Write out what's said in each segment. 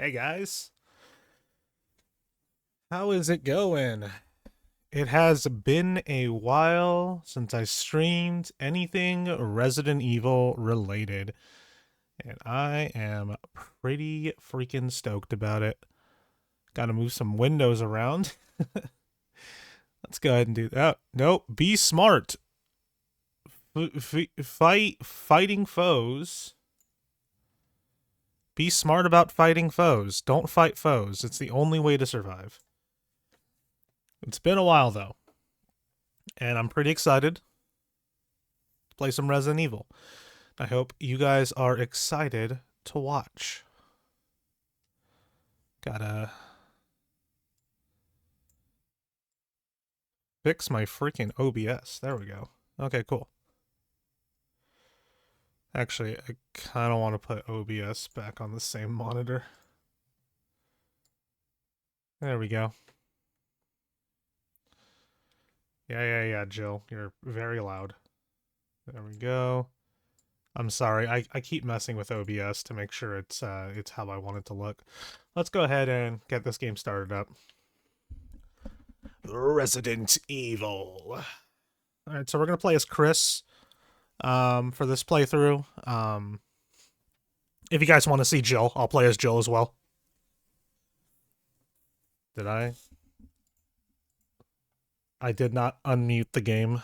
Hey guys, how is it going? It has been a while since I streamed anything Resident Evil related, and I am pretty freaking stoked about it. Gotta move some windows around. Let's go ahead and do that. Nope, be smart. Fighting foes. Be smart about fighting foes. Don't fight foes. It's the only way to survive. It's been a while though, and I'm pretty excited to play some Resident Evil. I hope you guys are excited to watch. Gotta fix my freaking OBS. There we go. Okay, cool. Actually, I kind of want to put OBS back on the same monitor. There we go. Yeah, Jill. You're very loud. There we go. I'm sorry. I keep messing with OBS to make sure it's how I want it to look. Let's go ahead and get this game started up. Resident Evil. Alright, so we're gonna play as Chris for this playthrough. If you guys want to see Jill, I'll play as Jill as well. Did I? I did not unmute the game.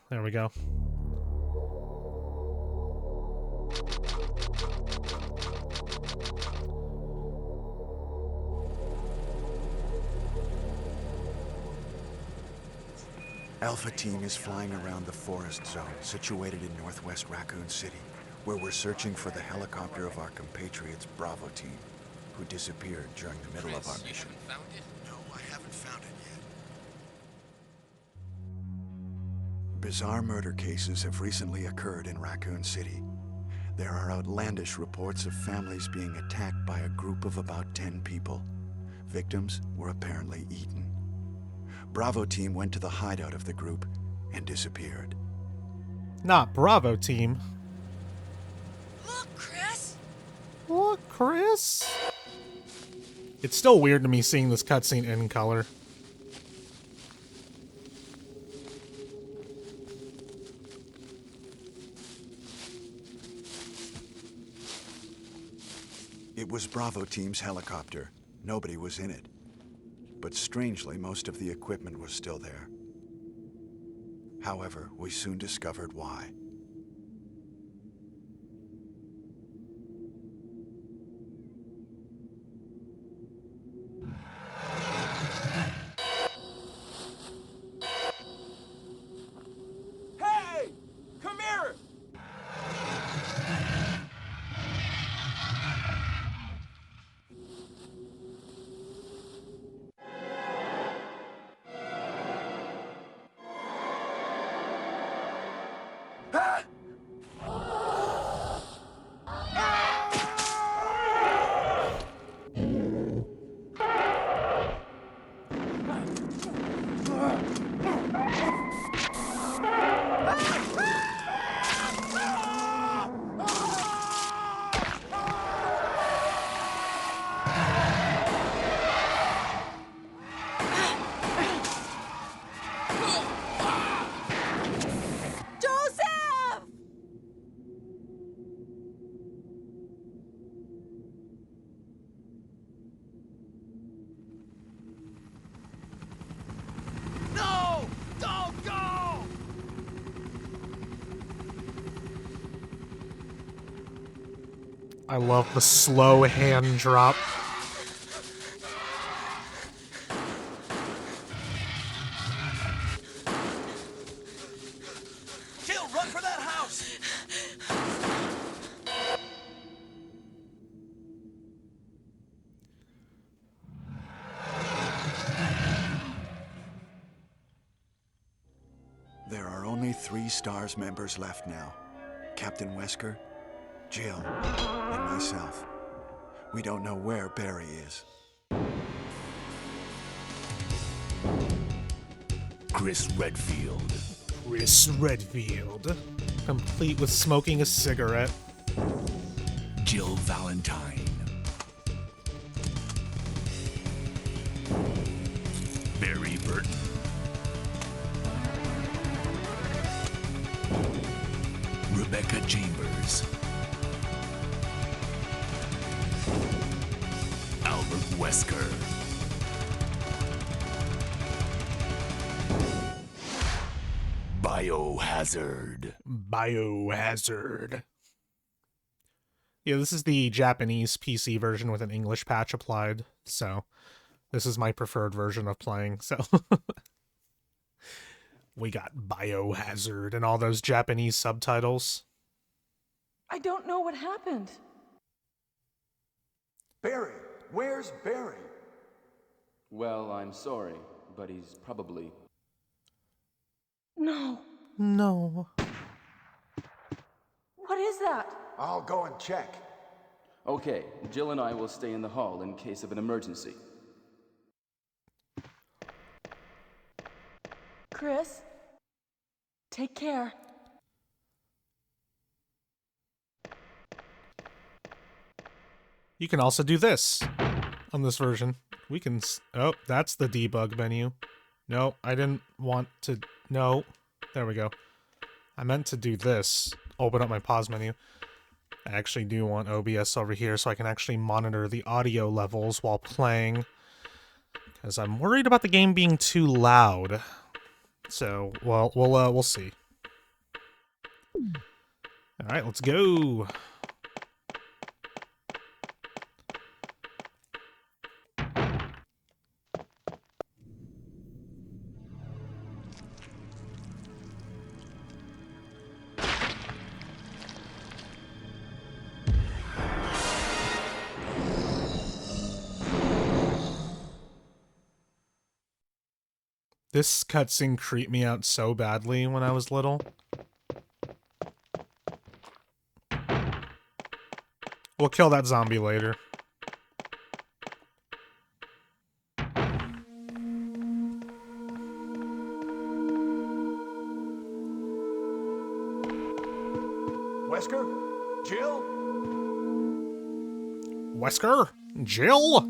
There we go. Alpha Team is flying around the forest zone situated in northwest Raccoon City, where we're searching for the helicopter of our compatriots Bravo Team, who disappeared during the middle of our mission. You haven't found it? No, I haven't found it yet. Bizarre murder cases have recently occurred in Raccoon City. There are outlandish reports of families being attacked by a group of about 10 people. Victims were apparently eaten. Bravo Team went to the hideout of the group and disappeared. Not Bravo Team. Look, Chris! Look, Chris! It's still weird to me seeing this cutscene in color. It was Bravo Team's helicopter. Nobody was in it. But strangely, most of the equipment was still there. However, we soon discovered why. Hey! Come here! Joseph! No! Don't go! I love the slow hand drop. Jill, run for that house! There are only 3 STARS members left now. Captain Wesker, Jill, and myself. We don't know where Barry is. Chris Redfield. Chris Redfield. Complete with smoking a cigarette. Jill Valentine. Burton. Rebecca Chambers. Albert Wesker. Biohazard. Biohazard. Yeah, this is the Japanese PC version with an English patch applied, so this is my preferred version of playing, so... We got Biohazard and all those Japanese subtitles. I don't know what happened. Barry, where's Barry? Well, I'm sorry, but he's probably... No. No. What is that? I'll go and check. Okay, Jill and I will stay in the hall in case of an emergency. Chris? Take care. You can also do this on this version. We can... Oh, that's the debug menu. No, I didn't want to... No. There we go. I meant to do this. Open up my pause menu. I actually do want OBS over here so I can actually monitor the audio levels while playing. Because I'm worried about the game being too loud. So, well, we'll see. Alright, let's go. This cutscene creeped me out so badly when I was little. We'll kill that zombie later. Wesker? Jill? Wesker? Jill?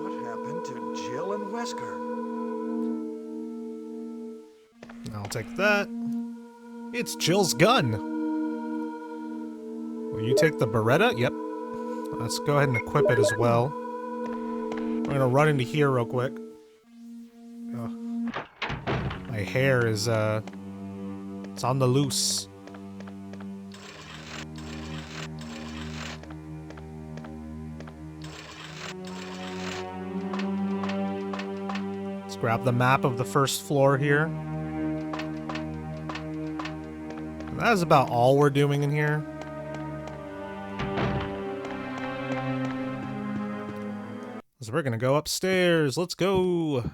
What happened to Jill and Wesker? I'll take that. It's Jill's gun. Will you take the Beretta? Yep. Let's go ahead and equip it as well. We're gonna run into here real quick. Ugh. My hair is, it's on the loose. Let's grab the map of the first floor here. That is about all we're doing in here. So we're gonna go upstairs. Let's go.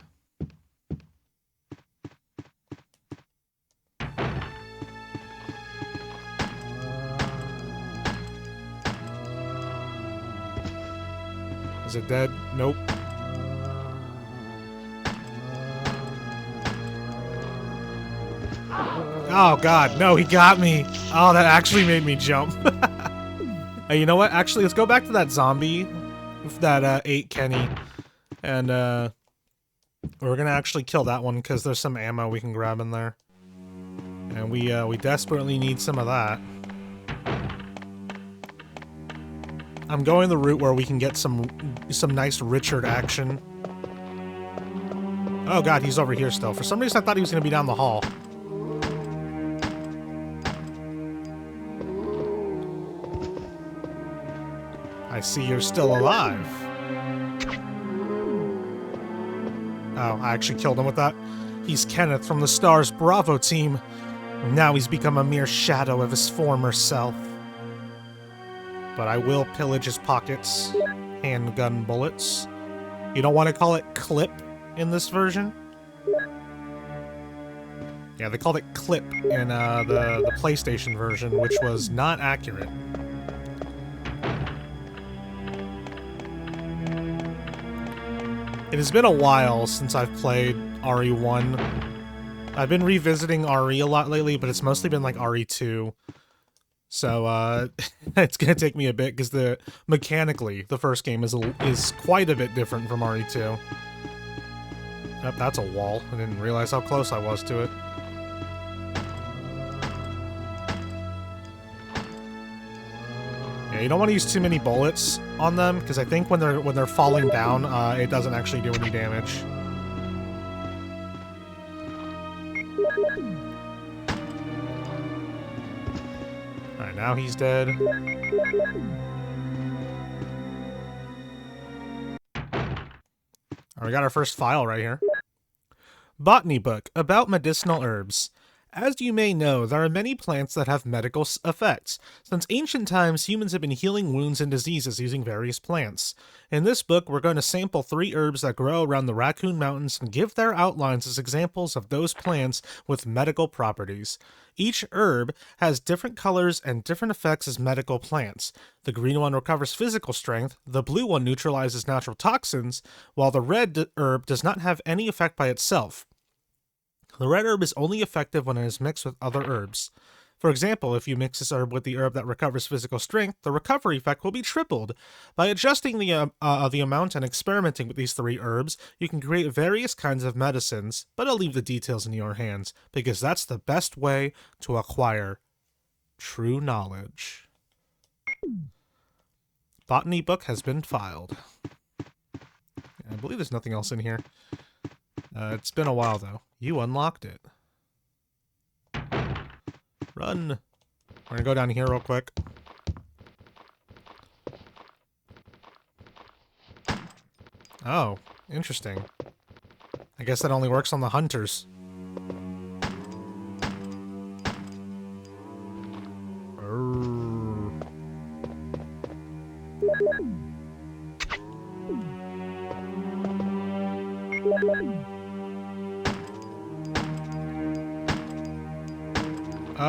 Is it dead? Nope. Oh god, no, he got me. Oh, that actually made me jump. Hey, you know what? Actually, let's go back to that zombie that ate Kenny. And we're gonna actually kill that one because there's some ammo we can grab in there. And we desperately need some of that. I'm going the route where we can get some nice Richard action. Oh god, he's over here still. For some reason I thought he was gonna be down the hall. I see you're still alive. Oh, I actually killed him with that. He's Kenneth from the Stars Bravo team. Now he's become a mere shadow of his former self. But I will pillage his pockets. Handgun bullets. You don't want to call it clip in this version? Yeah, they called it clip in the PlayStation version, which was not accurate. It has been a while since I've played RE1. I've been revisiting RE a lot lately, but it's mostly been like RE2. So it's gonna take me a bit because mechanically the first game is quite a bit different from RE2. Yep, that's a wall. I didn't realize how close I was to it. Yeah, you don't want to use too many bullets on them because I think when they're falling down, it doesn't actually do any damage. All right, now he's dead. All right, we got our first file right here. Botany book about medicinal herbs. As you may know, there are many plants that have medical effects. Since ancient times, humans have been healing wounds and diseases using various plants. In this book, we're going to sample 3 herbs that grow around the Raccoon Mountains and give their outlines as examples of those plants with medical properties. Each herb has different colors and different effects as medical plants. The green one recovers physical strength, the blue one neutralizes natural toxins, while the red herb does not have any effect by itself. The red herb is only effective when it is mixed with other herbs. For example, if you mix this herb with the herb that recovers physical strength, the recovery effect will be tripled. By adjusting the amount and experimenting with these 3 herbs, you can create various kinds of medicines, but I'll leave the details in your hands, because that's the best way to acquire true knowledge. Botany book has been filed. I believe there's nothing else in here. It's been a while, though. You unlocked it. Run! We're gonna go down here real quick. Oh, interesting. I guess that only works on the hunters.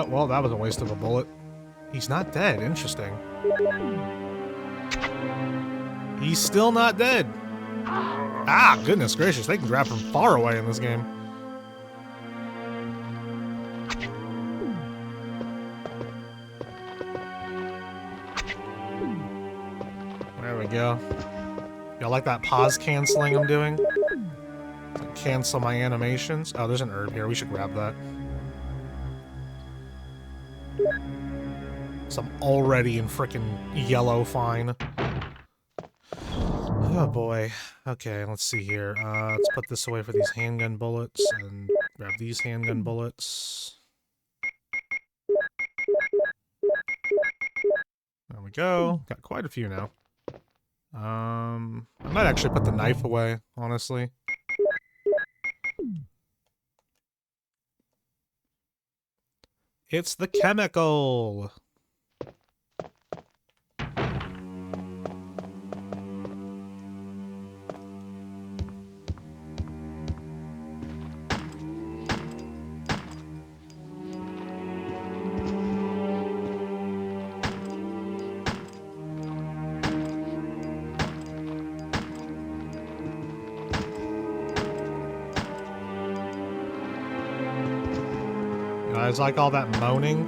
Well, that was a waste of a bullet. He's not dead. Interesting. He's still not dead. Ah, goodness gracious. They can grab from far away in this game. There we go. Y'all like that pause canceling I'm doing? Cancel my animations. Oh, there's an herb here. We should grab that. So I'm already in frickin' yellow fine. Oh boy. Okay, let's see here. Let's put this away for these handgun bullets and grab these handgun bullets. There we go. Got quite a few now. I might actually put the knife away, honestly. It's the chemical! You guys like all that moaning?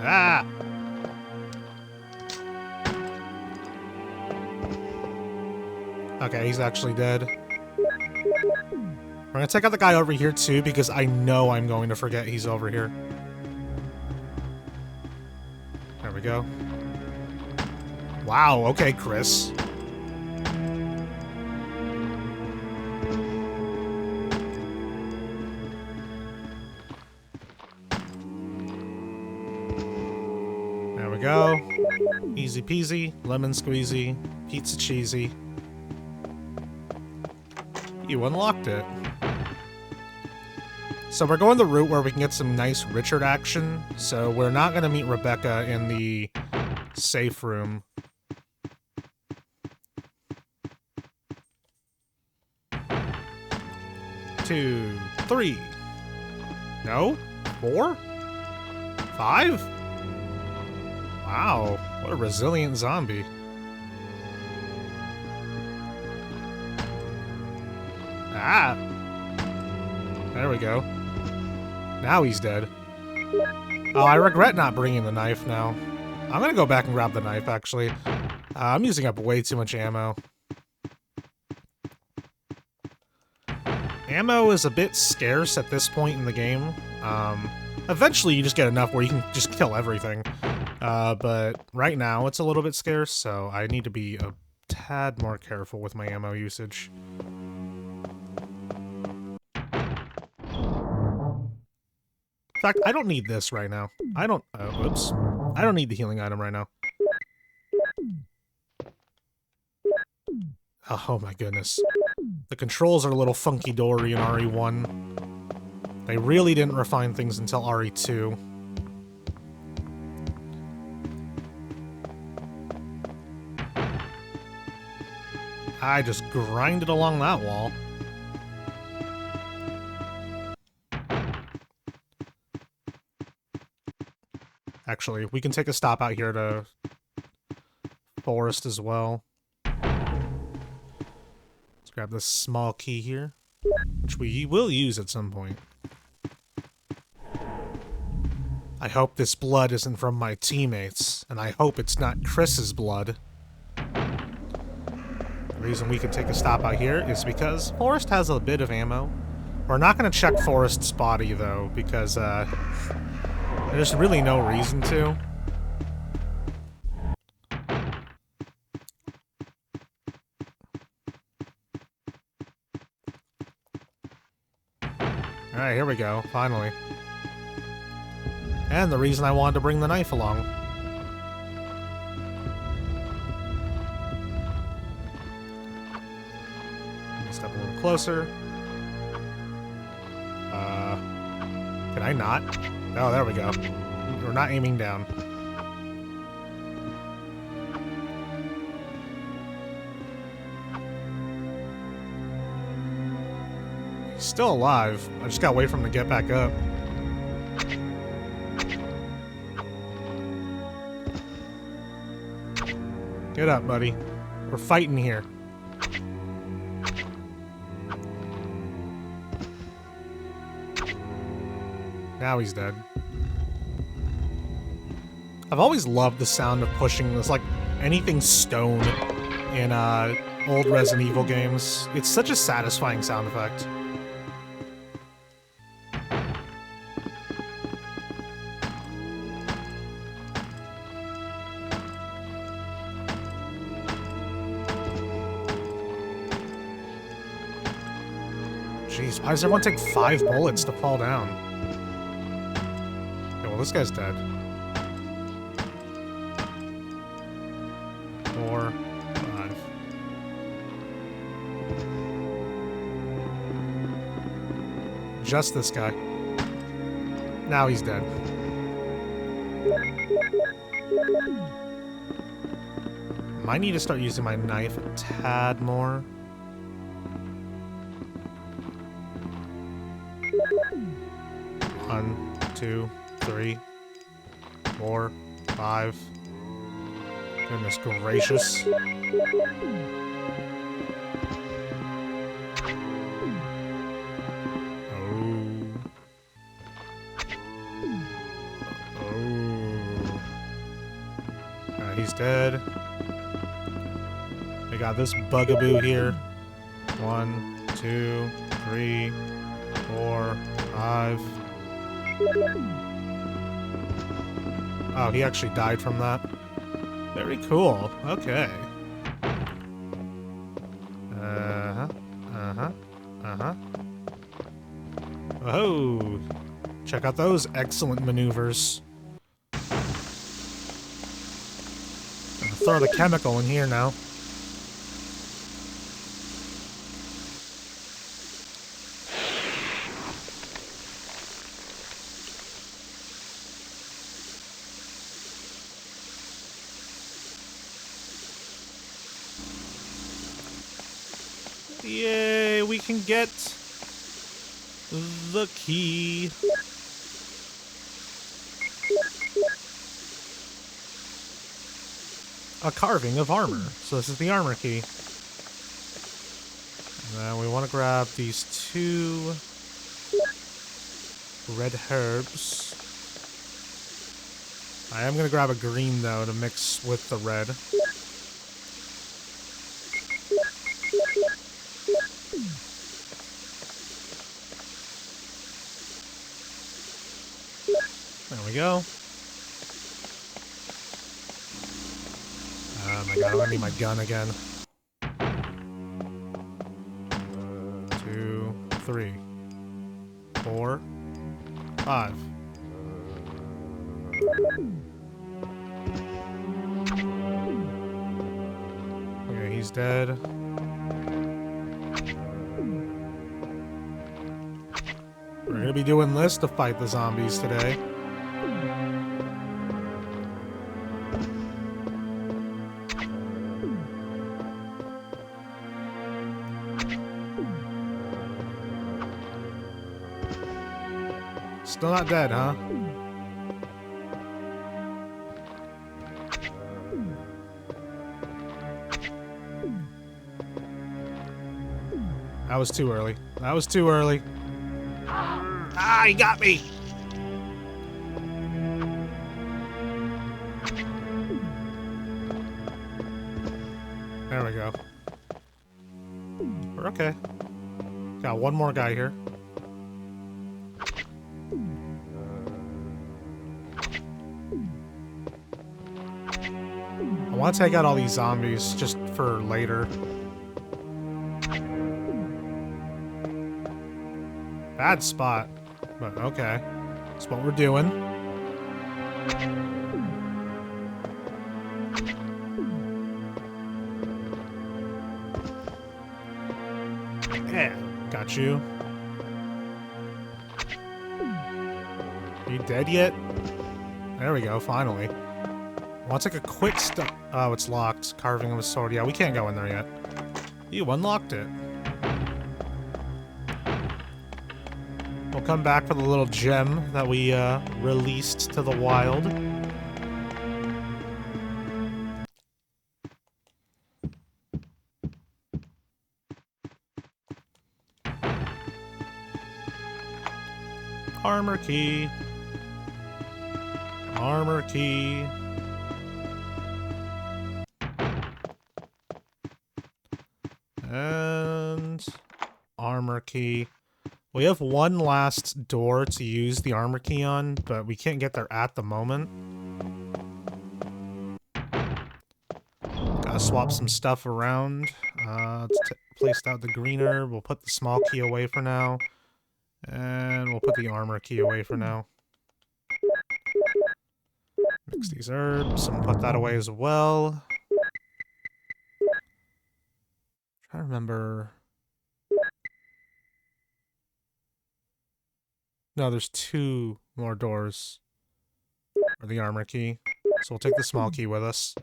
Ah! Okay, he's actually dead. We're gonna take out the guy over here too, because I know I'm going to forget he's over here. There we go. Wow, okay, Chris. There we go. Easy peasy, lemon squeezy, pizza cheesy. You unlocked it. So we're going the route where we can get some nice Richard action. So we're not going to meet Rebecca in the safe room. Two, three. No? 4? 5? Wow, what a resilient zombie. Ah! There we go. Now he's dead. Oh, I regret not bringing the knife now. I'm gonna go back and grab the knife, actually. I'm using up way too much ammo. Ammo is a bit scarce at this point in the game. Eventually you just get enough where you can just kill everything. But right now it's a little bit scarce, so I need to be a tad more careful with my ammo usage. In fact, I don't need this right now. I don't... whoops. I don't need the healing item right now. Oh my goodness. The controls are a little funky-dory in RE1. They really didn't refine things until RE2. I just grinded along that wall. Actually, we can take a stop out here to forest as well. Let's grab this small key here, which we will use at some point. I hope this blood isn't from my teammates, and I hope it's not Chris's blood. The reason we can take a stop out here is because Forrest has a bit of ammo. We're not going to check Forrest's body, though, because there's really no reason to. Alright, here we go, finally. And the reason I wanted to bring the knife along. Step a little closer. Can I not? Oh, there we go. We're not aiming down. He's still alive. I just gotta wait for him to get back up. Get up, buddy. We're fighting here. Now he's dead. I've always loved the sound of pushing this, like, anything stone in old Resident Evil games. It's such a satisfying sound effect. Jeez, why does everyone take 5 bullets to fall down? Okay, well, this guy's dead. 4, 5. Just this guy. Now he's dead. Might need to start using my knife a tad more. One, 2, 3, 4, 5. Goodness gracious. He's dead. We got this bugaboo here. 1, 2, 3, 4, 5. Oh, he actually died from that. Very cool. Okay. Oh, check out those excellent maneuvers. Throw the chemical in here now. Yay, we can get the key. A carving of armor. So this is the armor key. And then we want to grab these 2 red herbs. I am gonna grab a green though to mix with the red. There we go. Oh my god, I need my gun again. 2, 3, 4, 5. Okay, he's dead. We're gonna be doing this to fight the zombies today. Still not dead, huh? That was too early. That was too early. Ah, he got me! There we go. We're okay. Got one more guy here. I want to take out all these zombies just for later. Bad spot, but okay. That's what we're doing. Yeah, got you. Are you dead yet? There we go, finally. I want to take a quick step. Oh, it's locked. Carving of a sword. Yeah, we can't go in there yet. You unlocked it. We'll come back for the little gem that we released to the wild. Armor key. Armor key. And armor key. We have one last door to use the armor key on, but we can't get there at the moment. Gotta swap some stuff around. Let's place out the green herb. We'll put the small key away for now. And we'll put the armor key away for now. Mix these herbs and put that away as well. Trying to remember. No, there's 2 more doors for the armor key. So we'll take the small key with us.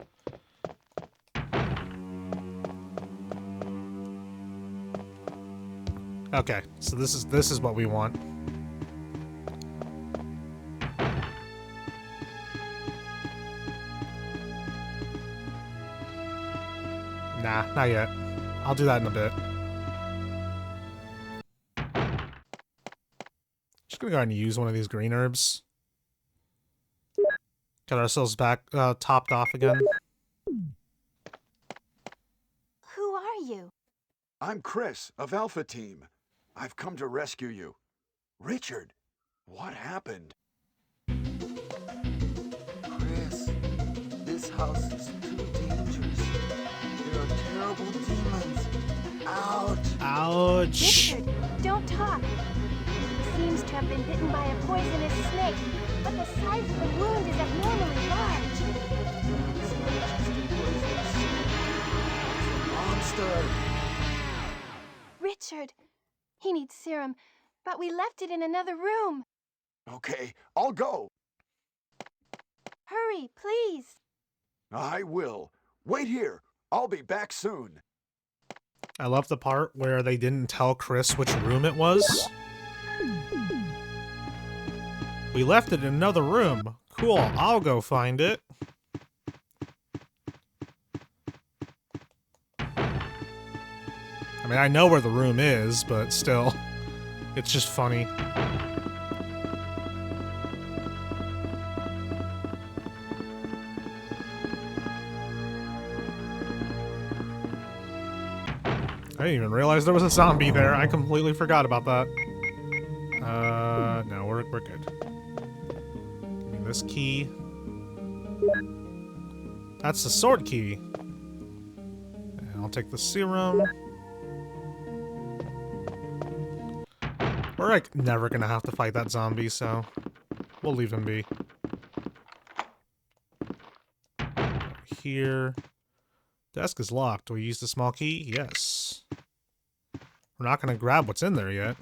Okay, so this is what we want. Nah, not yet. I'll do that in a bit. Just gonna go ahead and use one of these green herbs. Get ourselves back topped off again. Who are you? I'm Chris of Alpha Team. I've come to rescue you. Richard, what happened? Chris, this house is too dangerous. There are terrible demons. Ouch! Ouch! Richard, don't talk. He seems to have been bitten by a poisonous snake, but the size of the wound is abnormally large. It's not just a poisonous snake. It's a monster. Richard, he needs serum, but we left it in another room. Okay, I'll go. Hurry, please. I will. Wait here. I'll be back soon. I love the part where they didn't tell Chris which room it was. We left it in another room. Cool, I'll go find it. I mean, I know where the room is, but still, it's just funny. didn't even realize there was a zombie there. I completely forgot about that. No, we're good. Give me this key. That's the sword key. And I'll take the serum. We're like never gonna have to fight that zombie, so we'll leave him be. Here. Desk is locked. Do we use the small key? Yes. We're not gonna grab what's in there yet.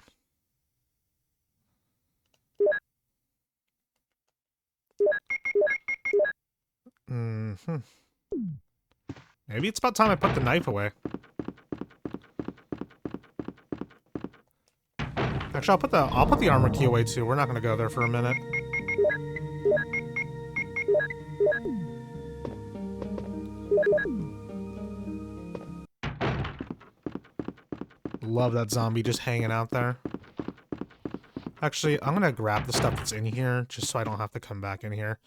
Mm-hmm. Maybe it's about time I put the knife away. Actually, I'll put the armor key away too. We're not gonna go there for a minute. Love that zombie just hanging out there. Actually, I'm gonna grab the stuff that's in here just so I don't have to come back in here.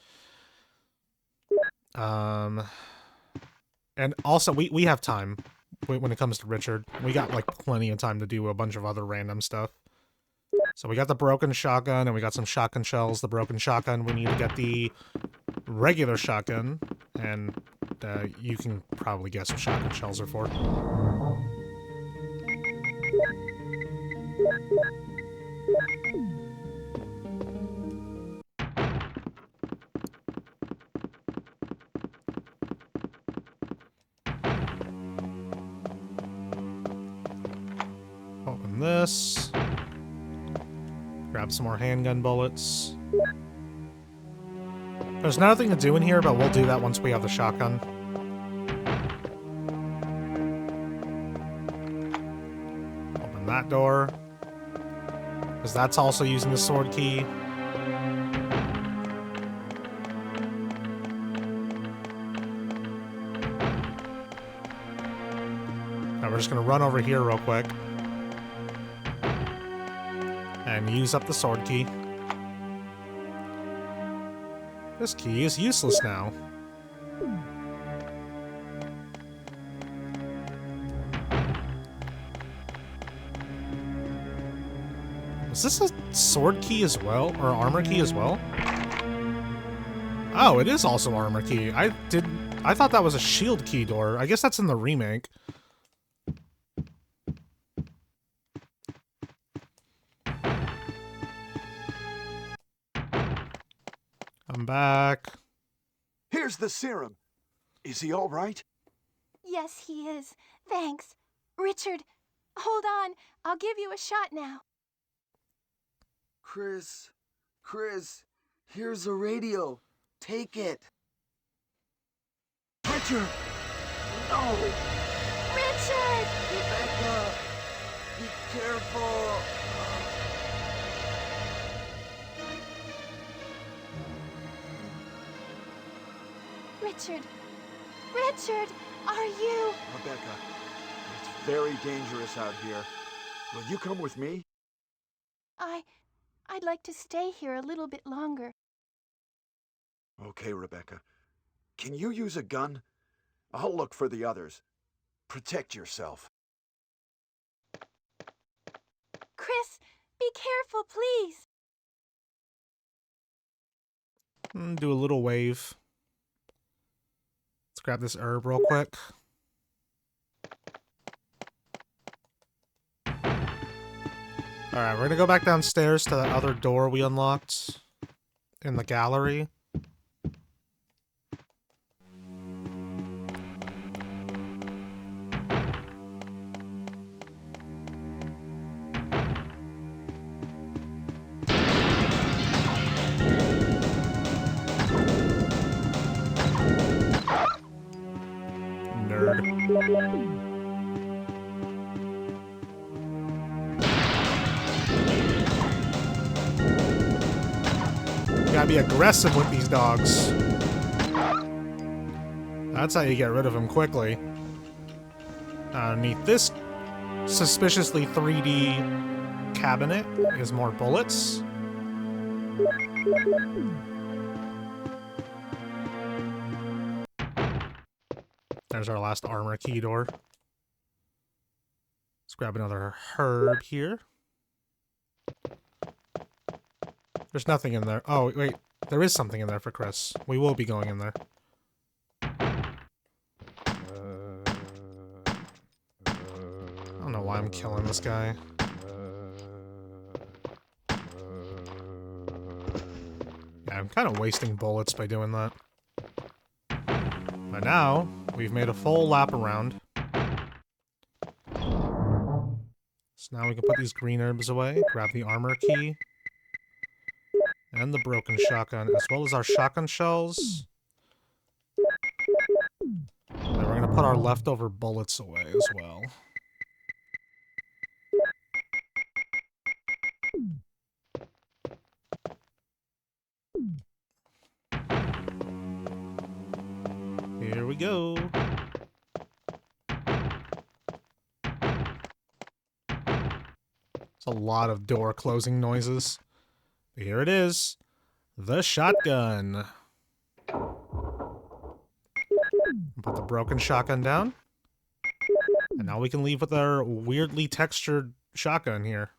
And also we have time when it comes to Richard. We got like plenty of time to do a bunch of other random stuff. So we got the broken shotgun and we got some shotgun shells. The broken shotgun, we need to get the regular shotgun, and you can probably guess what shotgun shells are for. Open this. Grab some more handgun bullets. There's nothing to do in here, but we'll do that once we have the shotgun. Open that door. Because that's also using the sword key. Now we're just going to run over here real quick. And use up the sword key. This key is useless now. Is this a sword key as well? Or armor key as well? Oh, it is also armor key. I thought that was a shield key door. I guess that's in the remake. I'm back. Here's the serum. Is he all right? Yes, he is. Thanks. Richard, hold on. I'll give you a shot now. Chris, here's a radio. Take it. Richard! No! Richard! Rebecca, be careful. Richard! Richard! Are you... Rebecca, it's very dangerous out here. Will you come with me? I'd like to stay here a little bit longer. Okay, Rebecca. Can you use a gun? I'll look for the others. Protect yourself. Chris, be careful, please. Do a little wave. Let's grab this herb real quick. Alright, we're gonna go back downstairs to that other door we unlocked in the gallery. Nerd. Gotta be aggressive with these dogs. That's how you get rid of them quickly. Underneath this suspiciously 3D cabinet is more bullets. There's our last armor key door. grab another herb here. There's nothing in there. Oh, wait. There is something in there for Chris. We will be going in there. I don't know why I'm killing this guy. Yeah, I'm kind of wasting bullets by doing that. But now, we've made a full lap around. So now we can put these green herbs away, grab the armor key, and the broken shotgun, as well as our shotgun shells. And then we're going to put our leftover bullets away as well. Here we go. It's a lot of door closing noises. But here it is. The shotgun. Put the broken shotgun down. And now we can leave with our weirdly textured shotgun here.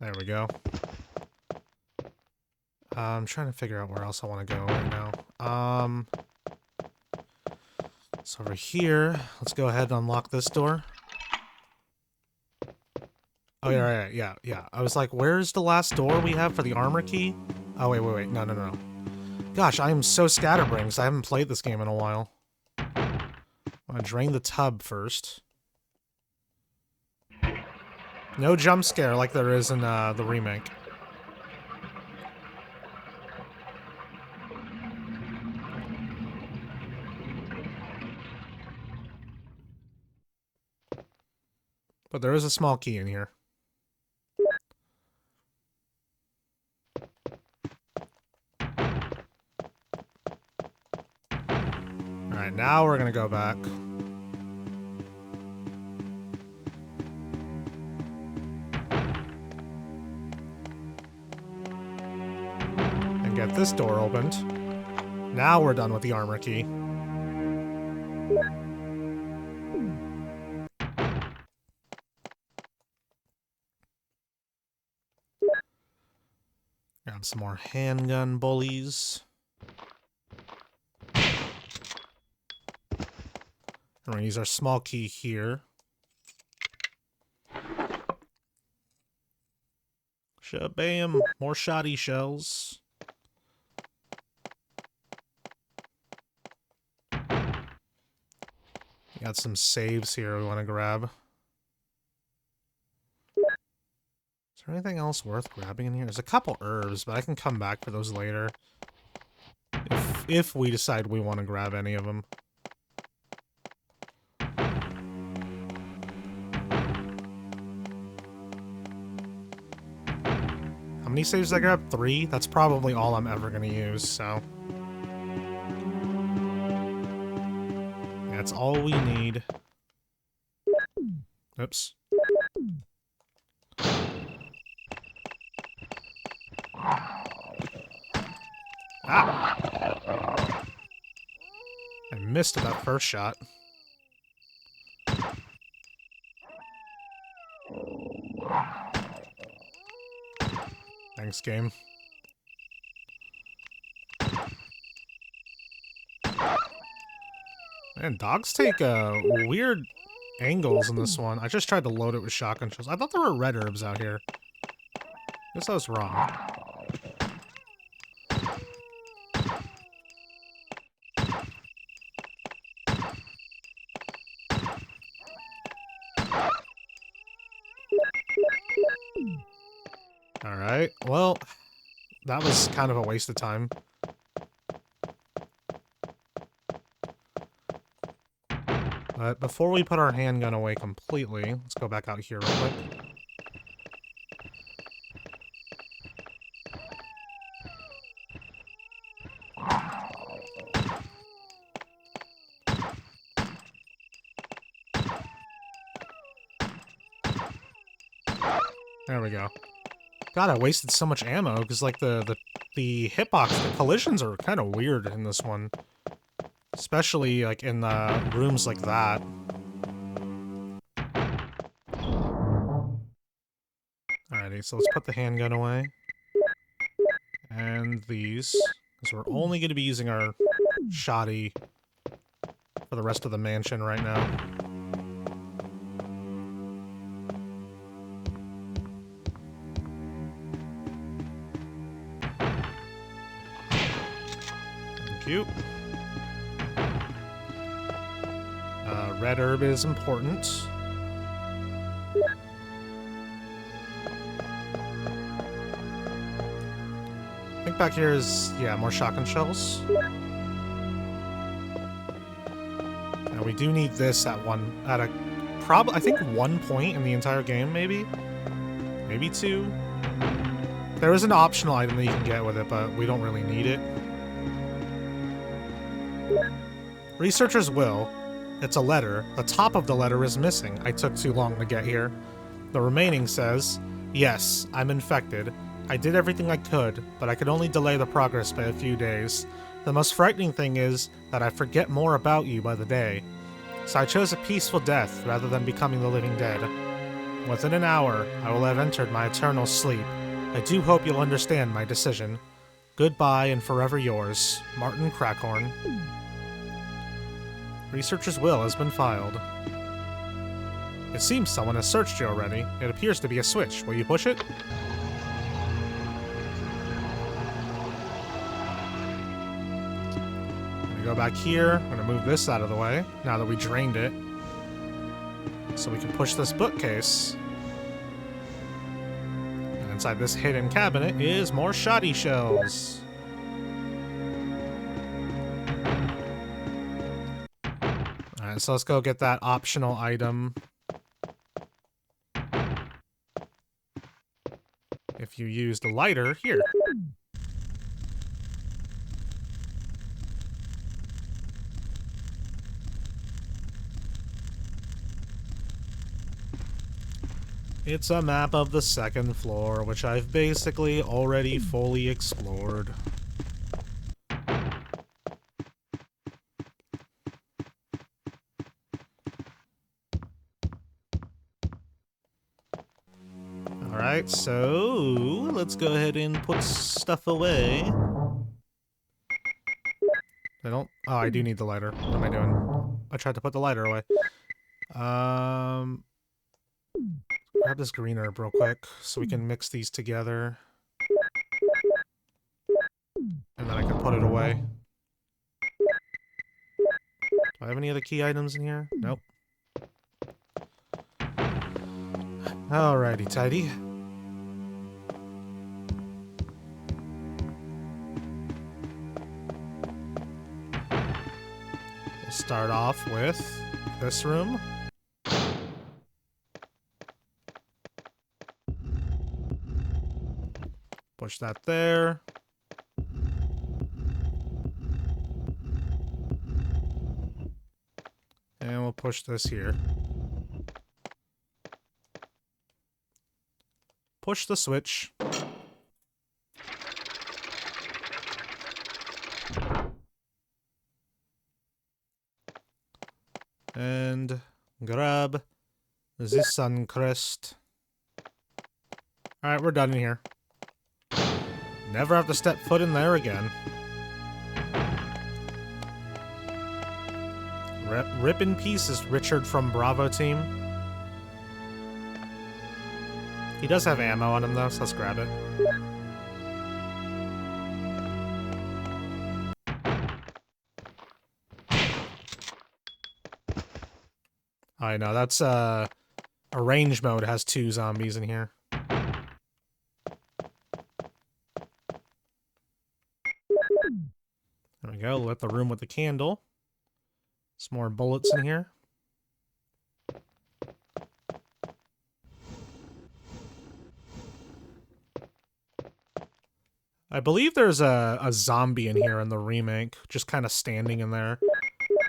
There we go. I'm trying to figure out where else I want to go right now. So over here, let's go ahead and unlock this door. Oh, yeah. I was like, where's the last door we have for the armor key? Oh, wait. No. Gosh, I am so scatterbrained because I haven't played this game in a while. I'm gonna drain the tub first. No jump scare like there is in the remake. But there is a small key in here. Alright, now we're gonna go back. And get this door opened. Now we're done with the armor key. Grab some more handgun bullies. We're gonna use our small key here. Shabam! More shoddy shells. Got some saves here we want to grab. Is there anything else worth grabbing in here? There's a couple herbs, but I can come back for those later. If we decide we want to grab any of them. How many saves did I grab? 3? That's probably all I'm ever going to use, so... That's all we need. Oops. Ah! I missed that first shot. Thanks, game. Man, dogs take weird angles in this one. I just tried to load it with shotgun shells. I thought there were red herbs out here. Guess I was wrong. Alright, well, that was kind of a waste of time. But before we put our handgun away completely, let's go back out here real quick. There we go. God, I wasted so much ammo, because, like, the hitbox, the collisions are kind of weird in this one. Especially, like, in rooms like that. Alrighty, so let's put the handgun away. And these, because we're only going to be using our shoddy for the rest of the mansion right now. Thank you. Red herb is important. I think back here is, yeah, more shotgun shells. Now we do need this at I think one point in the entire game, maybe? Maybe two? There is an optional item that you can get with it, but we don't really need it. Researchers will. It's a letter. The top of the letter is missing. I took too long to get here. The remaining says, yes, I'm infected. I did everything I could, but I could only delay the progress by a few days. The most frightening thing is that I forget more about you by the day. So I chose a peaceful death rather than becoming the living dead. Within an hour, I will have entered my eternal sleep. I do hope you'll understand my decision. Goodbye and forever yours, Martin Crackhorn. Researcher's will has been filed. It seems someone has searched you already. It appears to be a switch. Will you push it? I'm gonna go back here. I'm gonna move this out of the way, now that we drained it. So we can push this bookcase. And inside this hidden cabinet is more shoddy shells. Alright, so let's go get that optional item. If you use the lighter, here. It's a map of the second floor, which I've basically already fully explored. Alright, so let's go ahead and put stuff away. Oh, I do need the lighter. What am I doing? I tried to put the lighter away. Grab this green herb real quick so we can mix these together. And then I can put it away. Do I have any other key items in here? Nope. Alrighty, tidy. We'll start off with this room. Push that there. And we'll push this here. Push the switch. And grab the sun crest. Alright, we're done in here. Never have to step foot in there again. Rip in pieces, Richard from Bravo team. He does have ammo on him though, so let's grab it. I know, that's arrange mode has 2 zombies in here. There we go, lit the room with the candle. Some more bullets in here. I believe there's a zombie in here in the remake, just kind of standing in there.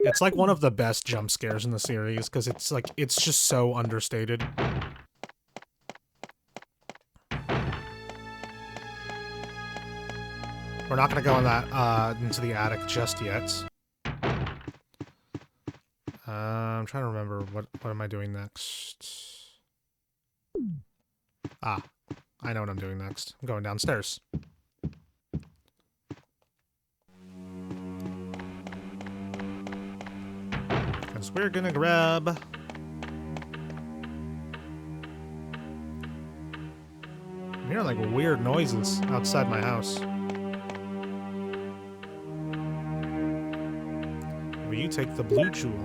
It's like one of the best jump scares in the series, because it's just so understated. We're not gonna go in that into the attic just yet. I'm trying to remember what am I doing next. Ah, I know what I'm doing next. I'm going downstairs. Because we're gonna grab... I'm hearing like weird noises outside my house. Will you take the blue jewel?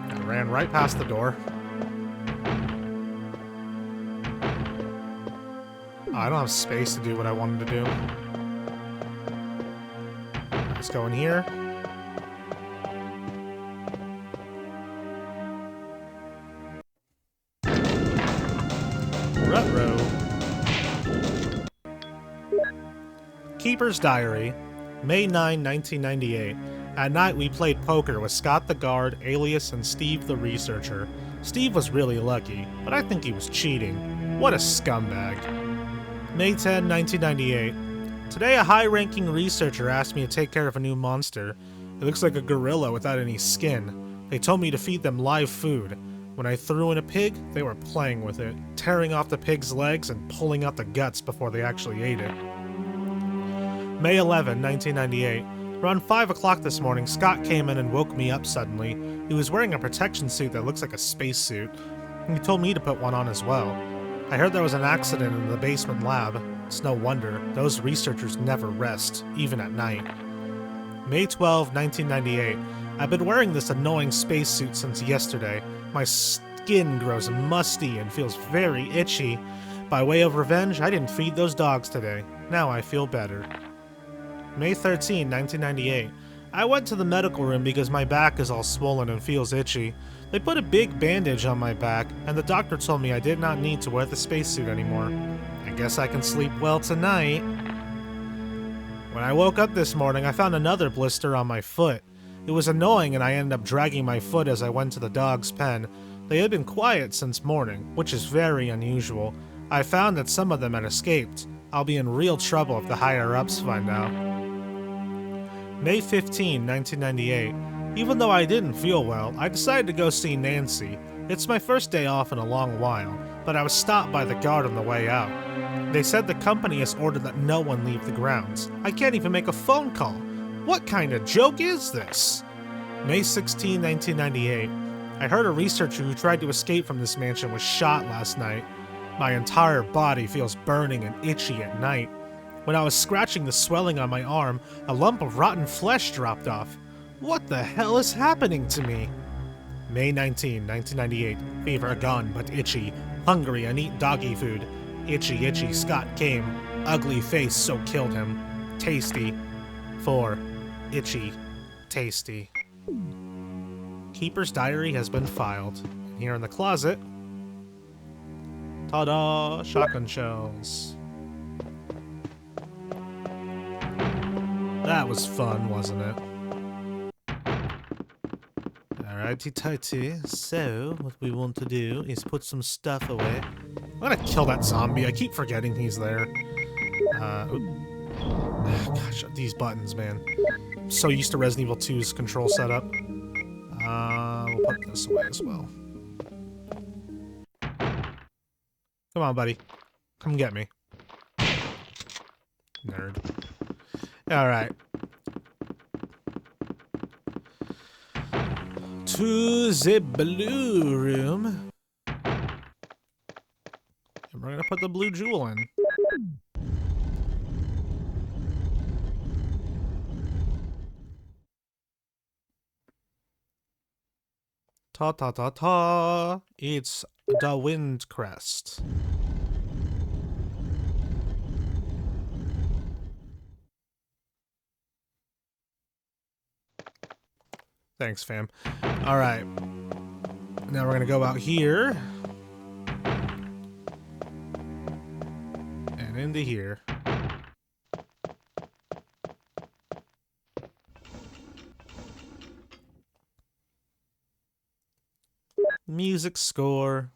I ran right past the door. Oh, I don't have space to do what I wanted to do. Let's go in here. Ruh-roh. Keeper's Diary, May 9, 1998. At night, we played poker with Scott the Guard, Alias, and Steve the Researcher. Steve was really lucky, but I think he was cheating. What a scumbag. May 10, 1998. Today, a high-ranking researcher asked me to take care of a new monster. It looks like a gorilla without any skin. They told me to feed them live food. When I threw in a pig, they were playing with it, tearing off the pig's legs and pulling out the guts before they actually ate it. May 11, 1998. Around 5 o'clock this morning, Scott came in and woke me up suddenly. He was wearing a protection suit that looks like a spacesuit. He told me to put one on as well. I heard there was an accident in the basement lab. It's no wonder. Those researchers never rest, even at night. May 12, 1998. I've been wearing this annoying spacesuit since yesterday. My skin grows musty and feels very itchy. By way of revenge, I didn't feed those dogs today. Now I feel better. May 13, 1998. I went to the medical room because my back is all swollen and feels itchy. They put a big bandage on my back, and the doctor told me I did not need to wear the spacesuit anymore. I guess I can sleep well tonight. When I woke up this morning, I found another blister on my foot. It was annoying and I ended up dragging my foot as I went to the dog's pen. They had been quiet since morning, which is very unusual. I found that some of them had escaped. I'll be in real trouble if the higher-ups find out. May 15, 1998. Even though I didn't feel well, I decided to go see Nancy. It's my first day off in a long while, but I was stopped by the guard on the way out. They said the company has ordered that no one leave the grounds. I can't even make a phone call. What kind of joke is this? May 16, 1998. I heard a researcher who tried to escape from this mansion was shot last night. My entire body feels burning and itchy at night. When I was scratching the swelling on my arm, a lump of rotten flesh dropped off. What the hell is happening to me? May 19, 1998. Fever gone, but itchy. Hungry and eat doggy food. Itchy, itchy, Scott came. Ugly face, so killed him. Tasty. 4. Itchy. Tasty. Keeper's Diary has been filed. Here in the closet. Ta-da! Shotgun shells. That was fun, wasn't it? Alrighty tighty, so what we want to do is put some stuff away. I'm gonna kill that zombie, I keep forgetting he's there. Gosh, these buttons, man. I'm so used to Resident Evil 2's control setup. We'll put this away as well. Come on, buddy. Come get me. Nerd. Alright. To the blue room. And we're gonna put the blue jewel in. Ta ta ta ta. It's the wind crest. Thanks, fam. Alright. Now we're gonna go out here. And into here. Music score.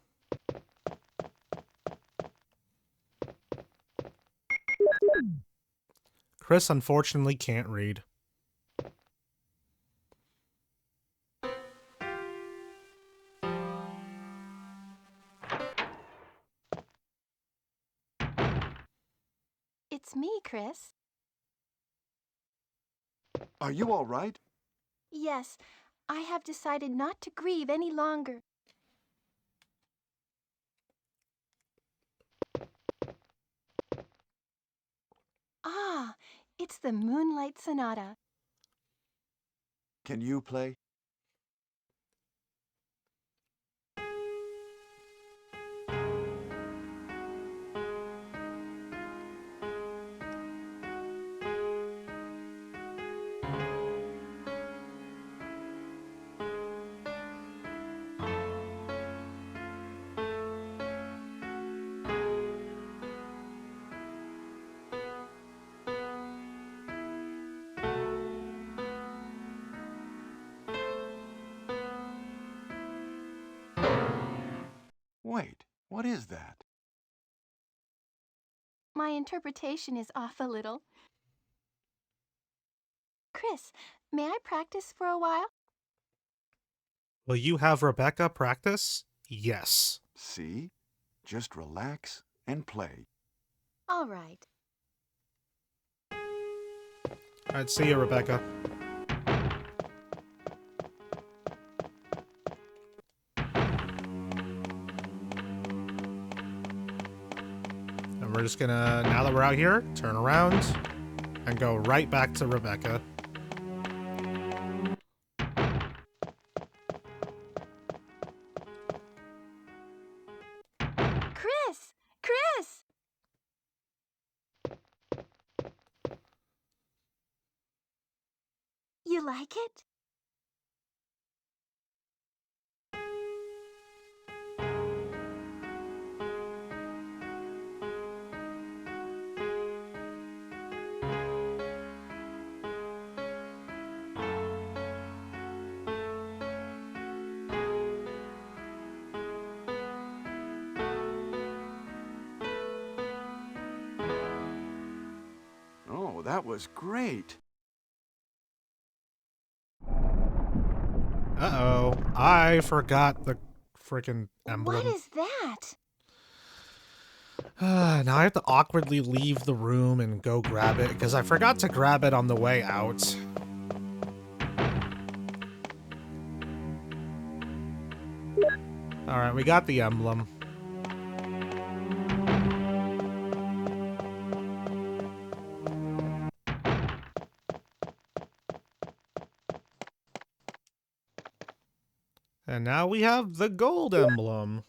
Chris unfortunately can't read. It's me, Chris. Are you all right? Yes, I have decided not to grieve any longer. Ah, it's the Moonlight Sonata. Can you play? Wait, what is that? My interpretation is off a little. Chris, may I practice for a while? Will you have Rebecca practice? Yes. See? Just relax and play. All right. Alright, see you, Rebecca. And we're just gonna, now that we're out here, turn around and go right back to Rebecca. Chris! Chris! You like it? Oh, that was great. Uh-oh. I forgot the freaking emblem. What is that? Now I have to awkwardly leave the room and go grab it, because I forgot to grab it on the way out. Alright, we got the emblem. And now we have the gold emblem.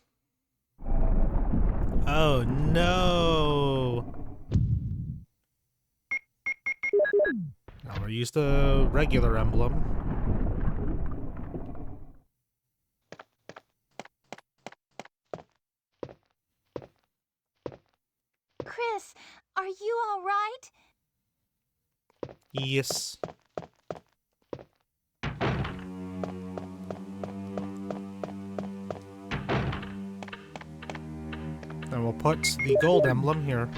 Oh no! Now we're used to regular emblem. Chris, are you all right? Yes. And we'll put the gold emblem here.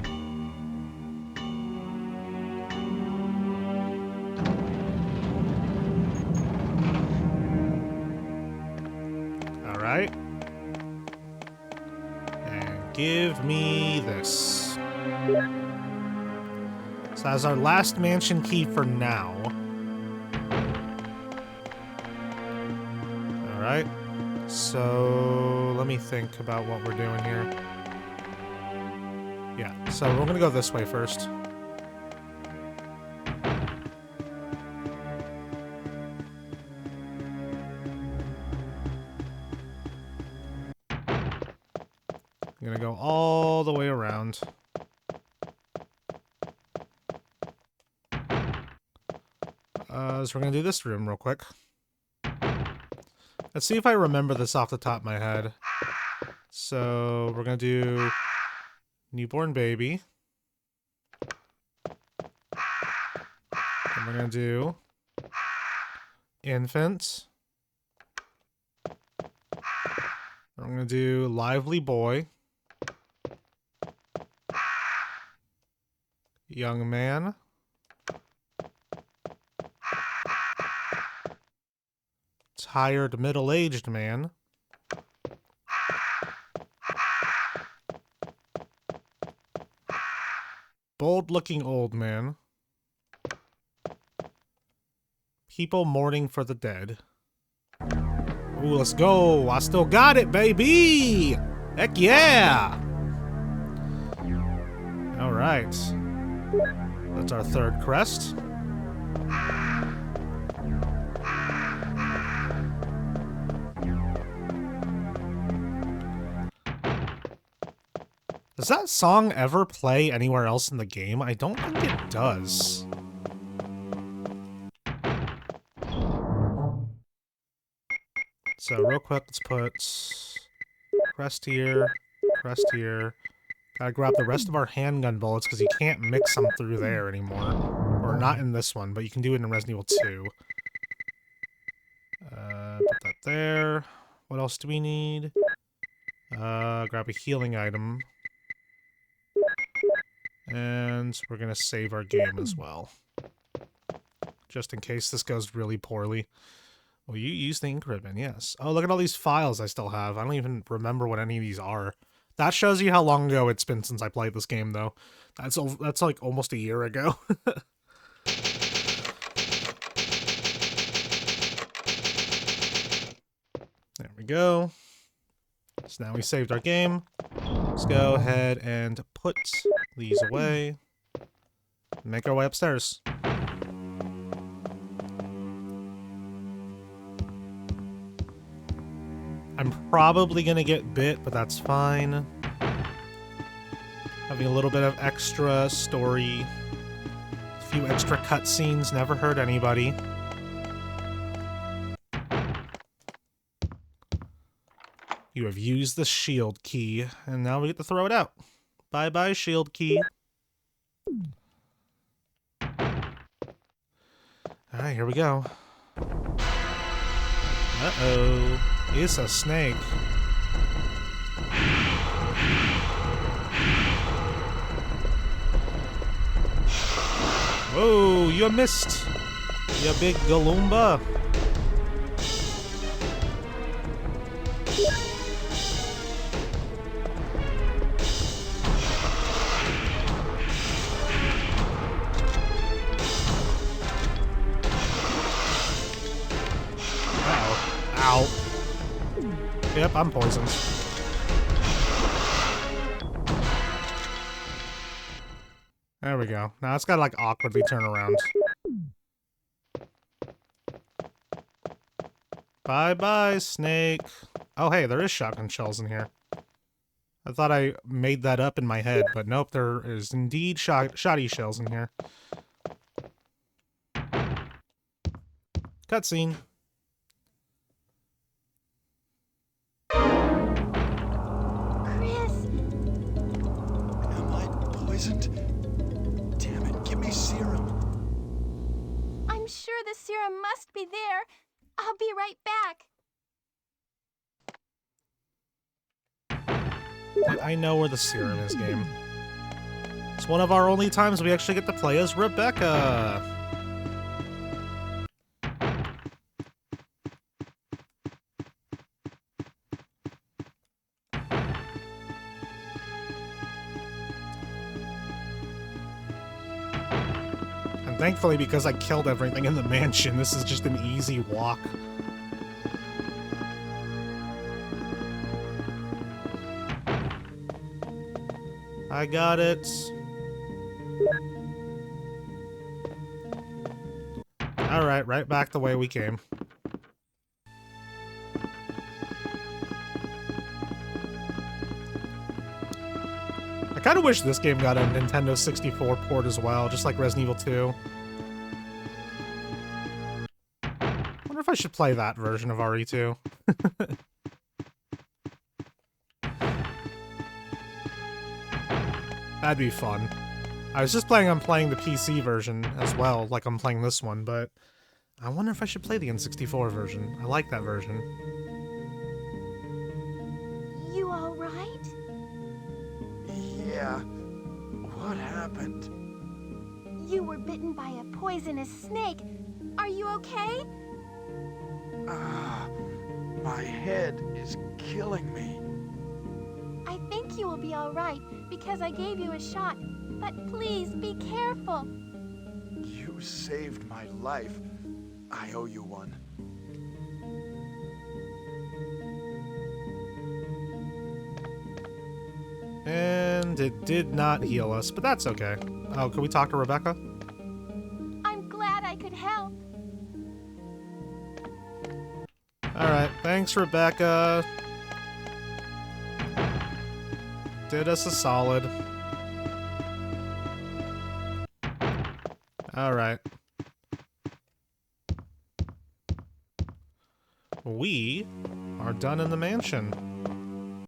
Alright. And give me this. So that's our last mansion key for now. Alright. So let me think about what we're doing here. Yeah, so we're gonna go this way first. I'm gonna go all the way around. So we're gonna do this room real quick. Let's see if I remember this off the top of my head. So we're gonna do newborn baby. And we're gonna do infant. We're gonna do lively boy. Young man. tired middle-aged man. Bold-looking old man. People mourning for the dead. Ooh, let's go. I still got it, baby! Heck yeah! Alright. That's our third crest. Does that song ever play anywhere else in the game? I don't think it does. So real quick, let's put crest here, crest here. Gotta grab the rest of our handgun bullets because you can't mix them through there anymore. Or not in this one, but you can do it in Resident Evil 2. Put that there. What else do we need? Grab a healing item. And we're gonna save our game as well. Just in case this goes really poorly. Well, you use the ink ribbon, yes. Oh, look at all these files I still have. I don't even remember what any of these are. That shows you how long ago it's been since I played this game, though. That's like almost a year ago. There we go. So now we saved our game. Let's go ahead and put these away. Make our way upstairs. I'm probably gonna get bit, but that's fine. Having a little bit of extra story. A few extra cutscenes never hurt anybody. You have used the shield key, and now we get to throw it out. Bye-bye, shield key. Alright, here we go. Uh-oh. It's a snake. Whoa, you missed. You big Galumba. Ow. Yep, I'm poisoned. There we go. Now it's gotta like awkwardly turn around. Bye-bye, snake. Oh hey, there is shotgun shells in here. I thought I made that up in my head, but nope, there is indeed shotty shells in here. Cutscene. Damn it, give me serum. I'm sure the serum must be there. I'll be right back. I know where the serum is, game. It's one of our only times we actually get to play as Rebecca. And thankfully, because I killed everything in the mansion, this is just an easy walk. I got it. Alright, right back the way we came. I kinda wish this game got a Nintendo 64 port as well, just like Resident Evil 2. Wonder if I should play that version of RE2. That'd be fun. I was just planning on playing the PC version as well, like I'm playing this one, but I wonder if I should play the N64 version. I like that version. You all right? Yeah. What happened? You were bitten by a poisonous snake. Are you okay? My head is killing me. I think you will be all right because I gave you a shot. But please be careful. You saved my life. I owe you one. And it did not heal us, but that's okay. Oh, can we talk to Rebecca? I'm glad I could help. Alright, thanks, Rebecca. Did us a solid. Alright. We are done in the mansion.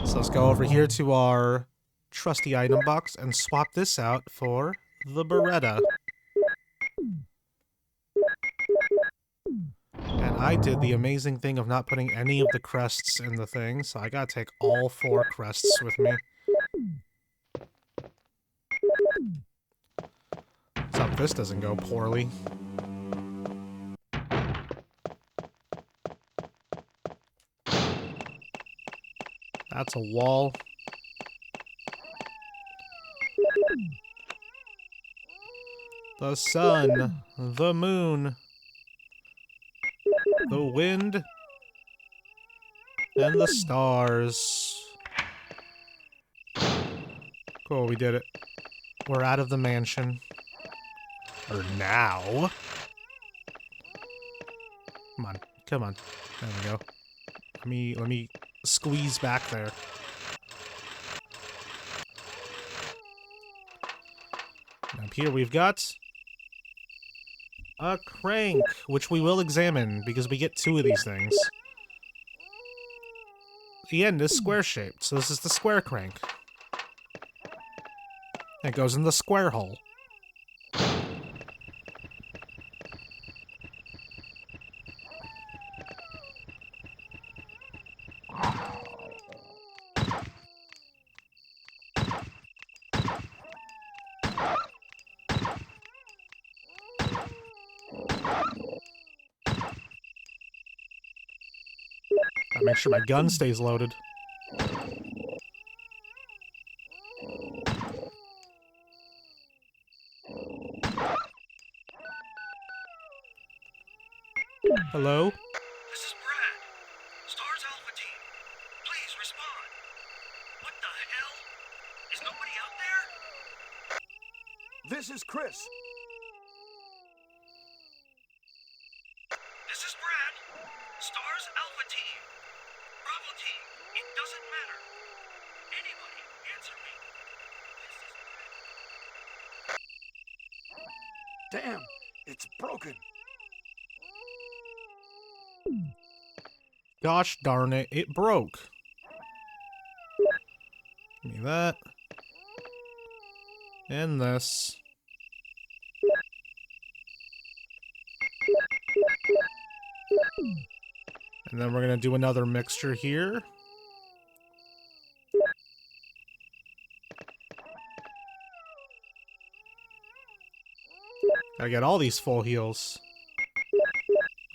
So let's go over here to our trusty item box and swap this out for the Beretta. And I did the amazing thing of not putting any of the crests in the thing, so I gotta take all 4 crests with me. Let's hope this doesn't go poorly. That's a wall. The sun, the moon, the wind, and the stars. Cool, we did it. We're out of the mansion. Or now. Come on, come on. There we go. Let me squeeze back there. Up here we've got a crank, which we will examine because we get 2 of these things. The end is square-shaped, so this is the square crank. It goes in the square hole. Gotta make sure my gun stays loaded. Hello? This is Brad. Stars Alpha Team. Please respond. What the hell? Is nobody out there? This is Chris. This is Brad. Stars Alpha Team. Bravo Team. It doesn't matter. Anybody, answer me. This is Brad. Damn, it's broken. Gosh darn it, it broke. Give me that. And this. And then we're gonna do another mixture here. Gotta get all these full heals.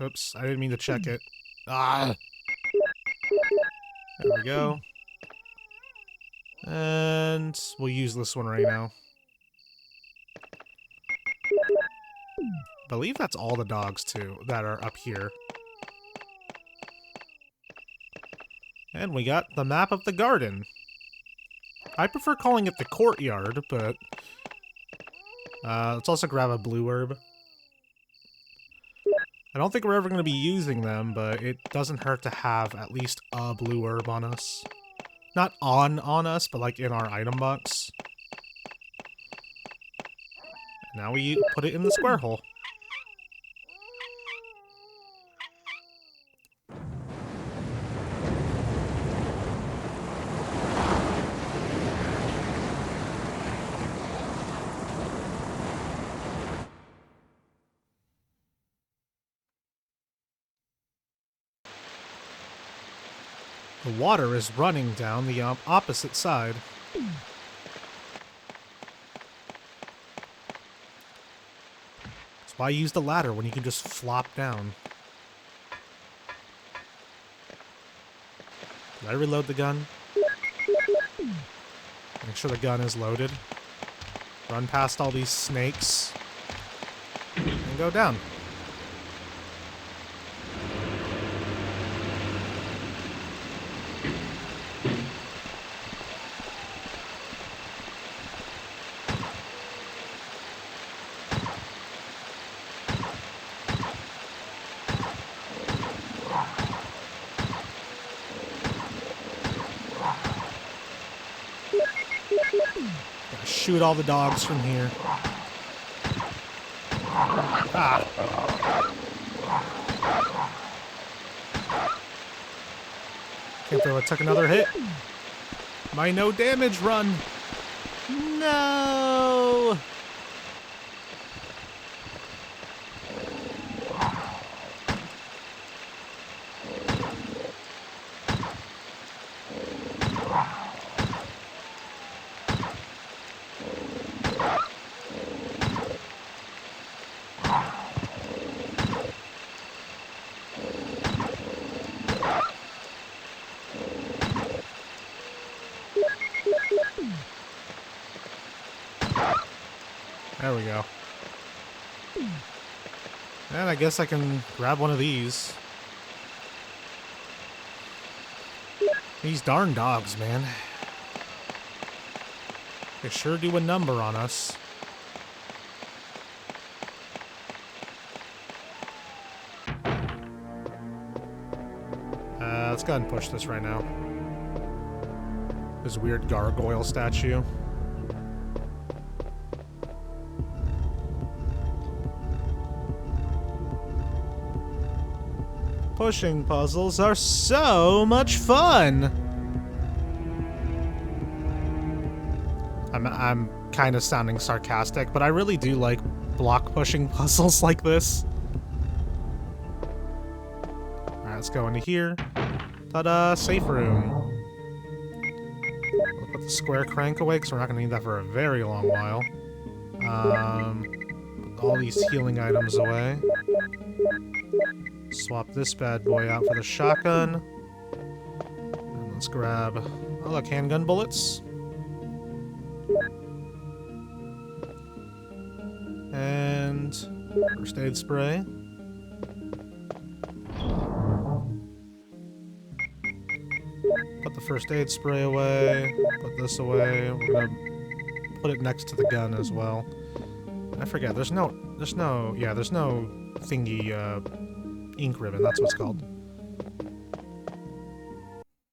Oops, I didn't mean to check it. Ah! There we go. And we'll use this one right now. I believe that's all the dogs, too, that are up here. And we got the map of the garden. I prefer calling it the courtyard, but... let's also grab a blue herb. I don't think we're ever going to be using them, but it doesn't hurt to have at least a blue herb on us. Not on us, but like in our item box. Now we put it in the square hole. The water is running down the opposite side. That's why I use the ladder when you can just flop down. Did I reload the gun? Make sure the gun is loaded. Run past all these snakes. And go down. Gotta shoot all the dogs from here. Ah. Can't believe I took another hit. My no damage run. No. There we go. And I guess I can grab one of these. These darn dogs, man. They sure do a number on us. Let's go ahead and push this right now. This weird gargoyle statue. Pushing puzzles are so much fun! I'm kind of sounding sarcastic, but I really do like block pushing puzzles like this. Alright, let's go into here. Ta-da! Safe room. We'll put the square crank away, because we're not going to need that for a very long while. Put all these healing items away. Swap this bad boy out for the shotgun. And let's grab, oh look, handgun bullets. And first aid spray. Put the first aid spray away. Put this away. We're gonna put it next to the gun as well. I forget, there's no thingy, ink ribbon, that's what it's called.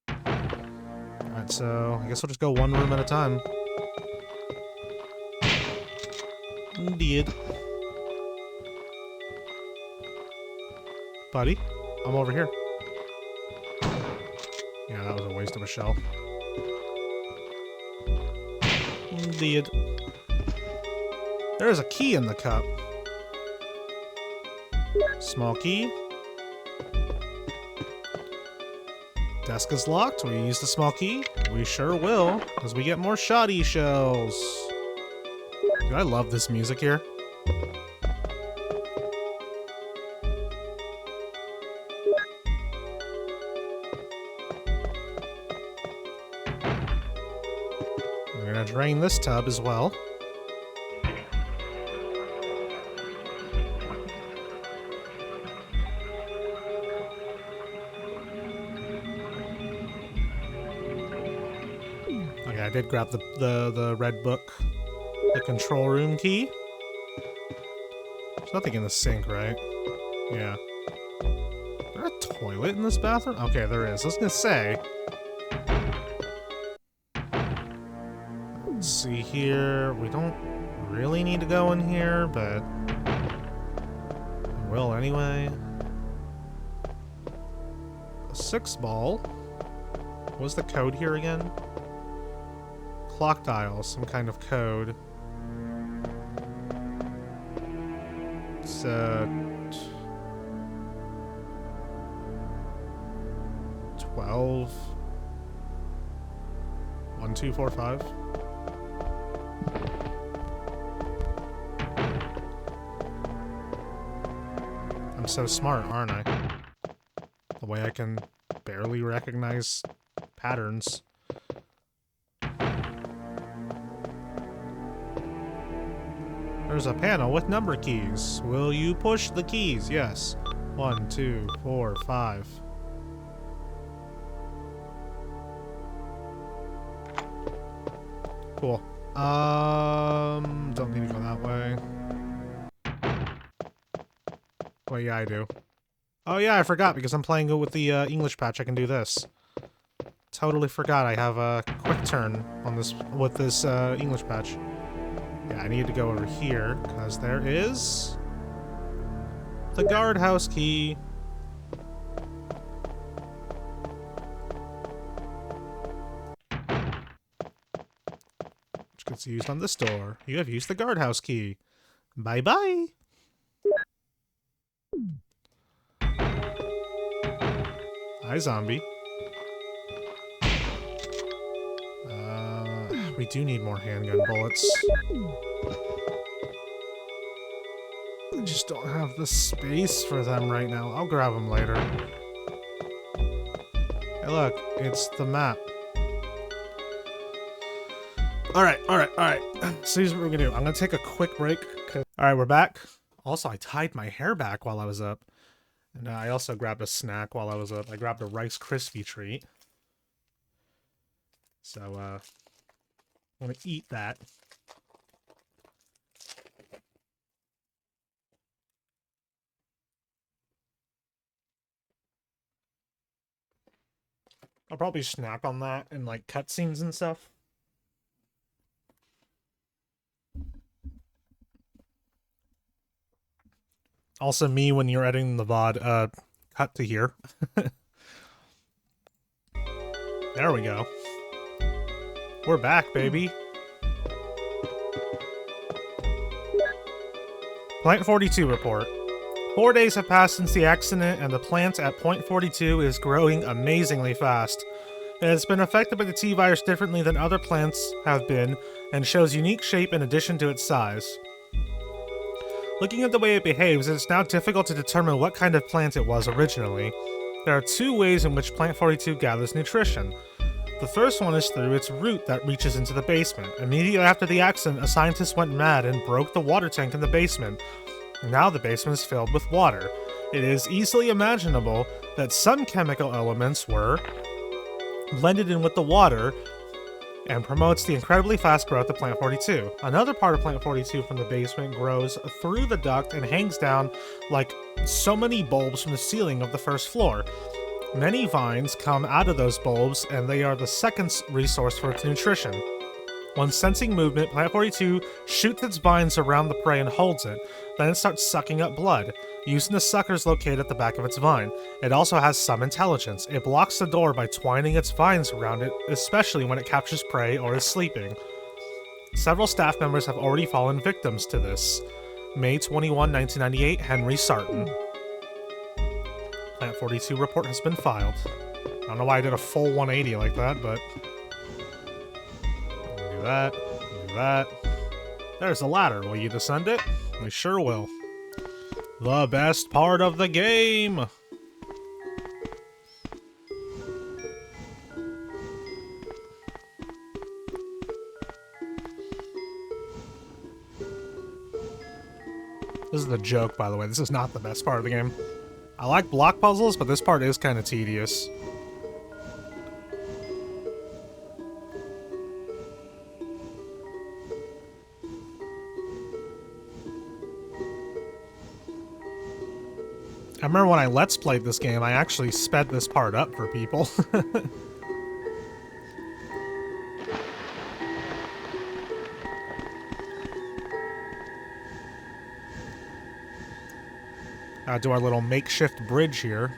Alright, so I guess we'll just go one room at a time. Indeed. Buddy, I'm over here. Yeah, that was a waste of a shell. Indeed. There's a key in the cup. Small key. Desk is locked. We use the small key. We sure will, as we get more shoddy shells. Dude, I love this music here. We're gonna drain this tub as well. Okay, I did grab the red book. The control room key. There's nothing in the sink, right? Yeah. Is there a toilet in this bathroom? Okay, there is. I was gonna say. Let's see here. We don't really need to go in here, but we will anyway. A 6-ball. What's the code here again? Clock dial, some kind of code. It's 12 1245. I'm so smart, aren't I? The way I can barely recognize patterns. There's a panel with number keys. Will you push the keys? Yes. 1, 2, 4, 5. Cool. Don't need to go that way. Wait, yeah, I do. Oh yeah, I forgot because I'm playing with the English patch. I can do this. Totally forgot I have a quick turn on this with this English patch. Yeah, I need to go over here because there is the guardhouse key. Which gets used on this door. You have used the guardhouse key. Bye bye. Hi, zombie. We do need more handgun bullets. I just don't have the space for them right now. I'll grab them later. Hey, look, it's the map. Alright. So here's what we're gonna do. I'm gonna take a quick break. Alright, we're back. Also, I tied my hair back while I was up. And I also grabbed a snack while I was up. I grabbed a Rice Krispie treat. So, I'm gonna eat that. I'll probably snack on that and like cutscenes and stuff. Also, me when you're editing the VOD, cut to here. There we go. We're back, baby. Plant 42 report. 4 days have passed since the accident, and the plant at Point 42 is growing amazingly fast. It has been affected by the T-virus differently than other plants have been, and shows unique shape in addition to its size. Looking at the way it behaves, it is now difficult to determine what kind of plant it was originally. There are two ways in which Plant 42 gathers nutrition. The first one is through its root that reaches into the basement. Immediately after the accident, a scientist went mad and broke the water tank in the basement. Now the basement is filled with water. It is easily imaginable that some chemical elements were blended in with the water and promotes the incredibly fast growth of Plant 42. Another part of Plant 42 from the basement grows through the duct and hangs down like so many bulbs from the ceiling of the first floor. Many vines come out of those bulbs, and they are the second resource for its nutrition. When sensing movement, Plant 42 shoots its vines around the prey and holds it. Then it starts sucking up blood, using the suckers located at the back of its vine. It also has some intelligence. It blocks the door by twining its vines around it, especially when it captures prey or is sleeping. Several staff members have already fallen victims to this. May 21, 1998, Henry Sarton. Plant 42 report has been filed. I don't know why I did a full 180 like that, but... do that, do that. There's a ladder. Will you descend it? We sure will. The best part of the game! This is the joke, by the way. This is not the best part of the game. I like block puzzles, but this part is kind of tedious. I remember when I Let's Played this game, I actually sped this part up for people. Do our little makeshift bridge here.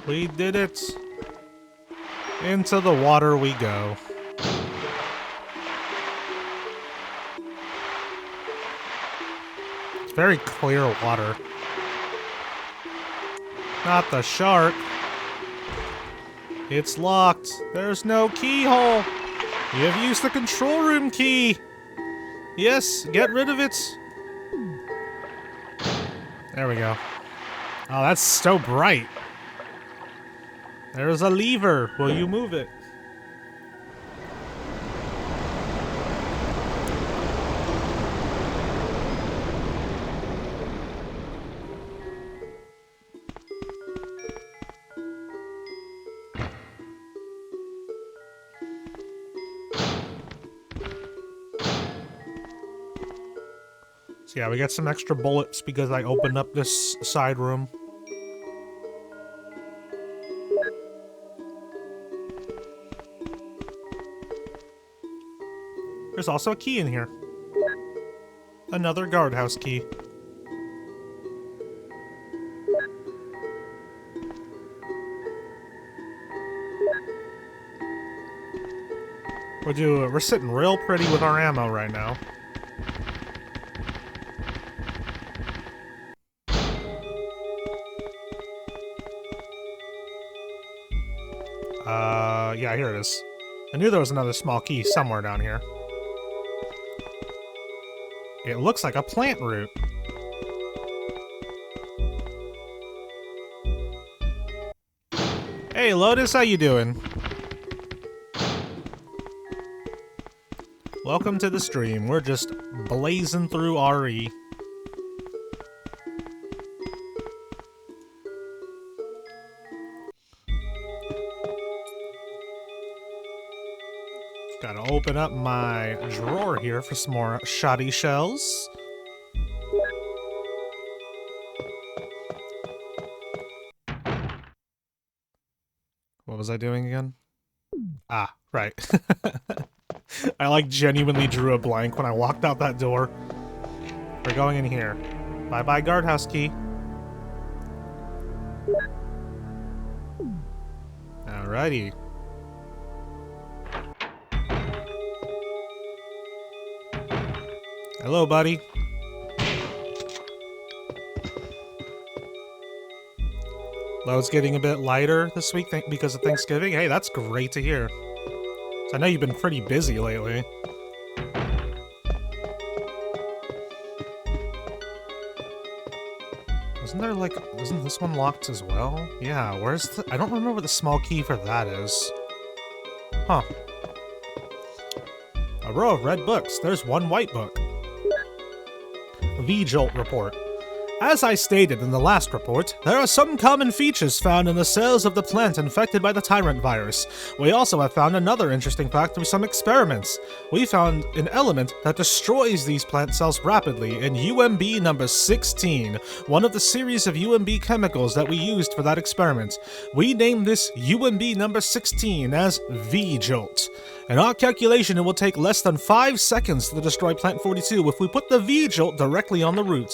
We did it! Into the water we go. very clear water. Not the shark. It's locked. There's no keyhole. You have used the control room key. Yes, get rid of it. There we go. Oh, that's so bright. There's a lever. Will you move it? So yeah, we got some extra bullets because I opened up this side room. There's also a key in here. Another guardhouse key. We're sitting real pretty with our ammo right now. Yeah, here it is. I knew there was another small key somewhere down here. It looks like a plant root. Hey, Lotus, how you doing? Welcome to the stream. We're just blazing through RE. Gotta open up my drawer here for some more shoddy shells. What was I doing again? Ah, right. I like genuinely drew a blank when I walked out that door. We're going in here. Bye-bye guardhouse key. Alrighty. Hello, buddy. Load's getting a bit lighter this week because of Thanksgiving. Hey, that's great to hear. So I know you've been pretty busy lately. Isn't this one locked as well? Yeah, where's the... I don't remember what the small key for that is. Huh. A row of red books. There's one white book. V-Jolt report. As I stated in the last report, there are some common features found in the cells of the plant infected by the Tyrant virus. We also have found another interesting fact through some experiments. We found an element that destroys these plant cells rapidly in UMB number 16, one of the series of UMB chemicals that we used for that experiment. We named this UMB number 16 as V-Jolt. In our calculation, it will take less than 5 seconds to destroy Plant 42 if we put the V-Jolt directly on the root.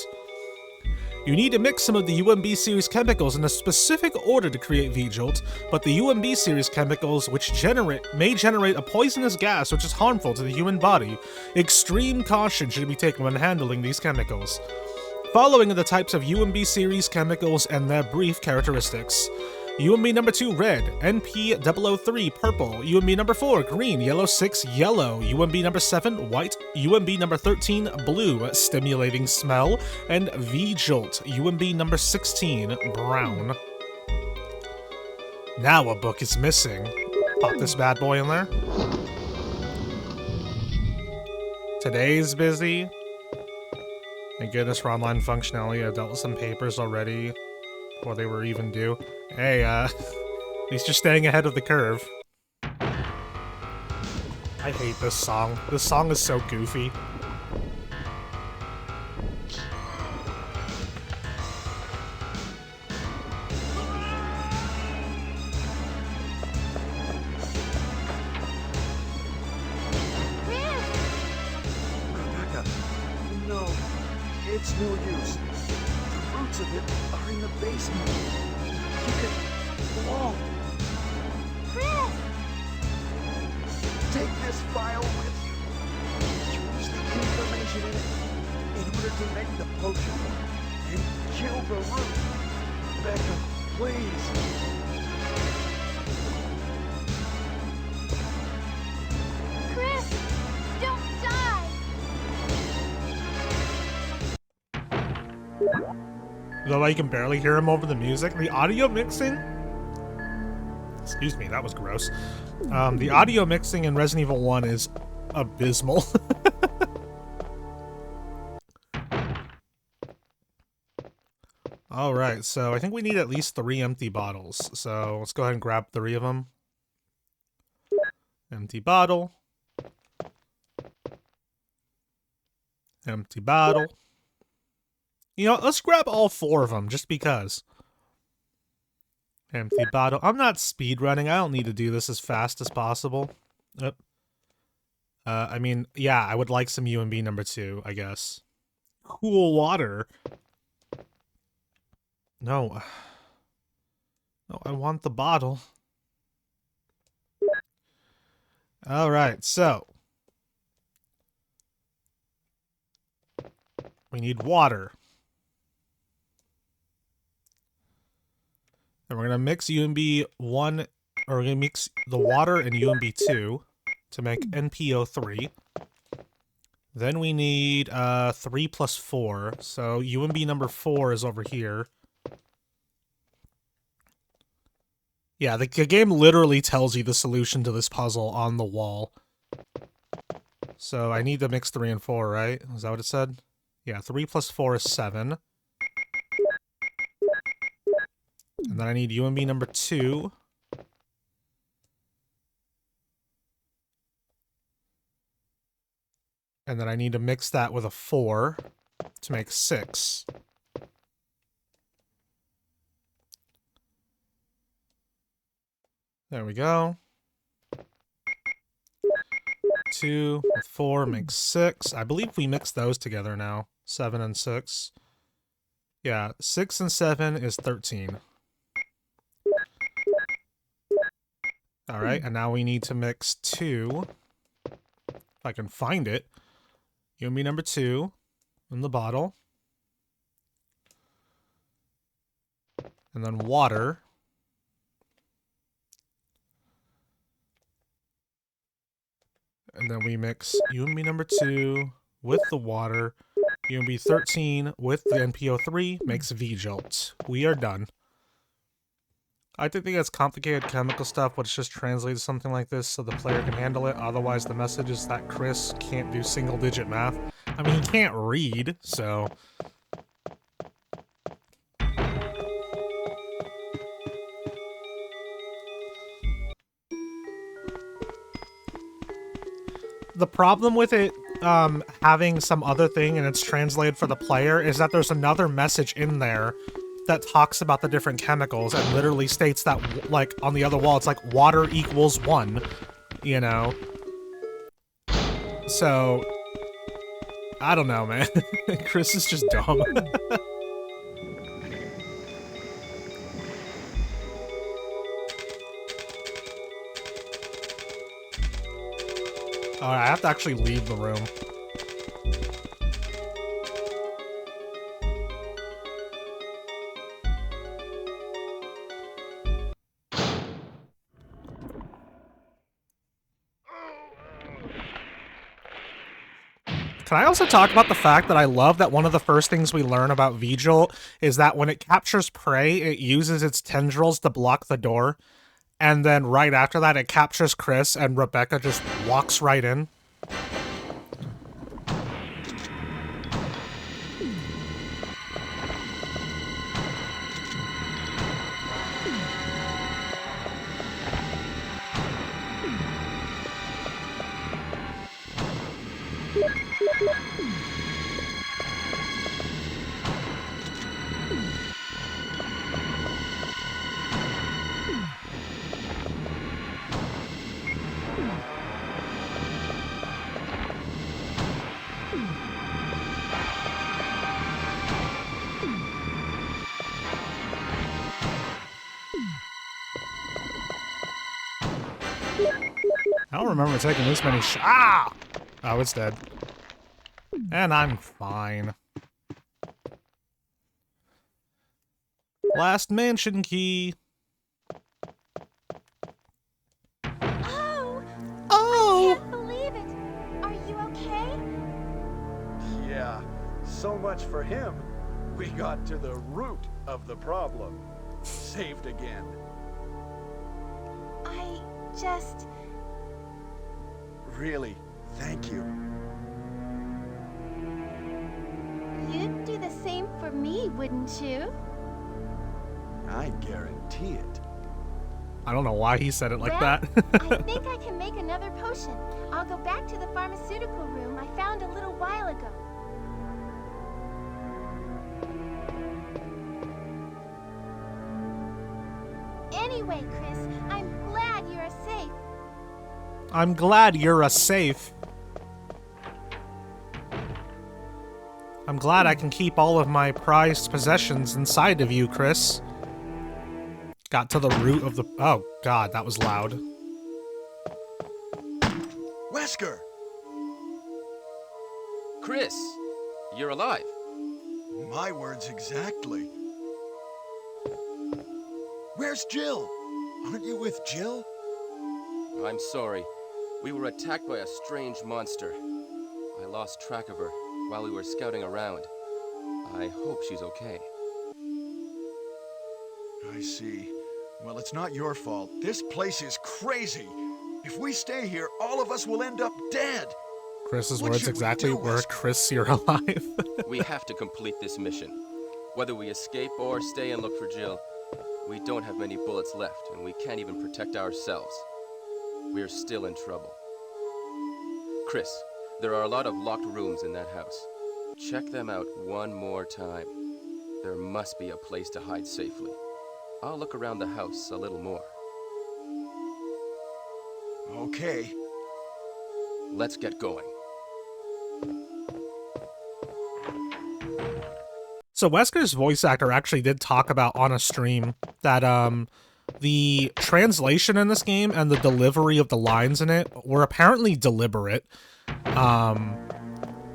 You need to mix some of the UMB series chemicals in a specific order to create V-Jolt, but the UMB series chemicals may generate a poisonous gas which is harmful to the human body. Extreme caution should be taken when handling these chemicals. Following are the types of UMB series chemicals and their brief characteristics. UMB number 2 red, NP003 purple, UMB number 4 green, yellow 6 yellow, UMB number 7 white, UMB number 13 blue, stimulating smell, and V-Jolt, UMB number 16 brown. Now a book is missing. Pop this bad boy in there. Today's busy. Thank goodness for online functionality. I've dealt with some papers already before they were even due. Hey, at least you're staying ahead of the curve. I hate this song. This song is so goofy. Rebecca, no, it's no use. The roots of it are in the basement. You could... Whoa! Chris! Take this file with you. Use the information in it in order to make the potion and kill the root. Becca, please. Chris, don't die! Though I can barely hear him over the music. The audio mixing... Excuse me, that was gross. The audio mixing in Resident Evil 1 is abysmal. Alright, so I think we need at least 3 empty bottles. So let's go ahead and grab 3 of them. Empty bottle. Empty bottle. You know, let's grab all 4 of them, just because. Empty bottle. I'm not speedrunning. I don't need to do this as fast as possible. Yep. I mean, yeah, I would like some UMB number 2, I guess. Cool water. No. No, I want the bottle. Alright, so. We need water. And we're going to mix UMB 1, or we're going to mix the water and UMB 2 to make NPO3. Then we need 3 plus 4. So UMB number 4 is over here. Yeah, the game literally tells you the solution to this puzzle on the wall. So I need to mix 3 and 4, right? Is that what it said? Yeah, 3 plus 4 is 7. And then I need UMB number 2. And then I need to mix that with a 4 to make 6. There we go. 2 with 4 makes 6. I believe we mixed those together now. 7 and 6. Yeah, 6 and 7 is 13. Alright, and now we need to mix 2. If I can find it. UMB number 2 in the bottle. And then water. And then we mix UMB number 2 with the water. UMB 13 with the NPO3 makes V-Jolt. We are done. I think that's complicated chemical stuff, but it's just translated something like this so the player can handle it. Otherwise, the message is that Chris can't do single-digit math. I mean, he can't read, so... The problem with it having some other thing and it's translated for the player is that there's another message in there that talks about the different chemicals and literally states that, like, on the other wall, it's like, water equals 1, you know? So, I don't know, man. Chris is just dumb. Alright, I have to actually leave the room. Can I also talk about the fact that I love that one of the first things we learn about V-Jolt is that when it captures prey, it uses its tendrils to block the door. And then right after that, it captures Chris, and Rebecca just walks right in. I don't remember taking this many Ah! Oh, it's dead. And I'm fine. Last mansion key. Oh! Oh! I can't believe it! Are you okay? Yeah, so much for him. We got to the root of the problem. Saved again. I just... Really, thank you. You'd do the same for me, wouldn't you? I guarantee it. I don't know why he said it like Well, that. I think I can make another potion. I'll go back to the pharmaceutical room I found a little while ago. Anyway, Chris, I'm glad you're safe. I'm glad you're a safe. I'm glad I can keep all of my prized possessions inside of you, Chris. Got to the root of the... Oh, God, that was loud. Wesker! Chris, you're alive. My words exactly. Where's Jill? Aren't you with Jill? I'm sorry. We were attacked by a strange monster. I lost track of her while we were scouting around. I hope she's okay. I see. Well, it's not your fault. This place is crazy. If we stay here, all of us will end up dead. Chris's What words should we exactly do, were, Wesker? Chris, you're alive. We have to complete this mission. Whether we escape or stay and look for Jill, we don't have many bullets left, and we can't even protect ourselves. We're still in trouble. Chris, there are a lot of locked rooms in that house. Check them out one more time. There must be a place to hide safely. I'll look around the house a little more. Okay. Let's get going. So Wesker's voice actor actually did talk about on a stream that the translation in this game and the delivery of the lines in it were apparently deliberate.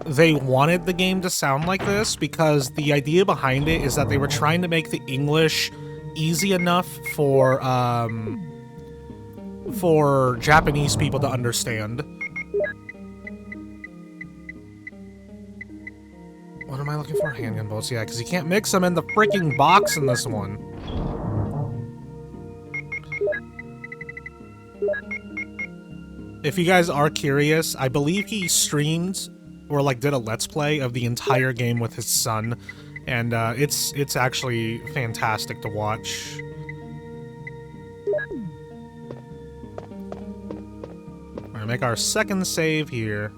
They wanted the game to sound like this because the idea behind it is that they were trying to make the English easy enough for Japanese people to understand. What am I looking for? Handgun bullets, yeah, because you can't mix them in the freaking box in this one. If you guys are curious, I believe he streamed or like did a let's play of the entire game with his son, and it's actually fantastic to watch. We're gonna make our second save here.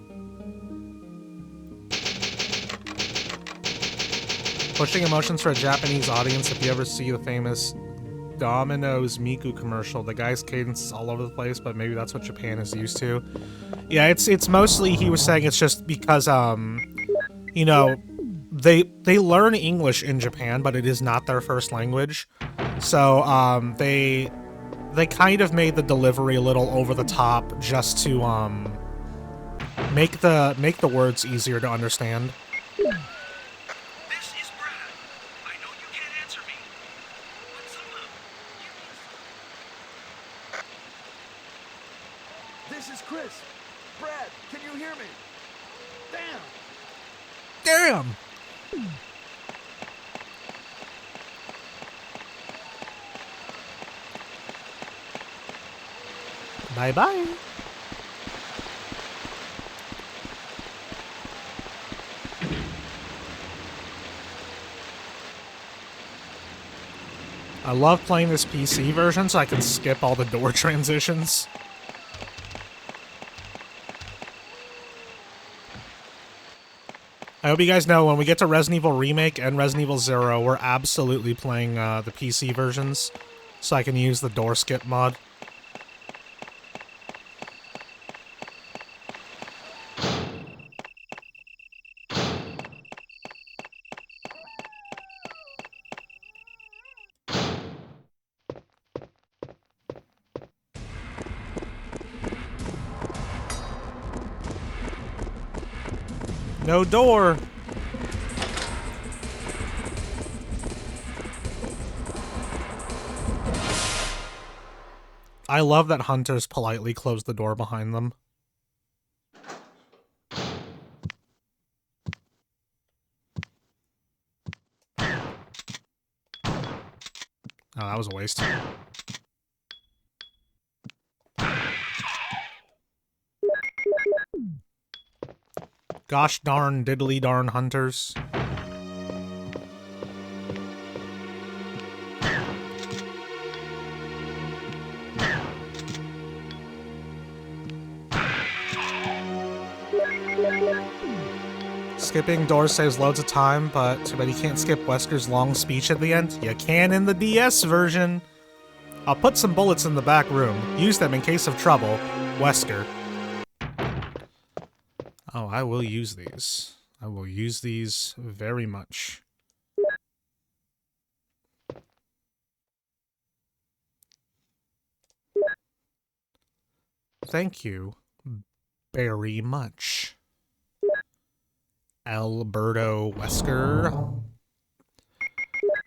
Pushing emotions for a Japanese audience. If you ever see the famous Domino's Miku commercial, the guy's cadence is all over the place, but maybe that's what Japan is used to. Yeah, it's mostly, he was saying it's just because you know, they learn English in Japan, but it is not their first language. So they kind of made the delivery a little over the top just to make the words easier to understand. This is Brad. I know you can't answer me, but somehow you This is Chris. Brad, can you hear me? Damn! Damn! Bye-bye. I love playing this PC version so I can skip all the door transitions. I hope you guys know when we get to Resident Evil Remake and Resident Evil 0, we're absolutely playing the PC versions so I can use the door skip mod. No door! I love that hunters politely close the door behind them. Oh, that was a waste. Gosh darn diddly darn hunters. Skipping doors saves loads of time, but too bad you can't skip Wesker's long speech at the end. You can in the DS version. I'll put some bullets in the back room. Use them in case of trouble. Wesker. Oh, I will use these. I will use these very much. Thank you very much, Alberto Wesker.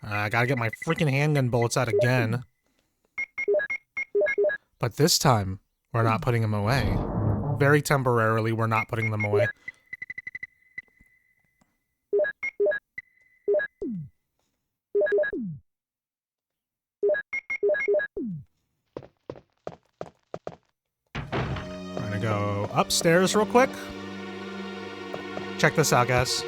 I gotta get my freaking handgun bullets out again. But this time, we're not putting them away. Very temporarily, we're not putting them away. We're gonna go upstairs real quick. Check this out, guys.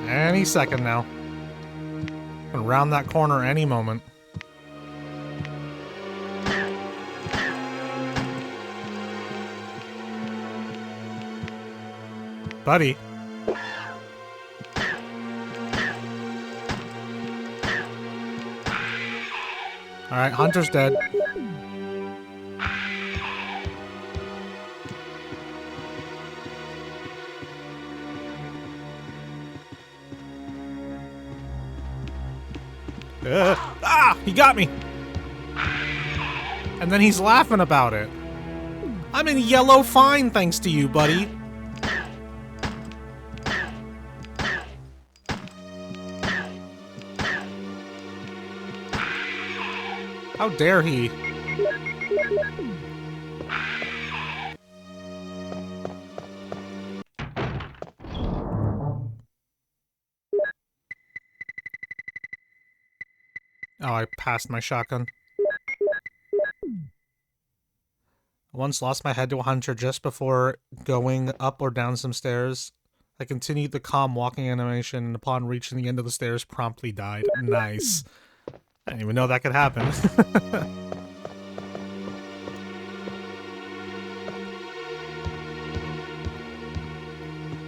Any second now. Gonna round that corner any moment. Buddy. Alright, Hunter's dead. He got me! And then he's laughing about it. I'm in yellow fine thanks to you, buddy. How dare he? Oh, I passed my shotgun. I once lost my head to a hunter just before going up or down some stairs. I continued the calm walking animation, and upon reaching the end of the stairs, promptly died. Nice. I didn't even know that could happen.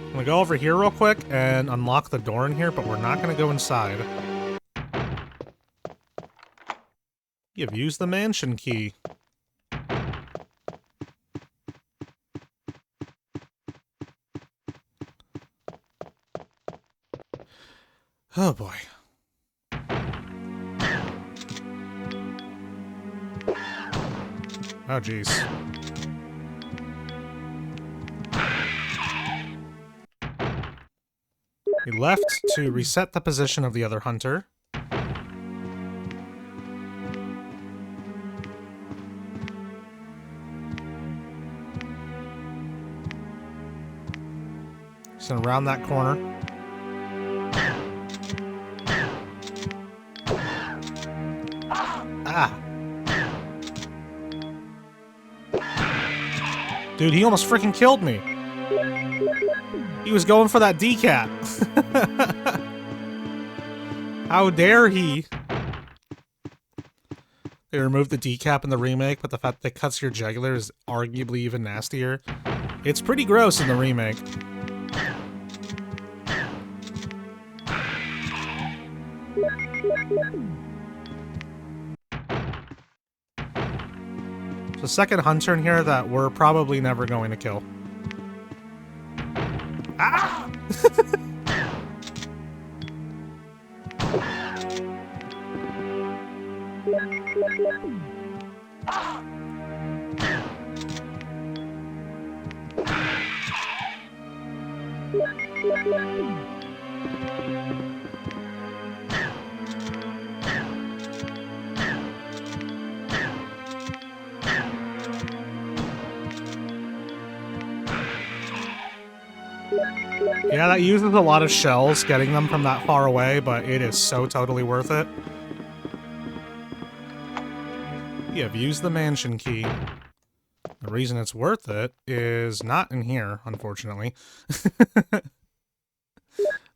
I'm gonna go over here real quick and unlock the door in here, but we're not gonna go inside. You've used the mansion key. Oh boy. Oh jeez. He left to reset the position of the other hunter. He's gonna round that corner. Ah! Dude, he almost freaking killed me. He was going for that decap. How dare he? They removed the decap in the remake, but the fact that it cuts your jugular is arguably even nastier. It's pretty gross in the remake. There's a second hunter in here that we're probably never going to kill. Ah! Yeah, that uses a lot of shells getting them from that far away, but it is so totally worth it. You have used the mansion key. The reason it's worth it is not in here, unfortunately.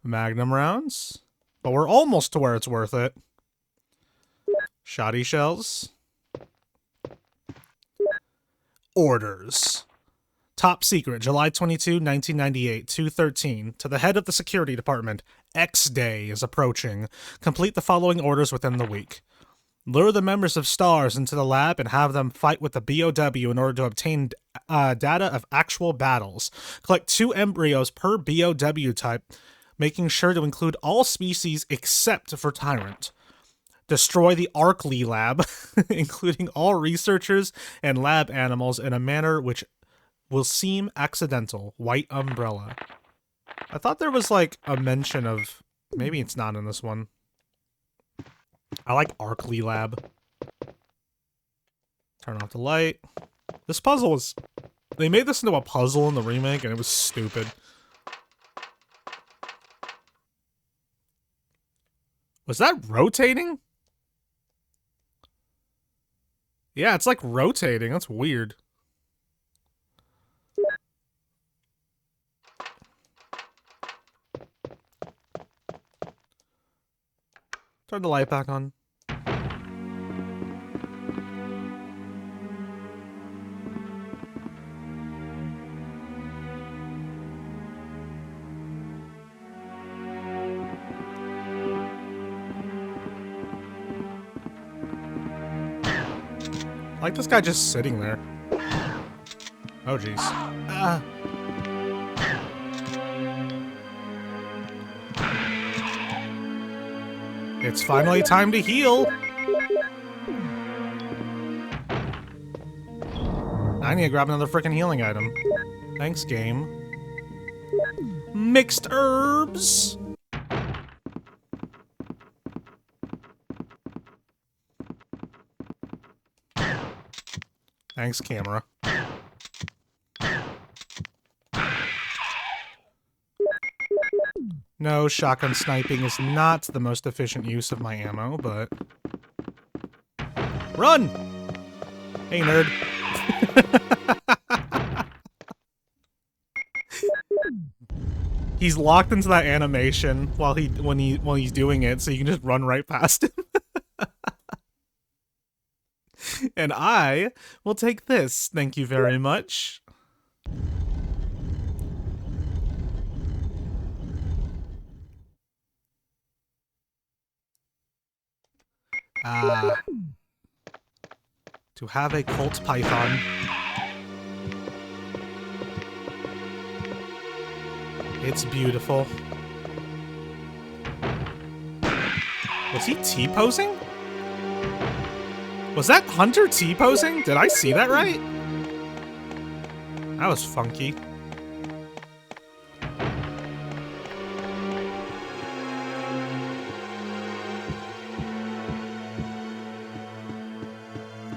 Magnum rounds. But we're almost to where it's worth it. Shoddy shells. Orders. Top secret, July 22, 1998, 2:13. To the head of the security department. X-Day is approaching. Complete the following orders within the week. Lure the members of STARS into the lab and have them fight with the BOW in order to obtain data of actual battles. Collect 2 embryos per BOW type, making sure to include all species except for Tyrant. Destroy the Arkley lab, including all researchers and lab animals in a manner which will seem accidental. White umbrella. I thought there was like a mention of... Maybe it's not in this one. I like Arkley lab. Turn off the light. This puzzle was... They made this into a puzzle in the remake and it was stupid. Was that rotating? Yeah, it's like rotating. That's weird. Turn the light back on. I like this guy just sitting there. Oh, jeez. Ah. It's finally time to heal. I need to grab another freaking healing item. Thanks, game. Mixed herbs. Thanks, camera. No, shotgun sniping is not the most efficient use of my ammo, but... Run! Hey, nerd. He's locked into that animation while he's doing it, so you can just run right past him. And I will take this. Thank you very much. To have a cult python. It's beautiful. Was he T-posing? Was that Hunter T-posing? Did I see that right? That was funky.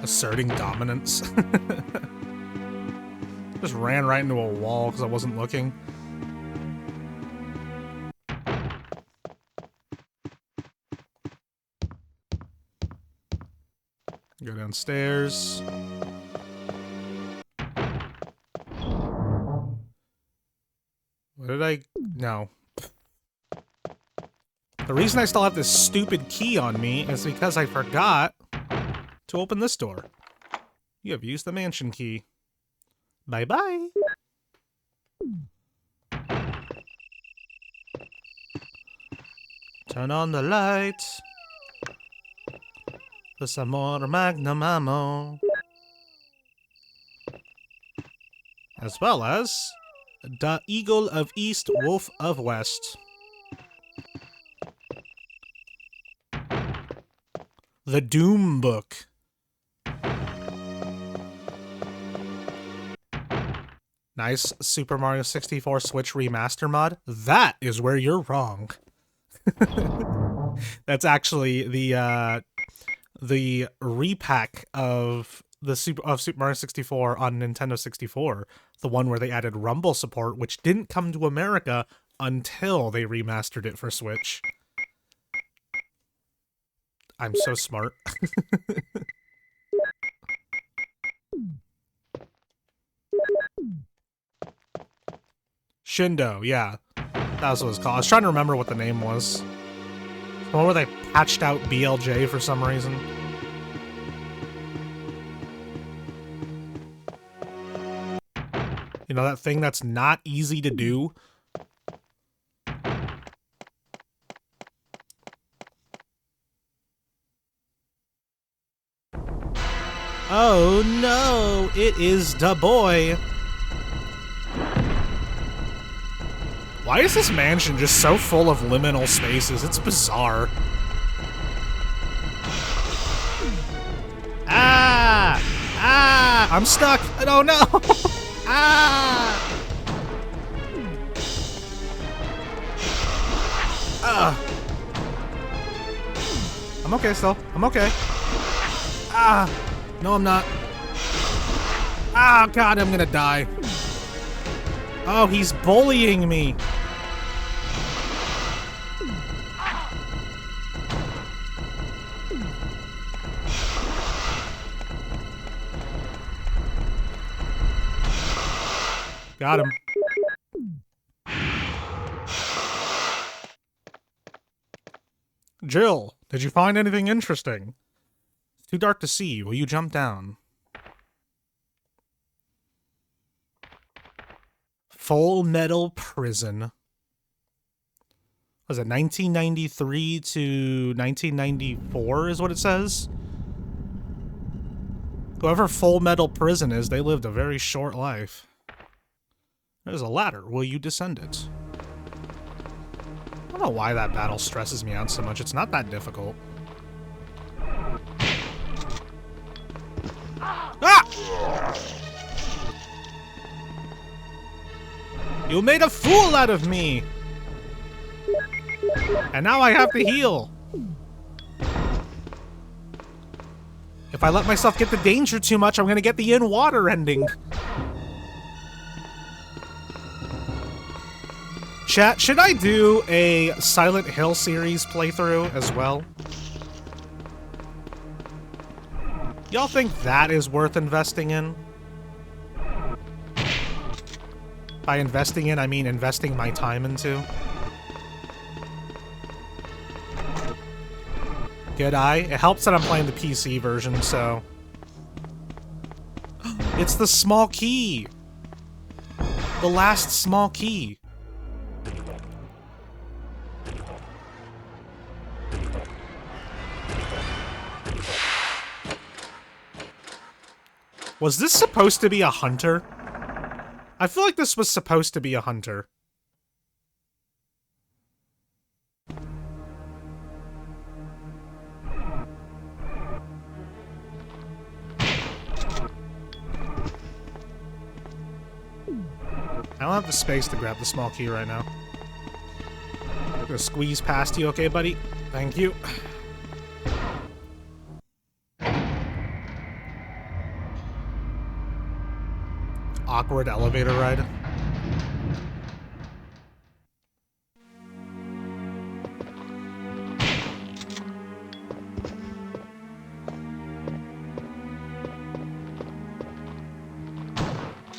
Asserting dominance. Just ran right into a wall because I wasn't looking. Go downstairs. What did I... No. The reason I still have this stupid key on me is because I forgot to open this door. You have used the mansion key. Bye-bye. Turn on the lights. For some more magnum ammo. As well as the Eagle of East, Wolf of West. The Doom Book. Nice Super Mario 64 Switch remaster mod. That is where you're wrong. That's actually the repack of Super Mario 64 on Nintendo 64, the one where they added Rumble support, which didn't come to America until they remastered it for Switch. I'm so smart. Shindo, yeah. That was what it was called. I was trying to remember what the name was. The one where they patched out BLJ for some reason. You know, that thing that's not easy to do? Oh no, it is da boy. Why is this mansion just so full of liminal spaces? It's bizarre. Ah! Ah! I'm stuck! Oh no! Ah! I'm okay still. I'm okay. Ah! No, I'm not. Ah, God, I'm gonna die. Oh, he's bullying me. Got him. Jill, did you find anything interesting? It's too dark to see. Will you jump down? Full Metal Prison. Was it 1993 to 1994 is what it says? Whoever Full Metal Prison is, they lived a very short life. There's a ladder. Will you descend it? I don't know why that battle stresses me out so much. It's not that difficult. Ah! You made a fool out of me! And now I have to heal. If I let myself get the danger too much, I'm gonna get the in-water ending. Chat, should I do a Silent Hill series playthrough as well? Y'all think that is worth investing in? By investing in, I mean investing my time into. Good eye. It helps that I'm playing the PC version, so... It's the small key! The last small key. Was this supposed to be a hunter? I feel like this was supposed to be a hunter. I don't have the space to grab the small key right now. I'm gonna squeeze past you, okay, buddy? Thank you. Awkward elevator ride.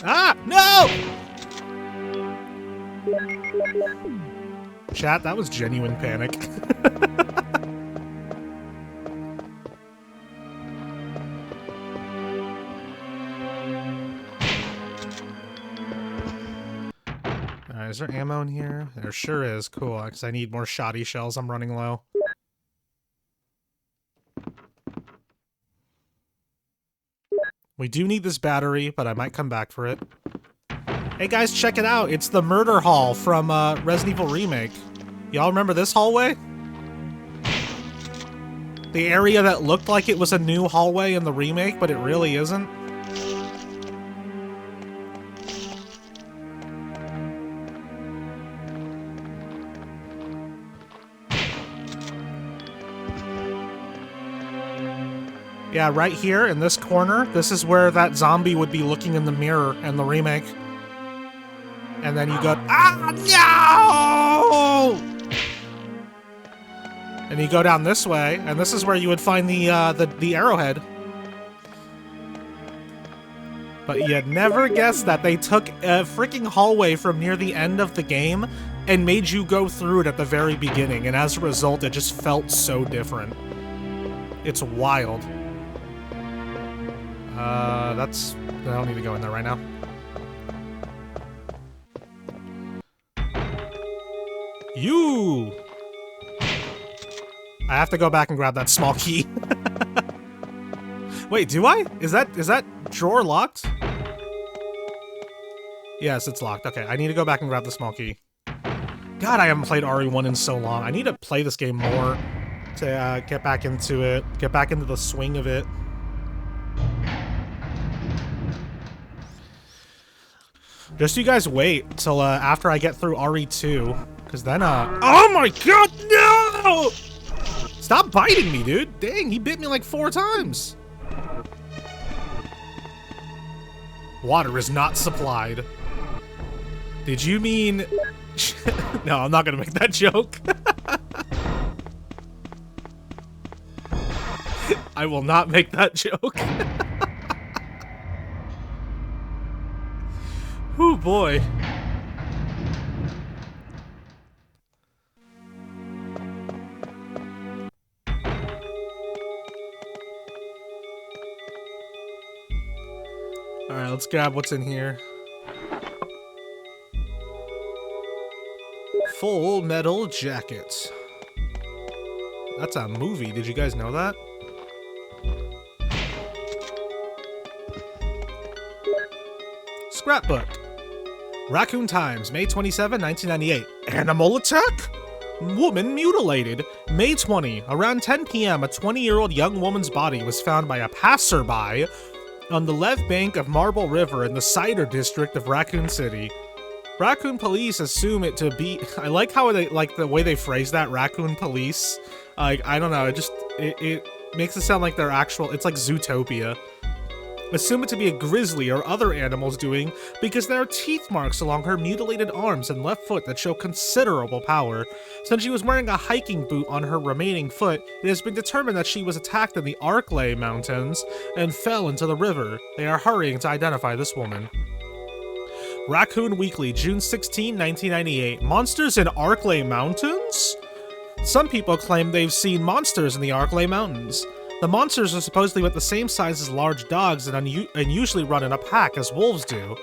Ah! No! Chat, that was genuine panic. Alright, is there ammo in here? There sure is. Cool, because I need more shoddy shells. I'm running low. We do need this battery, but I might come back for it. Hey guys, check it out. It's the murder hall from Resident Evil Remake. Y'all remember this hallway? The area that looked like it was a new hallway in the remake, but it really isn't. Yeah, right here in this corner, this is where that zombie would be looking in the mirror in the remake. And then you go, ah, no! And you go down this way, and this is where you would find the arrowhead. But you'd never guess that they took a freaking hallway from near the end of the game and made you go through it at the very beginning, and as a result, it just felt so different. It's wild. I don't need to go in there right now. You! I have to go back and grab that small key. Wait, do I? Is that drawer locked? Yes, it's locked. Okay, I need to go back and grab the small key. God, I haven't played RE1 in so long. I need to play this game more to get back into it, get back into the swing of it. Just you guys wait till after I get through RE2, because then oh my god, no! Stop biting me, dude. Dang, he bit me like 4 times. Water is not supplied. Did you mean... No, I'm not gonna make that joke. I will not make that joke. Oh boy. Alright, let's grab what's in here. Full Metal Jacket. That's a movie. Did you guys know that? Scrapbook. Raccoon Times, May 27, 1998. Animal attack? Woman mutilated. May 20, around 10 p.m., a 20-year-old young woman's body was found by a passerby on the left bank of Marble River in the Cider District of Raccoon City. Raccoon police assume it to be... I like how they, like, the way they phrase that, Raccoon police. Like, I don't know, it makes it sound like they're actual... It's like Zootopia. Assume it to be a grizzly or other animal's doing because there are teeth marks along her mutilated arms and left foot that show considerable power. Since she was wearing a hiking boot on her remaining foot, it has been determined that she was attacked in the Arklay Mountains and fell into the river. They are hurrying to identify this woman. Raccoon Weekly, June 16, 1998. Monsters in Arklay Mountains? Some people claim they've seen monsters in the Arklay Mountains. The monsters are supposedly about the same size as large dogs and usually run in a pack as wolves do.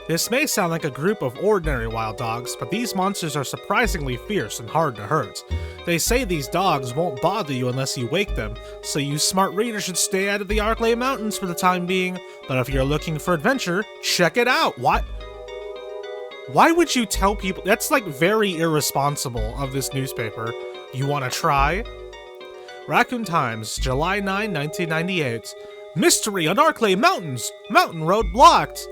This may sound like a group of ordinary wild dogs, but these monsters are surprisingly fierce and hard to hurt. They say these dogs won't bother you unless you wake them, so you smart readers should stay out of the Arklay Mountains for the time being, but if you're looking for adventure, check it out! What? Why would you tell people? That's like very irresponsible of this newspaper. You wanna try? Raccoon Times, July 9, 1998. Mystery on Arklay Mountains! Mountain road blocked!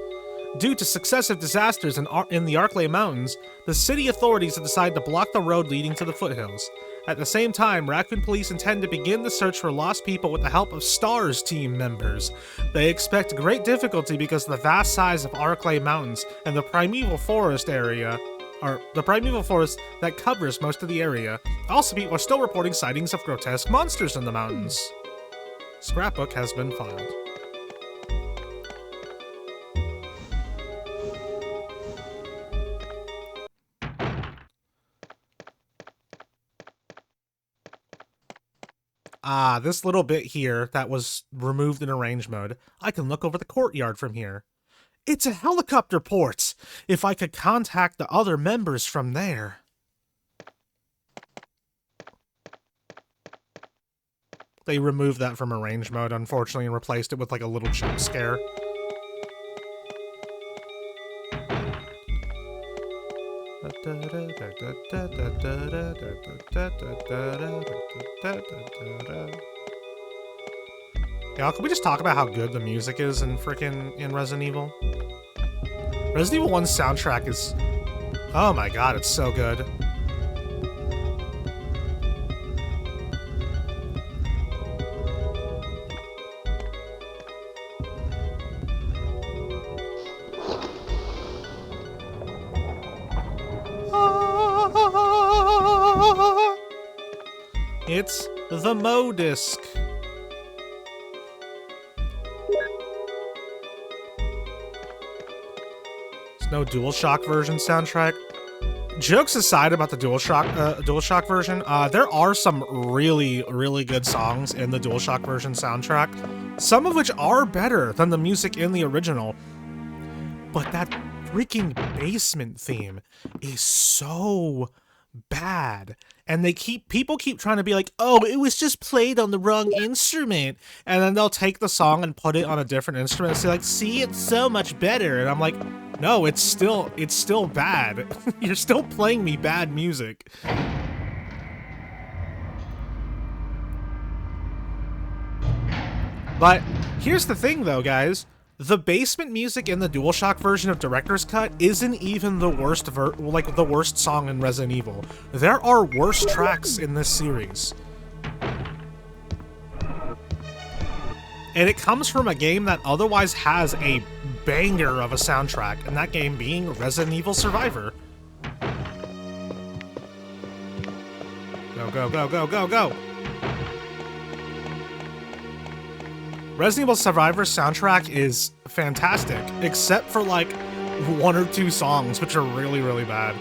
Due to successive disasters in the Arklay Mountains, the city authorities have decided to block the road leading to the foothills. At the same time, Raccoon Police intend to begin the search for lost people with the help of STARS team members. They expect great difficulty because of the vast size of Arklay Mountains and the primeval forest that covers most of the area. Also, people are still reporting sightings of grotesque monsters in the mountains. Scrapbook has been filed. Ah, this little bit here that was removed in arrange mode. I can look over the courtyard from here. It's a helicopter port! If I could contact the other members from there. They removed that from arrange mode, unfortunately, and replaced it with like a little jump scare. Yeah, can we just talk about how good the music is in Resident Evil? Resident Evil 1's soundtrack is... Oh my god, it's so good. It's the Mo disc. There's no DualShock version soundtrack. Jokes aside about the DualShock version, there are some really, really good songs in the DualShock version soundtrack, some of which are better than the music in the original. But that freaking basement theme is so bad. And people keep trying to be like, oh, it was just played on the wrong instrument. And then they'll take the song and put it on a different instrument and say like, see, it's so much better. And I'm like, no, it's still bad. You're still playing me bad music. But here's the thing though, guys. The basement music in the DualShock version of Director's Cut isn't even the worst the worst song in Resident Evil. There are worse tracks in this series. And it comes from a game that otherwise has a banger of a soundtrack, and that game being Resident Evil Survivor. Go, go, go, go, go, go! Resident Evil Survivor's soundtrack is fantastic, except for like 1 or 2 songs, which are really, really bad.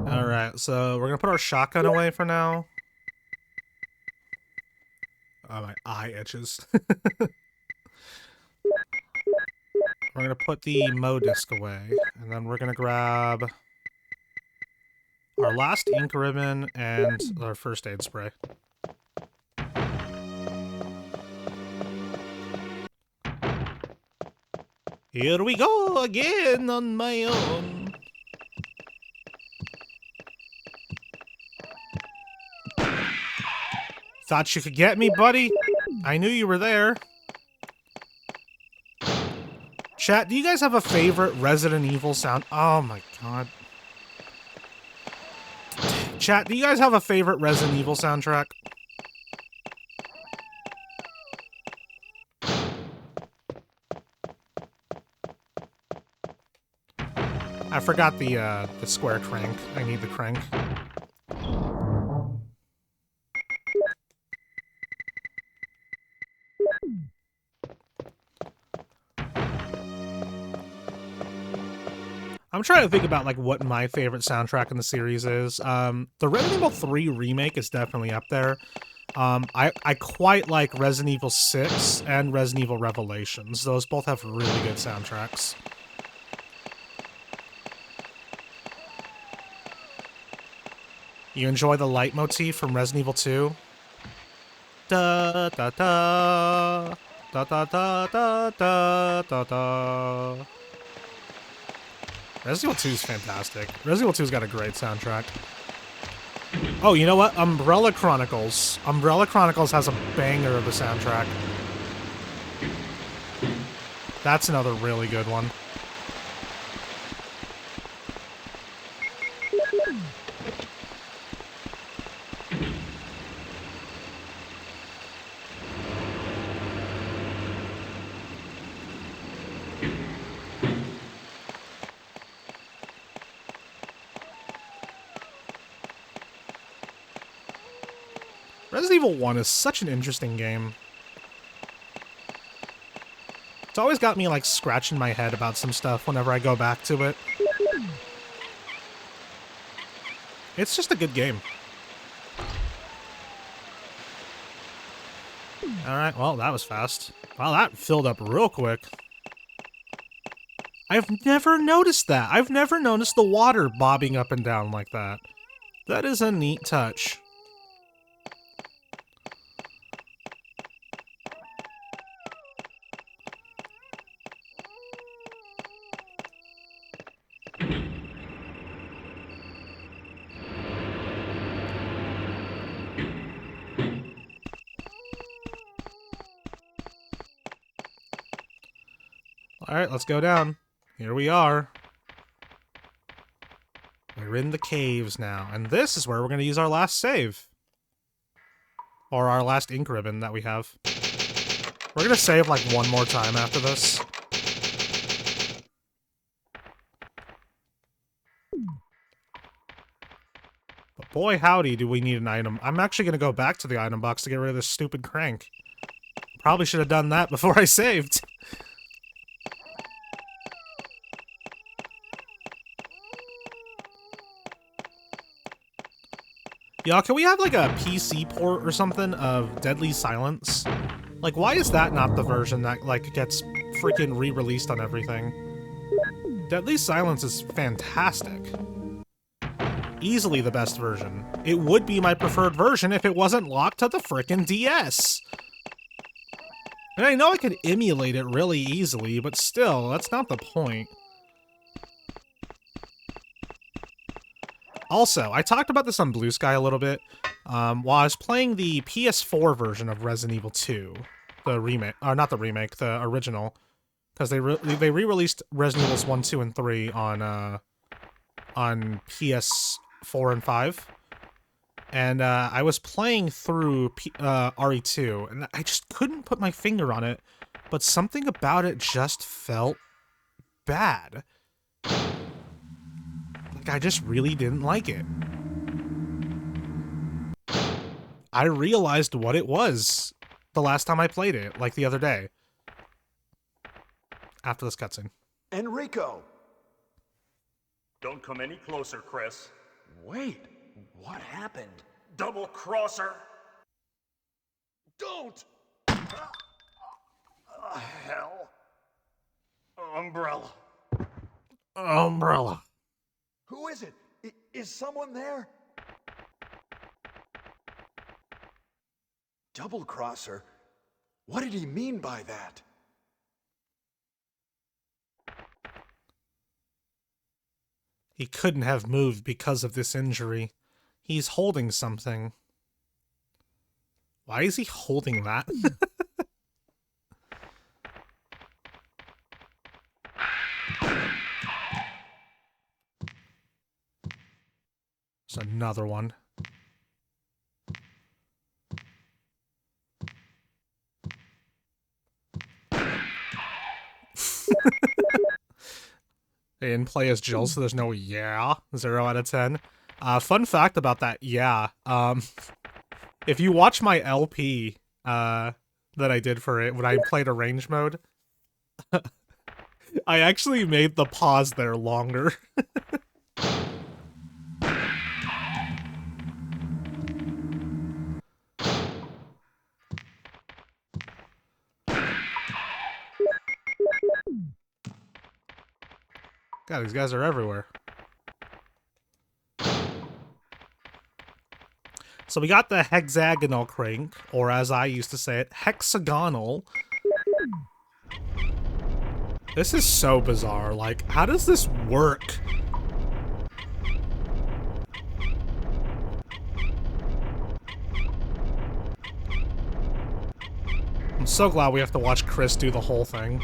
Alright, so we're gonna put our shotgun away for now. Oh, my eye itches. We're gonna put the Mo disc away, and then we're gonna grab our last ink ribbon and our first aid spray. Here we go again on my own. Thought you could get me, buddy? I knew you were there. Chat, do you guys have a favorite Resident Evil sound? Oh my god. Chat, do you guys have a favorite Resident Evil soundtrack? I forgot the square crank. I need the crank. I'm trying to think about like what my favorite soundtrack in the series is. The Resident Evil 3 remake is definitely up there. I quite like Resident Evil 6 and Resident Evil Revelations. Those both have really good soundtracks. You enjoy the leitmotif from Resident Evil 2? Da da da da da da da da da da. Resident Evil 2 is fantastic. Resident Evil 2's got a great soundtrack. Oh, you know what? Umbrella Chronicles. Umbrella Chronicles has a banger of a soundtrack. That's another really good one. Resident Evil 1 is such an interesting game. It's always got me, like, scratching my head about some stuff whenever I go back to it. It's just a good game. Alright, well, that was fast. Wow, that filled up real quick. I've never noticed that. I've never noticed the water bobbing up and down like that. That is a neat touch. Alright, let's go down. here we are. We're in the caves now, and this is where we're going to use our last save. Or our last ink ribbon that we have. We're going to save like one more time after this. But boy howdy do we need an item. I'm actually going to go back to the item box to get rid of this stupid crank. Probably should have done that before I saved. Y'all, can we have like a PC port or something of Deadly Silence? Like, why is that not the version that like gets freaking re-released on everything? Deadly Silence is fantastic. Easily the best version. It would be my preferred version if it wasn't locked to the frickin' DS. And I know I could emulate it really easily, but still, that's not the point. Also, I talked about this on Blue Sky a little bit, while I was playing the PS4 version of Resident Evil 2. The remake, or not the remake, the original. Because they re-released Resident Evils 1, 2, and 3 on PS4 and 5. And I was playing through RE2, and I just couldn't put my finger on it, but something about it just felt bad. Like, I just really didn't like it. I realized what it was the last time I played it, like the other day. After this cutscene. Enrico! Don't come any closer, Chris. Wait, what happened? Double crosser! Don't! Hell. Umbrella. Umbrella. Who is it? Is someone there? Double crosser? What did he mean by that? He couldn't have moved because of this injury. He's holding something. Why is he holding that? There's another one. They didn't play as Jill, so there's no yeah. 0 out of 10. Fun fact about that yeah. If you watch my LP that I did for it when I played arrange mode, I actually made the pause there longer. God, these guys are everywhere. So we got the hexagonal crank, or as I used to say it, hexagonal. This is so bizarre. Like, how does this work? I'm so glad we have to watch Chris do the whole thing.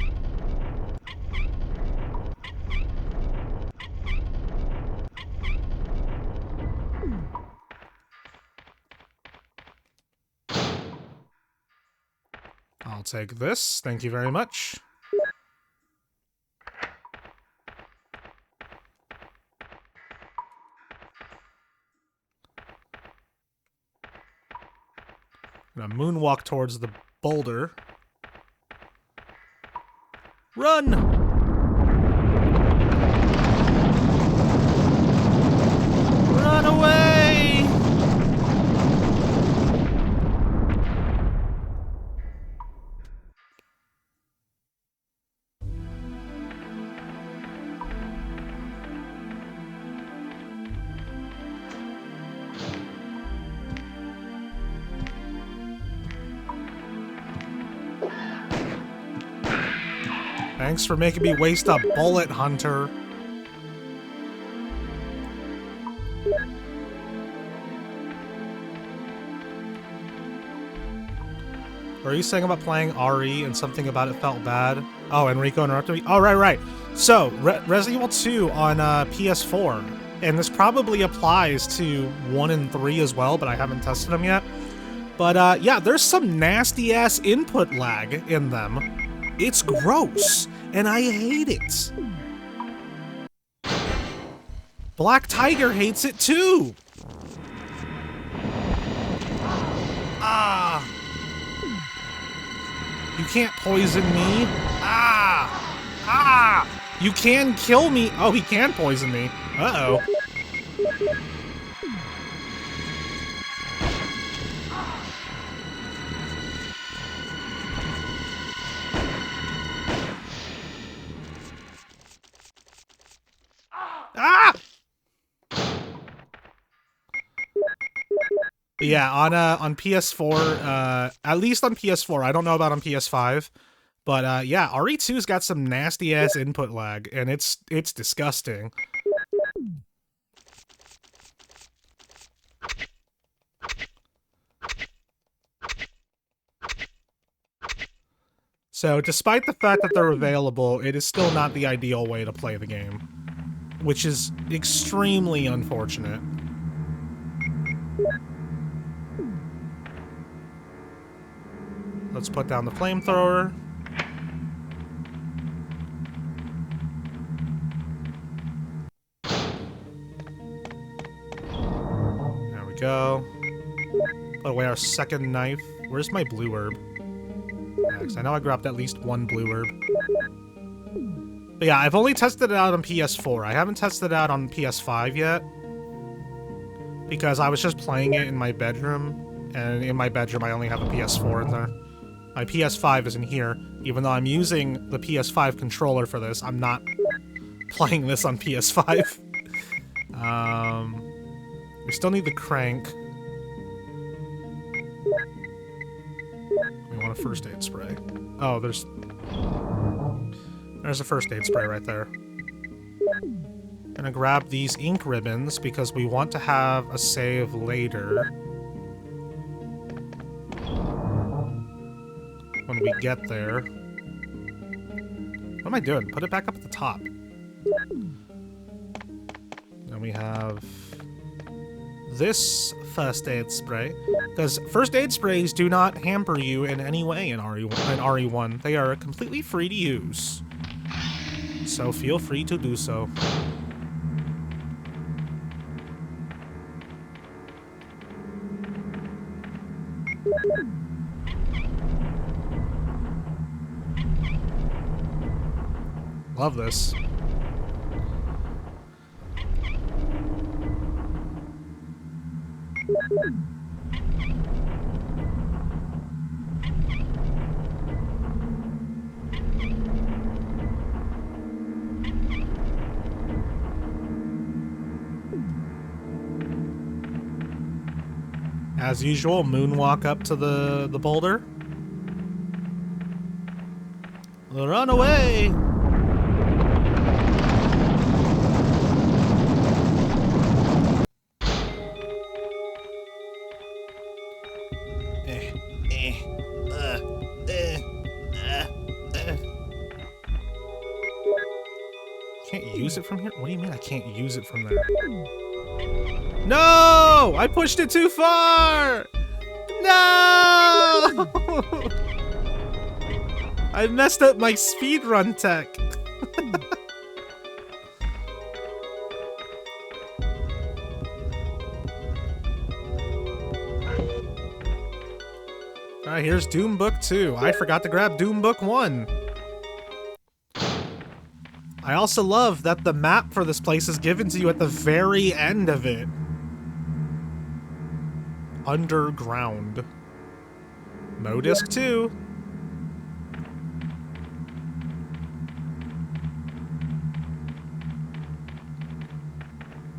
I'll take this. Thank you very much. I'm gonna moonwalk towards the boulder. Run! Run away! Thanks for making me waste a bullet, Hunter. What are you saying about playing RE and something about it felt bad? Oh, Enrico interrupted me? Oh, right. So, Resident Evil 2 on PS4, and this probably applies to 1 and 3 as well, but I haven't tested them yet. But yeah, there's some nasty-ass input lag in them. It's gross, and I hate it. Black Tiger hates it too! Ah! You can't poison me. Ah! Ah! You can kill me. Oh, he can poison me. Uh-oh. Ah! Yeah, on PS4, at least on PS4. I don't know about on PS5. But yeah, RE2's got some nasty ass input lag, and it's disgusting. So, despite the fact that they're available, it is still not the ideal way to play the game, which is extremely unfortunate. Let's put down the flamethrower. There we go. Put away our second knife. Where's my blue herb? Yeah, 'cause I know I grabbed at least one blue herb. But yeah, I've only tested it out on PS4. I haven't tested it out on PS5 yet. Because I was just playing it in my bedroom. And in my bedroom, I only have a PS4 in there. My PS5 isn't here. Even though I'm using the PS5 controller for this, I'm not playing this on PS5. We still need the crank. We want a first aid spray. Oh, there's a first aid spray right there. Gonna grab these ink ribbons because we want to have a save later. When we get there. What am I doing? Put it back up at the top. Then we have this first aid spray. Because first aid sprays do not hamper you in any way in RE1. They are completely free to use. So feel free to do so. Love this. As usual, moonwalk up to the boulder. Run away! Can't use it from here? What do you mean I can't use it from there? No! I pushed it too far! No! I messed up my speedrun tech. Alright, here's Doom Book 2. I forgot to grab Doom Book 1. I also love that the map for this place is given to you at the very end of it. Underground. Modisc 2.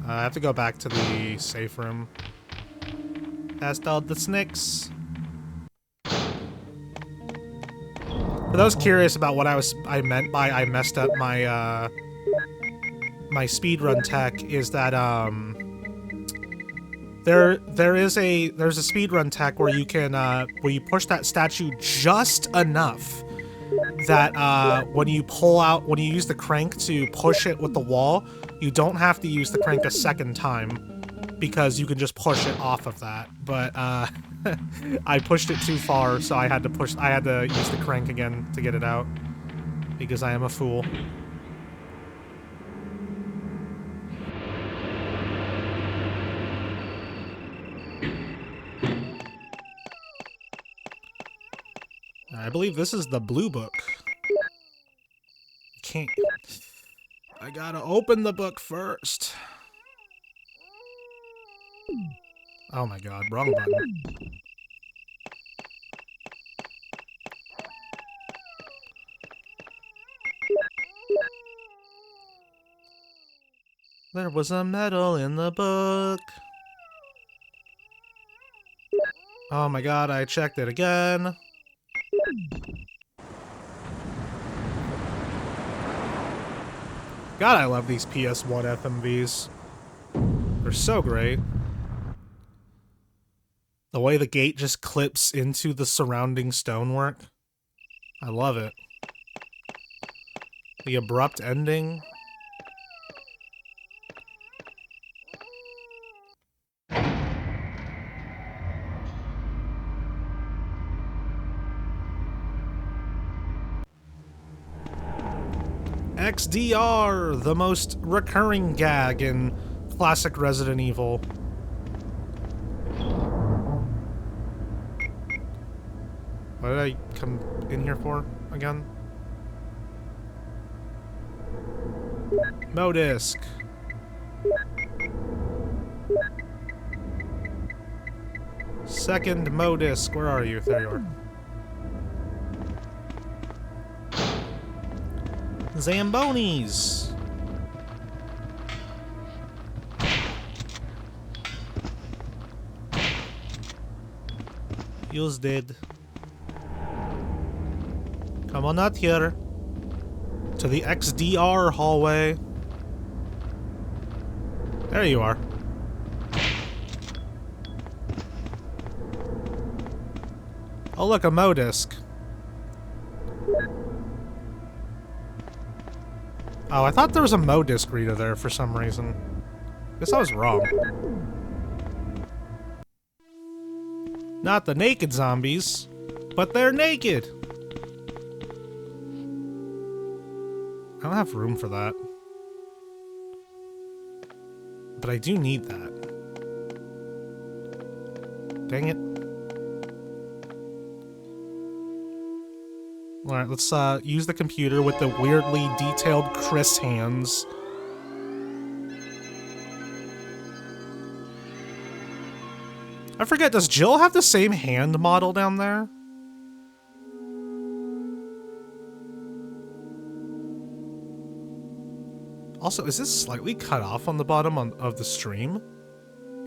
I have to go back to the safe room. Past all the snakes. For those curious about what I meant by I messed up my my speedrun tech, is that There's a speedrun tech where you can where you push that statue just enough that when you use the crank to push it with the wall, you don't have to use the crank a second time because you can just push it off of that. But I pushed it too far, so I had to use the crank again to get it out because I am a fool. I believe this is the blue book. Can't. I gotta open the book first. Oh my god, wrong button. There was a medal in the book. Oh my god, I checked it again. God, I love these PS1 FMVs. They're so great. The way the gate just clips into the surrounding stonework. I love it. The abrupt ending. XDR, the most recurring gag in classic Resident Evil. What did I come in here for again? Modisc. Second Modisc, where are you? There you are. Zambonis! You's dead. Come on out here. To the XDR hallway. There you are. Oh look, a Modisc. Oh, I thought there was a Modisc reader there for some reason. Guess I was wrong. Not the naked zombies, but they're naked! I don't have room for that. But I do need that. Dang it. Alright, let's use the computer with the weirdly detailed Chris hands. I forget, does Jill have the same hand model down there? Also, is this slightly cut off on the bottom of the stream?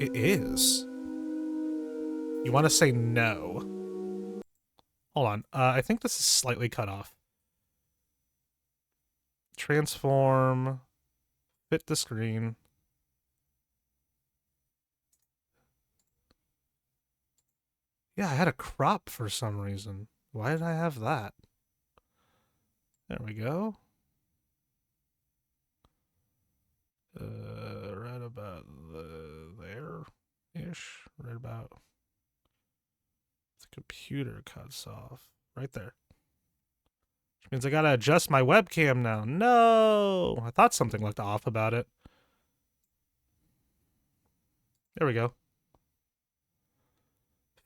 It is. You want to say no. Hold on, I think this is slightly cut off. Transform. Fit the screen. Yeah, I had a crop for some reason. Why did I have that? There we go. Right about there-ish. Right about... The computer cuts off. Right there. Which means I gotta adjust my webcam now. No! I thought something looked off about it. There we go.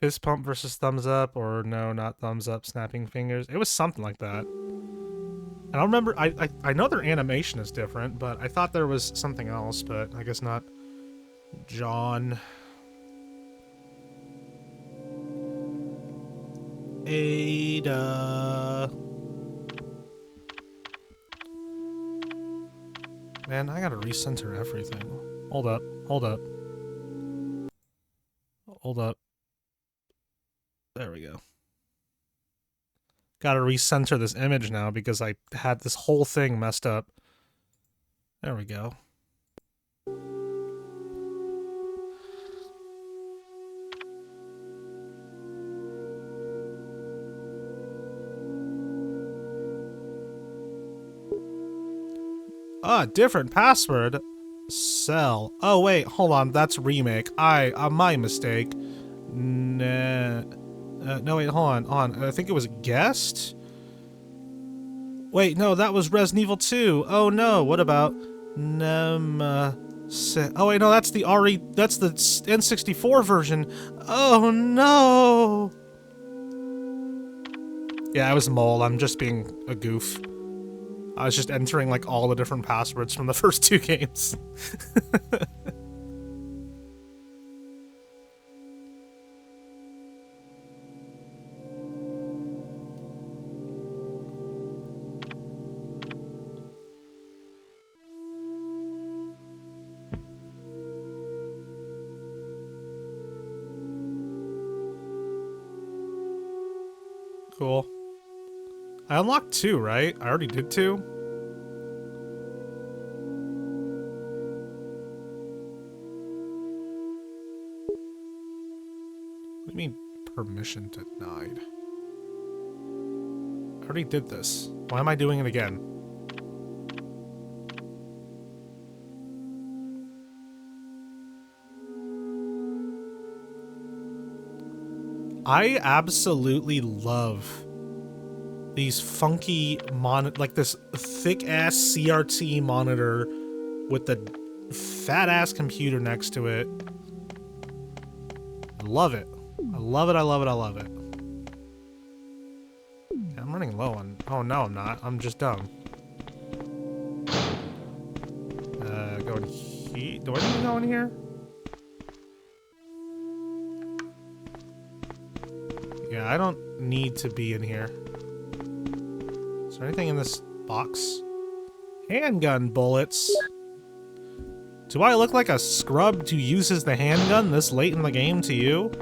Fist pump versus thumbs up, or no, not thumbs up, snapping fingers. It was something like that. I don't remember, I know their animation is different, but I thought there was something else, but I guess not. John. Ada. Man, I gotta recenter everything. Hold up, hold up. Hold up. There we go. Gotta recenter this image now because I had this whole thing messed up. There we go. Different password. Cell. Oh, wait, hold on. That's remake. My mistake. Nah. No, wait, hold on. I think it was guest? Wait, no, that was Resident Evil 2. Oh, no. What about oh, wait, no, that's the that's the N64 version. Oh, no. Yeah, I was mole. I'm just being a goof. I was just entering, like, all the different passwords from the first 2 games. Cool. I unlocked 2, right? I already did 2? What do you mean, permission denied? I already did this. Why am I doing it again? I absolutely love these funky like this thick-ass CRT monitor with the fat-ass computer next to it. I love it. I love it, I love it, I love it. Yeah, I'm running low on... Oh, no, I'm not. I'm just dumb. Go in here. Do I need to go in here? Yeah, I don't need to be in here. Is there anything in this box? Handgun bullets. Do I look like a scrub who uses the handgun this late in the game to you?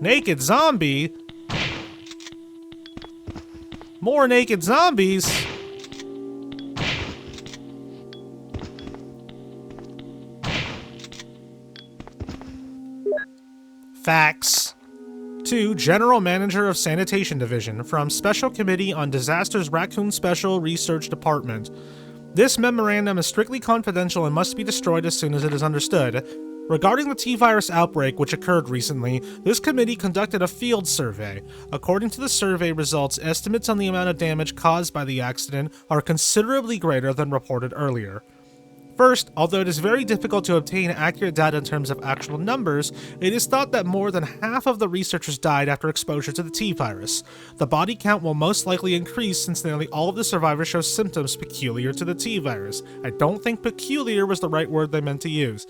Naked zombie? More naked zombies? Facts. To General Manager of Sanitation Division from Special Committee on Disasters Raccoon Special Research Department. This memorandum is strictly confidential and must be destroyed as soon as it is understood. Regarding the T-virus outbreak which occurred recently, this committee conducted a field survey. According to the survey results, estimates on the amount of damage caused by the accident are considerably greater than reported earlier. First, although it is very difficult to obtain accurate data in terms of actual numbers, it is thought that more than half of the researchers died after exposure to the T-virus. The body count will most likely increase since nearly all of the survivors show symptoms peculiar to the T-virus. I don't think peculiar was the right word they meant to use.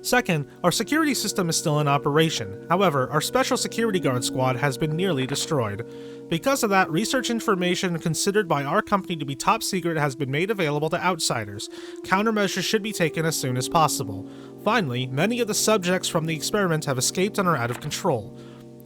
Second, our security system is still in operation. However, our special security guard squad has been nearly destroyed. Because of that, research information considered by our company to be top secret has been made available to outsiders. Countermeasures should be taken as soon as possible. Finally, many of the subjects from the experiment have escaped and are out of control.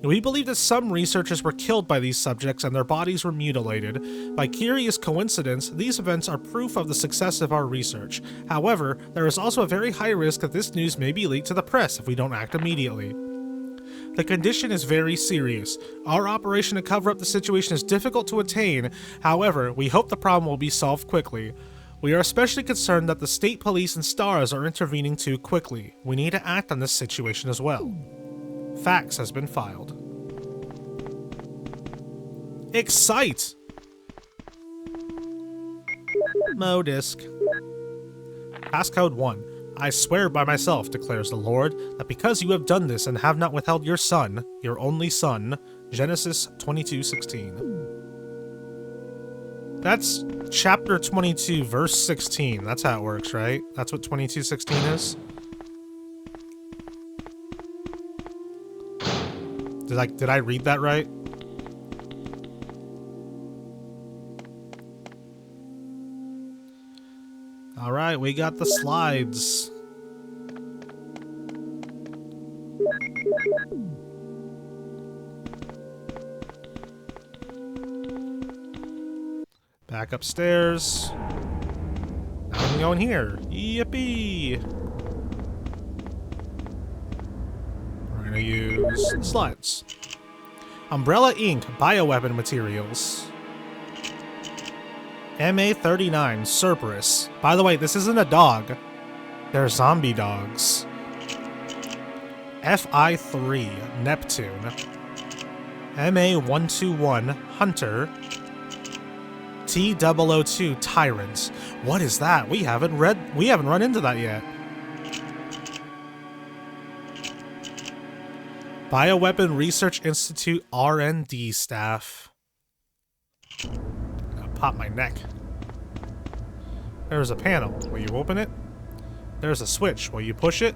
We believe that some researchers were killed by these subjects and their bodies were mutilated. By curious coincidence, these events are proof of the success of our research. However, there is also a very high risk that this news may be leaked to the press if we don't act immediately. The condition is very serious. Our operation to cover up the situation is difficult to attain. However, we hope the problem will be solved quickly. We are especially concerned that the state police and STARS are intervening too quickly. We need to act on this situation as well. Fax has been filed. Excite! Modisk. Passcode 1. I swear by myself, declares the Lord, that because you have done this and have not withheld your son, your only son, Genesis 22:16. That's chapter 22, verse 16. That's how it works, right? That's what 22:16 is? Did I read that right? Alright, we got the slides. Back upstairs. Now we can go in here. Yippee! We're gonna use slides. Umbrella Inc. Bioweapon materials. MA39, Cerberus. By the way, this isn't a dog. They're zombie dogs. FI3, Neptune. MA121, Hunter. T002, Tyrant. What is that? We haven't run into that yet. Bioweapon Research Institute R&D staff. I'll pop my neck. There's a panel. Will you open it? There's a switch. Will you push it?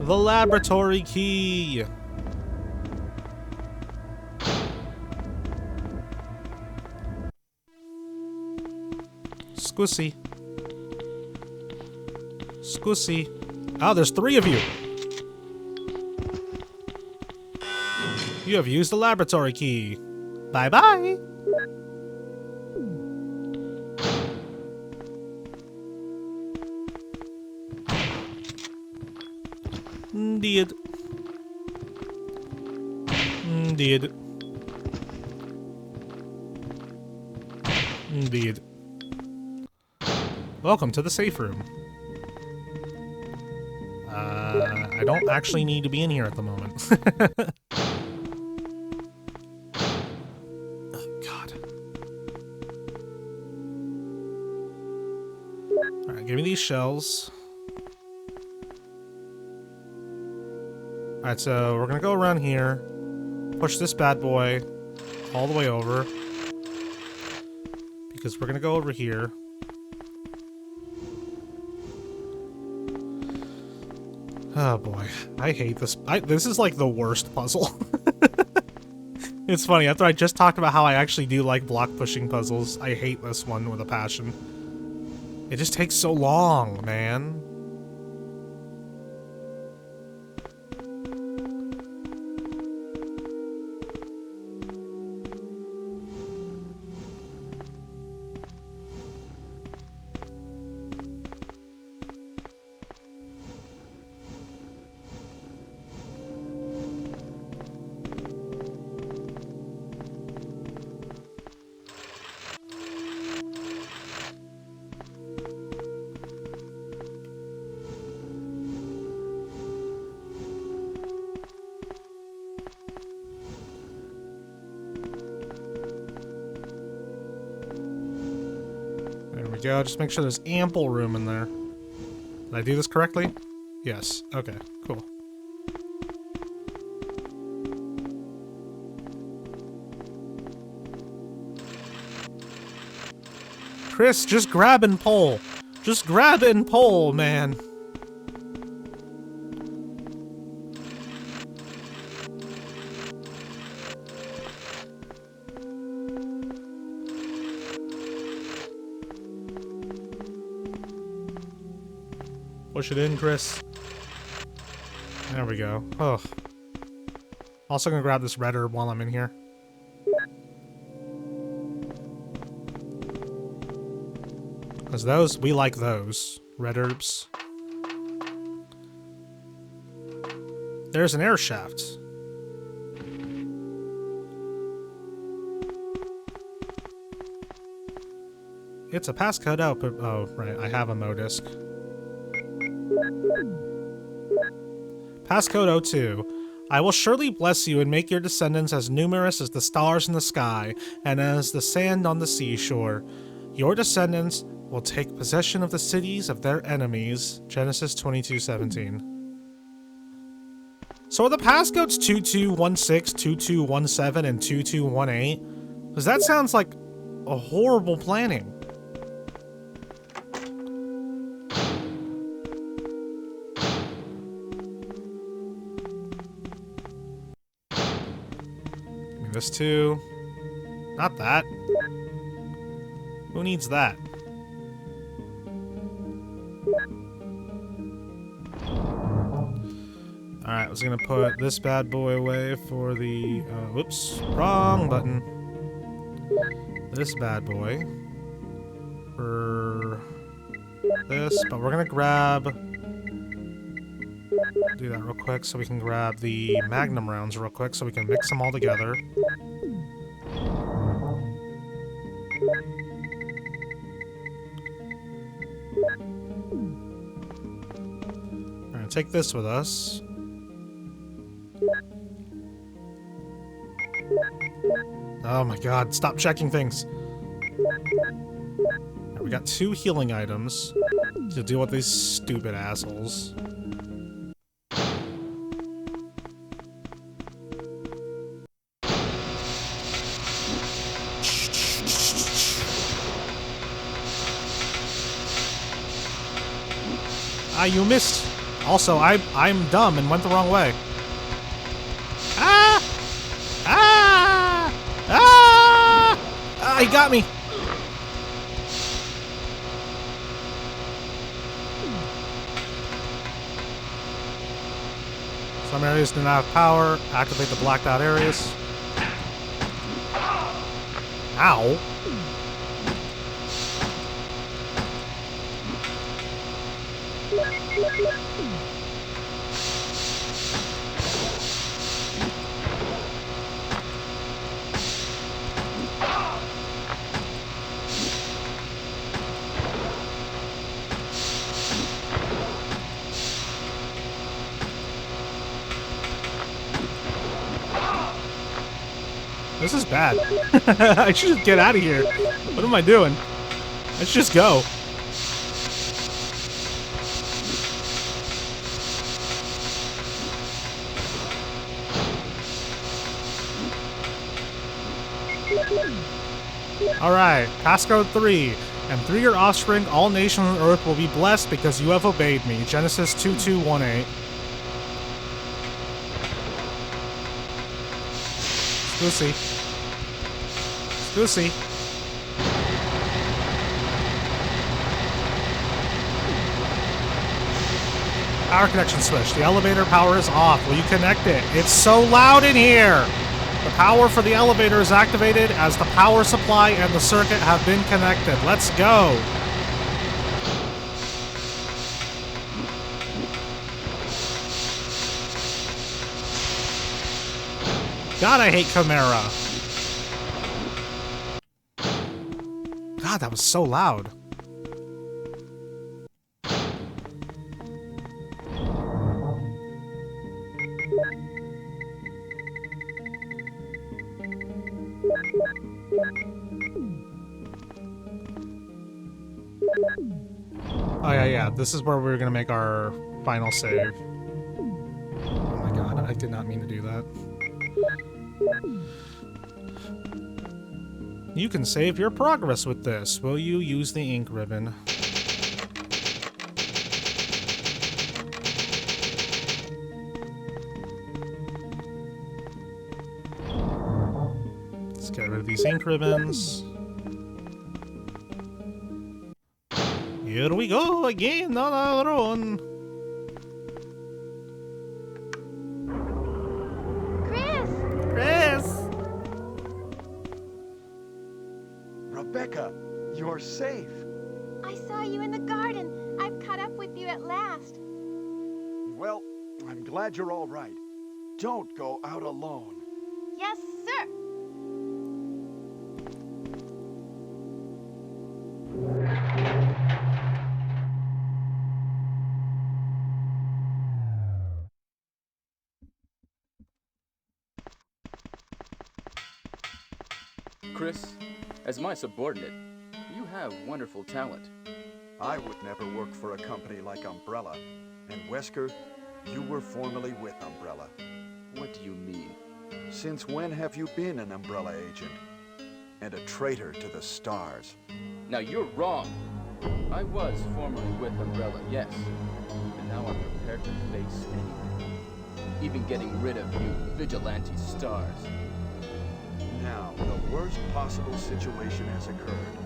The laboratory key. Squissy. Squissy. Oh, there's 3 of you. You have used the laboratory key. Bye-bye. Indeed. Indeed. Indeed. Welcome to the safe room. I don't actually need to be in here at the moment. Oh, God. Alright, give me these shells. Alright, so we're gonna go around here, push this bad boy all the way over, because we're gonna go over here. Oh boy, I hate this. This is like the worst puzzle. It's funny, after I just talked about how I actually do like block pushing puzzles, I hate this one with a passion. It just takes so long, man. There we go, just make sure there's ample room in there. Did I do this correctly? Yes. Okay, cool. Chris, just grab and pull. Just grab and pull, man. Push it in, Chris. There we go. Oh. Also gonna grab this red herb while I'm in here. Because those, we like those. Red herbs. There's an air shaft. It's a passcode output. Oh, right. I have a modisc. Passcode 02. I will surely bless you and make your descendants as numerous as the stars in the sky and as the sand on the seashore. Your descendants will take possession of the cities of their enemies. Genesis 22:17. So are the passcodes 2216, 2217, and 2218? Because that sounds like a horrible planning. Give me this too. Not that. Who needs that? Alright, I was gonna put this bad boy away for the, whoops, wrong button. This bad boy. For this, but we're gonna grab Do that real quick so we can grab the Magnum rounds real quick so we can mix them all together. We're gonna take this with us. Oh my god, stop checking things! Right, we got 2 healing items to deal with these stupid assholes. Ah, you missed! Also, I'm dumb and went the wrong way. Ah! Ah! Ah! Ah, he got me! Some areas do not have power. Activate the blacked out areas. Ow! This is bad. I should just get out of here. What am I doing? Let's just go. Alright, passcode 3. And through your offspring, all nations on Earth will be blessed because you have obeyed me. Genesis 2218. Goosey. Goosey. Power connection switch. The elevator power is off. Will you connect it? It's so loud in here! The power for the elevator is activated as the power supply and the circuit have been connected. Let's go! God, I hate Chimera. God, that was so loud. Oh yeah, this is where we're gonna make our final save. Oh my god, I did not mean to do that. You can save your progress with this. Will you use the ink ribbon? Let's get rid of these ink ribbons. Here we go again on our own. Chris! Rebecca, you're safe. I saw you in the garden. I've caught up with you at last. Well, I'm glad you're all right. Don't go out alone. Yes, sir. Chris, as my subordinate, you have wonderful talent. I would never work for a company like Umbrella. And Wesker, you were formerly with Umbrella. What do you mean? Since when have you been an Umbrella agent? And a traitor to the stars? Now you're wrong. I was formerly with Umbrella, yes. And now I'm prepared to face anything. Even getting rid of you, vigilante stars. Now, the worst possible situation has occurred.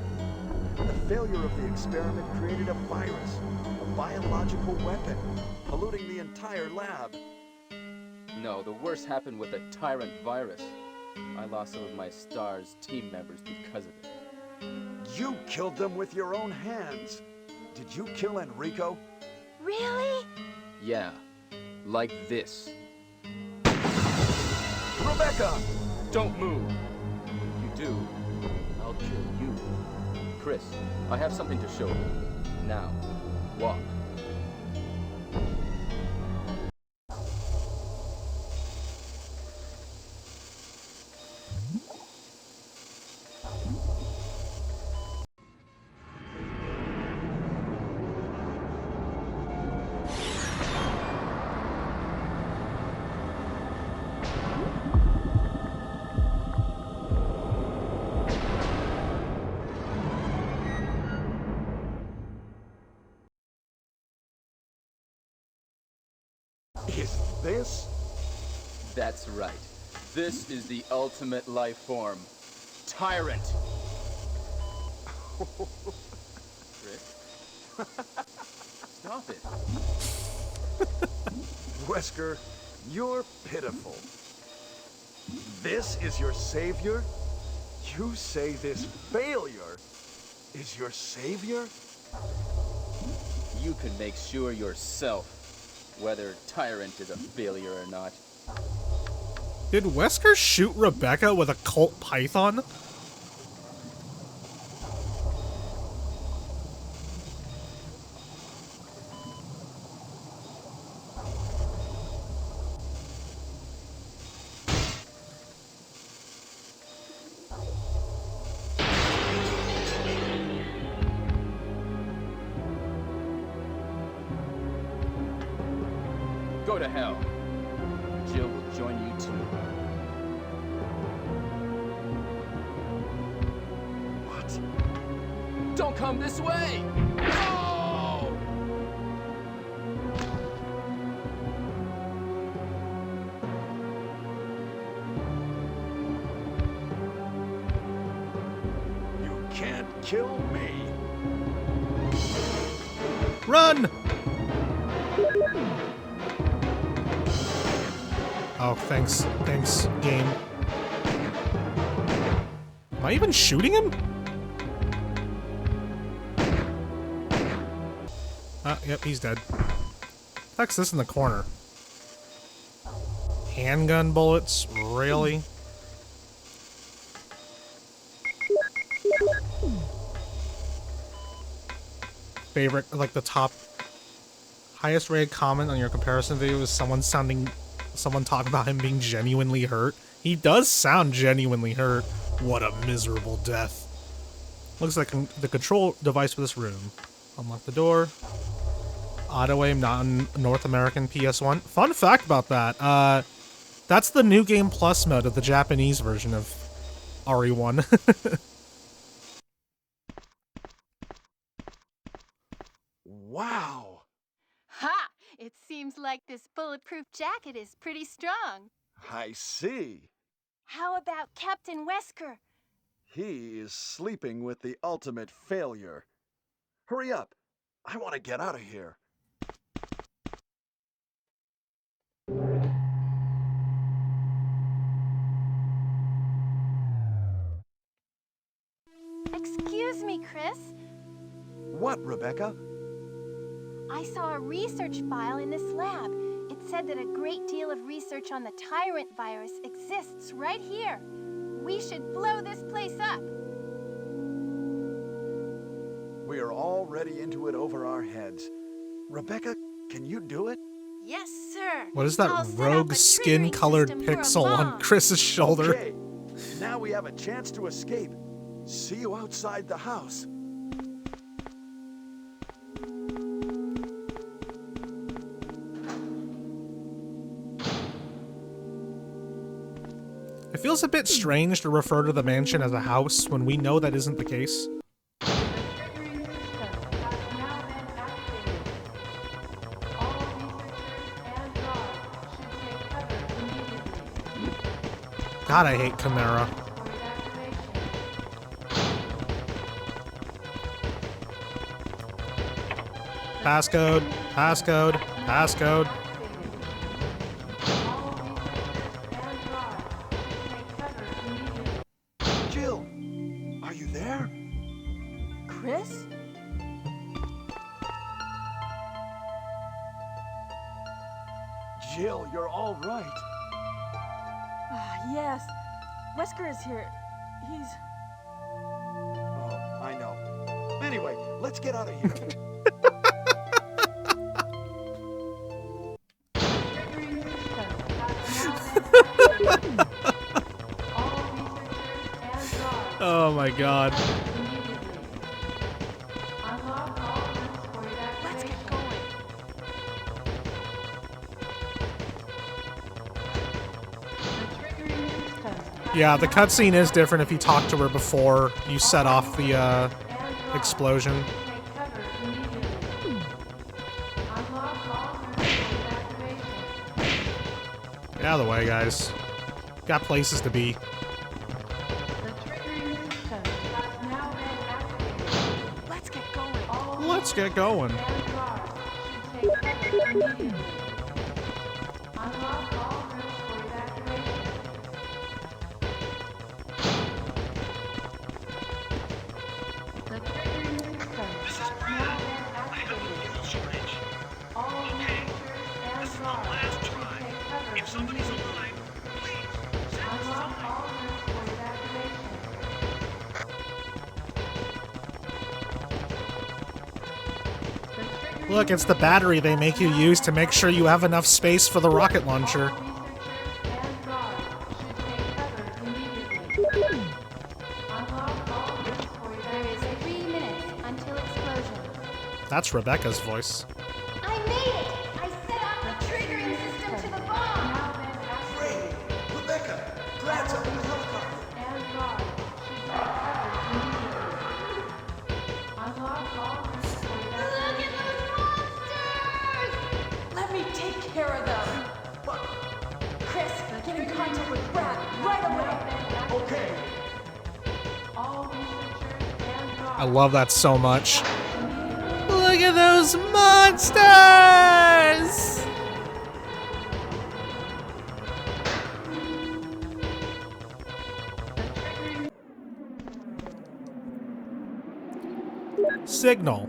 The failure of the experiment created a virus, a biological weapon, polluting the entire lab. No, the worst happened with a tyrant virus. I lost some of my STARS team members because of it. You killed them with your own hands. Did you kill Enrico? Really? Yeah, Like this. Rebecca! Don't move. If you do, I'll kill you. Chris, I have something to show you. Now, walk. Is this? That's right. This is the ultimate life form. Tyrant. Chris? Stop it. Wesker, you're pitiful. This is your savior? You say this failure is your savior? You can make sure yourself whether Tyrant is a failure or not. Did Wesker shoot Rebecca with a Colt Python? Go to hell. Jill will join you too. What? Don't come this way! No! You can't kill me. Run! Oh, thanks. Thanks, game. Am I even shooting him? Yep, he's dead. What's this in the corner? Handgun bullets? Really? Favorite, like the top highest rated comment on your comparison video is someone talking about him being genuinely hurt. He does sound genuinely hurt. What a miserable death. Looks like the control device for this room. Unlock the door. Auto aim not in North American PS1. Fun fact about that. That's the New Game Plus mode of the Japanese version of RE1. Wow. Ha! It seems like this bulletproof jacket is pretty strong. I see. How about Captain Wesker? He is sleeping with the ultimate failure. Hurry up. I want to get out of here. Excuse me, Chris. What, Rebecca? I saw a research file in this lab. It said that a great deal of research on the Tyrant virus exists right here. We should blow this place up. We are already into it over our heads. Rebecca, can you do it? Yes, sir. What is that I'll set up rogue a skin-colored triggering system for a pixel on bomb. Chris's shoulder? Okay. Now we have a chance to escape. See you outside the house. It feels a bit strange to refer to the mansion as a house when we know that isn't the case. God, I hate Chimera. Passcode, passcode, passcode. Jill, are you there? Chris? Jill, you're all right. Yes. Wesker is here. He's... Oh, I know. Anyway, let's get out of here. Oh my god. Let's get going. Yeah, the cutscene is different if you talk to her before you set off the explosion. Get out of the way, guys. Got places to be. Let's get going. Let's get going. This is Brad. I have a fuel shortage. Okay, this is the last try. If somebody's alive, please send a sign. Look, it's the battery they make you use to make sure you have enough space for the rocket launcher. There is 3 minutes until explosion. That's Rebecca's voice. I made it! I set off the triggering system to the bomb! Great! Rebecca, Brad's up in the helicopter. Look at those monsters! Let me take care of them. But, Chris, get in contact with Brad right away. okay. I love that so much. Look at those monsters! Signal.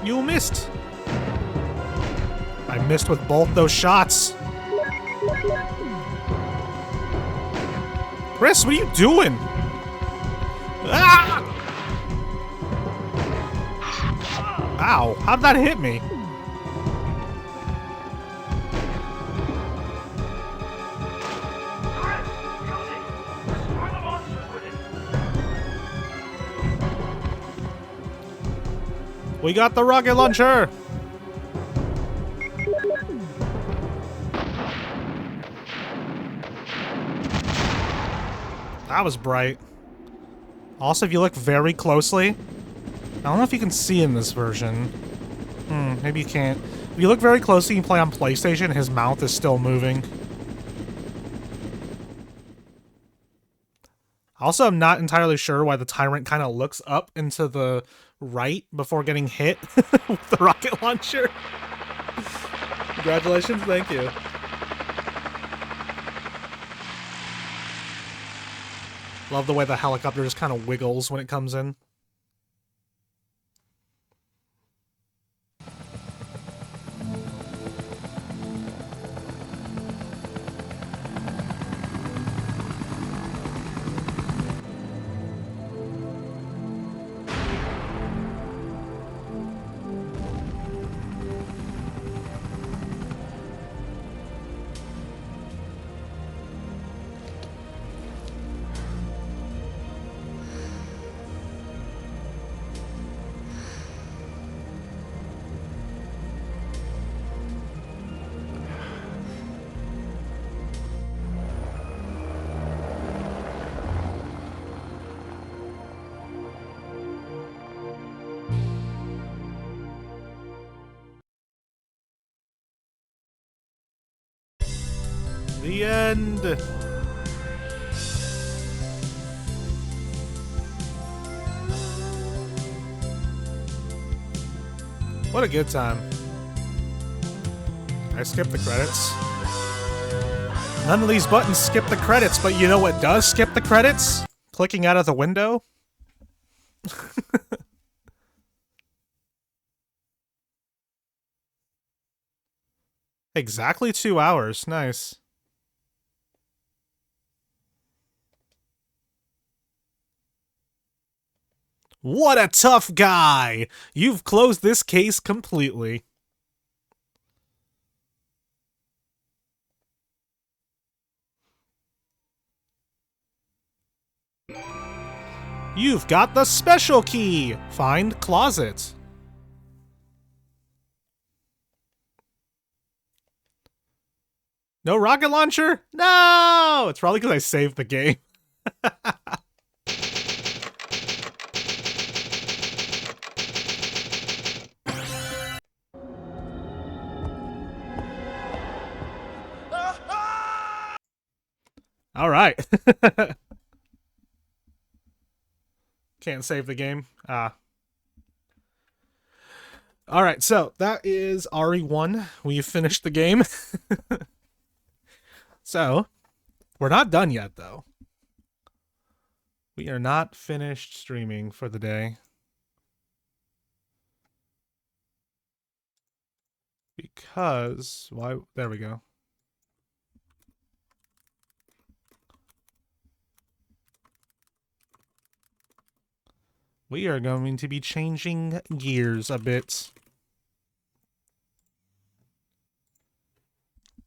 You missed. I missed with both those shots. Chris, what are you doing? Ah! Ow, how'd that hit me? We got the rocket launcher! That was bright. Also, if you look very closely, I don't know if you can see in this version. Maybe you can't. If you look very closely and play on PlayStation, his mouth is still moving. Also, I'm not entirely sure why the Tyrant kind of looks up into the right before getting hit with the rocket launcher. Congratulations, thank you. Love the way the helicopter just kind of wiggles when it comes in. The end. What a good time. I skipped the credits. None of these buttons skip the credits, but you know what does skip the credits? Clicking out of the window. Exactly 2 hours. Nice. What a tough guy! You've closed this case completely. You've got the special key! Find closet. No rocket launcher? No! It's probably because I saved the game. All right. Can't save the game. Ah. All right, so that is RE1. We've finished the game. So, we're not done yet, though. We are not finished streaming for the day. Because, why? There we go. We are going to be changing gears a bit.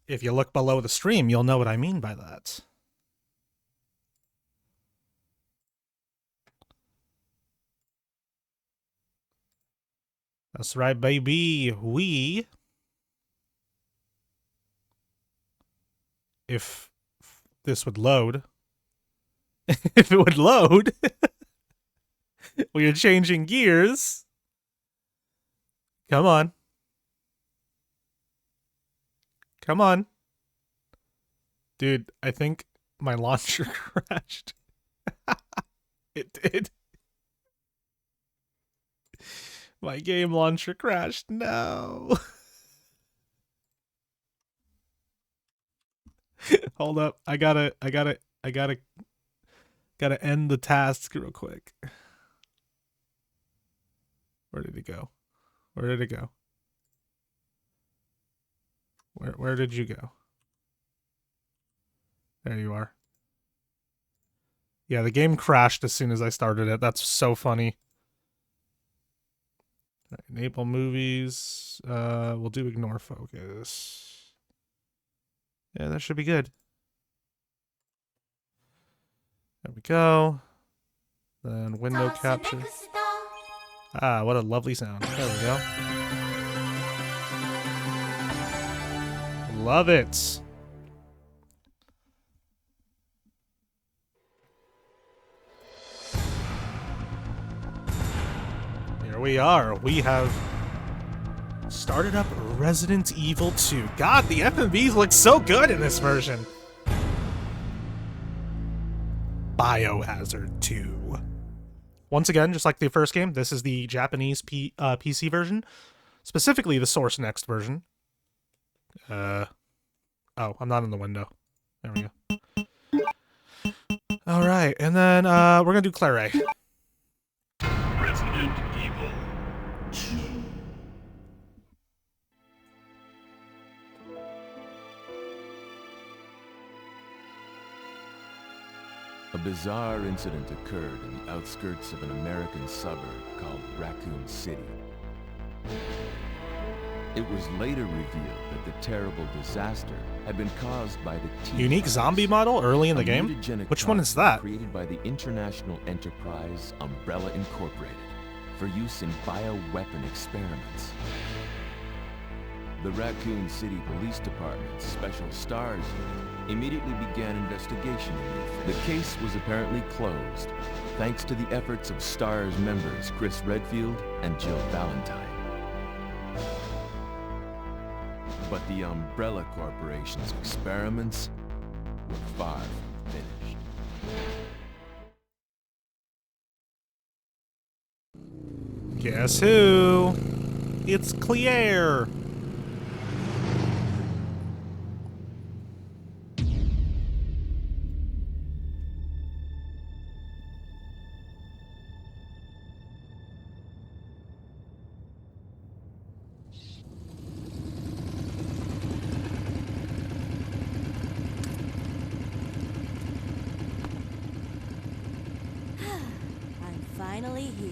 If you look below the stream, you'll know what I mean by that. That's right, baby. If this would load. If it would load. We are changing gears. Come on. Come on. Dude, I think my launcher crashed. It did. My game launcher crashed. No. Hold up. I gotta end the task real quick. Where did it go? Where did it go? Where did you go? There you are. Yeah, the game crashed as soon as I started it. That's so funny. Right, enable movies. We'll do ignore focus. Yeah, that should be good. There we go. Then window capture. Ah, what a lovely sound. There we go. Love it. Here we are. We have started up Resident Evil 2. God, the FMVs look so good in this version. Biohazard 2. Once again, just like the first game, this is the Japanese PC version. Specifically, the Source Next version. Oh, I'm not in the window. There we go. Alright, and then we're gonna do Claire. Resident Evil 2. A bizarre incident occurred in the outskirts of an American suburb called Raccoon City. It was later revealed that the terrible disaster had been caused by the Unique zombie model early in the game? Which one is that? Created by the international enterprise Umbrella Incorporated for use in bioweapon experiments. The Raccoon City Police Department's Special STARS unit immediately began investigation into the case was apparently closed, thanks to the efforts of STARS members Chris Redfield and Jill Valentine. But the Umbrella Corporation's experiments we're far from finished. Guess who? It's Claire. I'm finally here.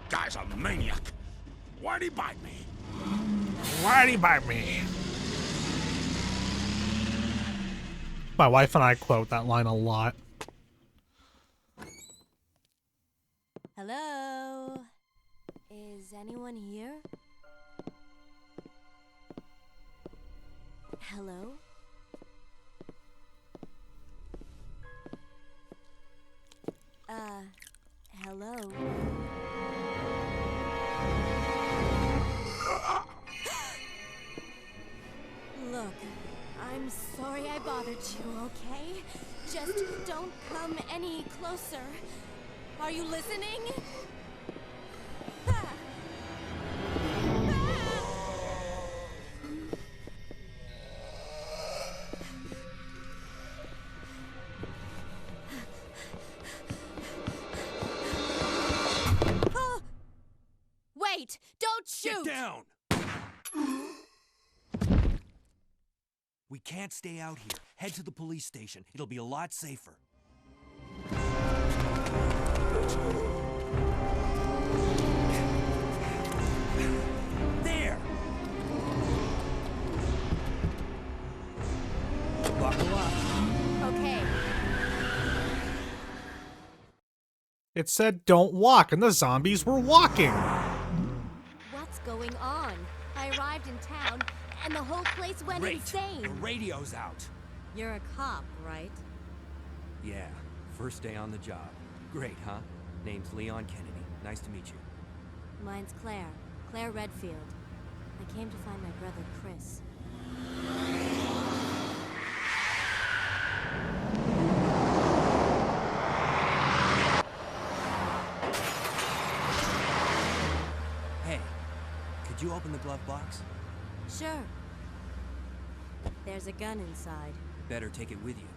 Guy's a maniac. Why'd he bite me? Why'd he bite me? My wife and I quote that line a lot. Hello? Is anyone here? Hello? Hello? Look, I'm sorry I bothered you, okay? Just don't come any closer. Are you listening? Ah. Ah. Wait! Don't shoot! Get down! We can't stay out here. Head to the police station. It'll be a lot safer. There! Buckle up. Okay. It said don't walk, and the zombies were walking. What's going on? I arrived in town, and the whole place went Great. insane. The radio's out. You're a cop, right? Yeah, first day on the job. Great, huh? Name's Leon Kennedy. Nice to meet you. Mine's Claire. Claire Redfield. I came to find my brother, Chris. Hey, could you open the glove box? Sure. There's a gun inside. Better take it with you.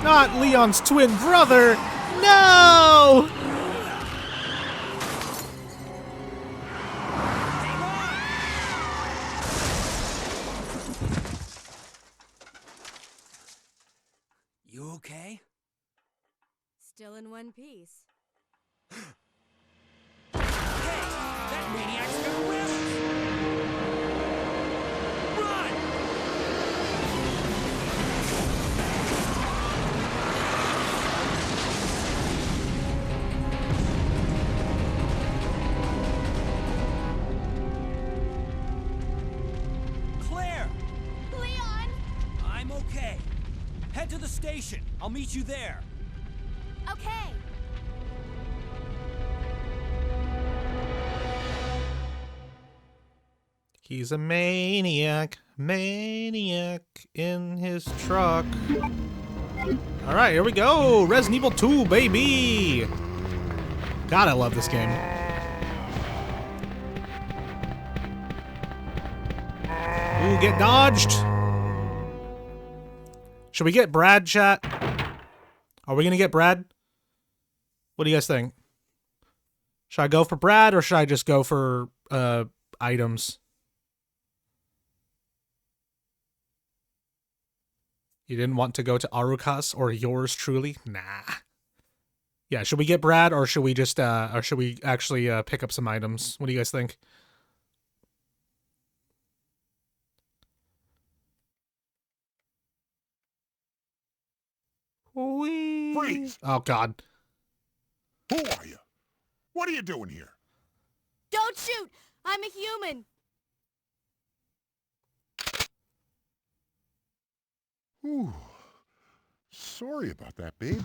Not Leon's twin brother! No! You okay? Still in one piece. Hey, that maniac's gonna whip us! Run! Claire! Leon! I'm okay. Head to the station. I'll meet you there. Okay. He's a maniac, maniac in his truck. All right, here we go. Resident Evil 2, baby. God, I love this game. Ooh, get dodged. Should we get Brad, chat? Are we gonna get Brad? What do you guys think? Should I go for Brad or should I just go for items? You didn't want to go to Arukas or yours truly? Nah. Yeah, should we get Brad or should we just actually pick up some items? What do you guys think? Whee. Freeze! Oh God. Who are you? What are you doing here? Don't shoot! I'm a human. Ooh. Sorry about that, babe.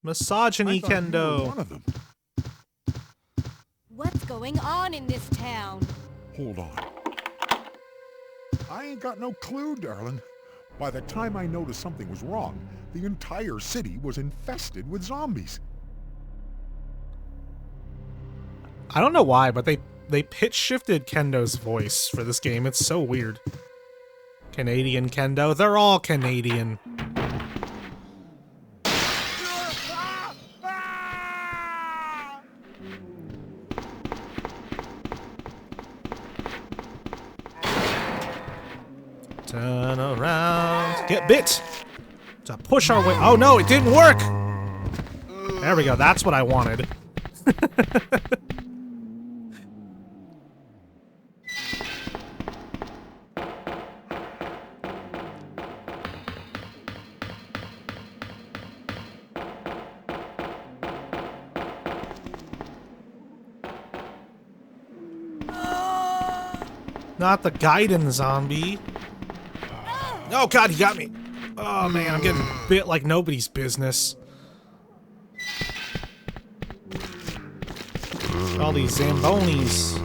Misogyny I thought you were kendo. one of them. What's going on in this town? Hold on. I ain't got no clue, darling. By the time I noticed something was wrong, the entire city was infested with zombies. I don't know why, but they pitch shifted Kendo's voice for this game. It's so weird. Canadian Kendo. They're all Canadian. Turn around. Get bit! To push our way. Oh no, it didn't work! There we go, that's what I wanted. Not the Gaiden zombie. Oh god, he got me. Oh man, I'm getting bit like nobody's business. All these Zambonis.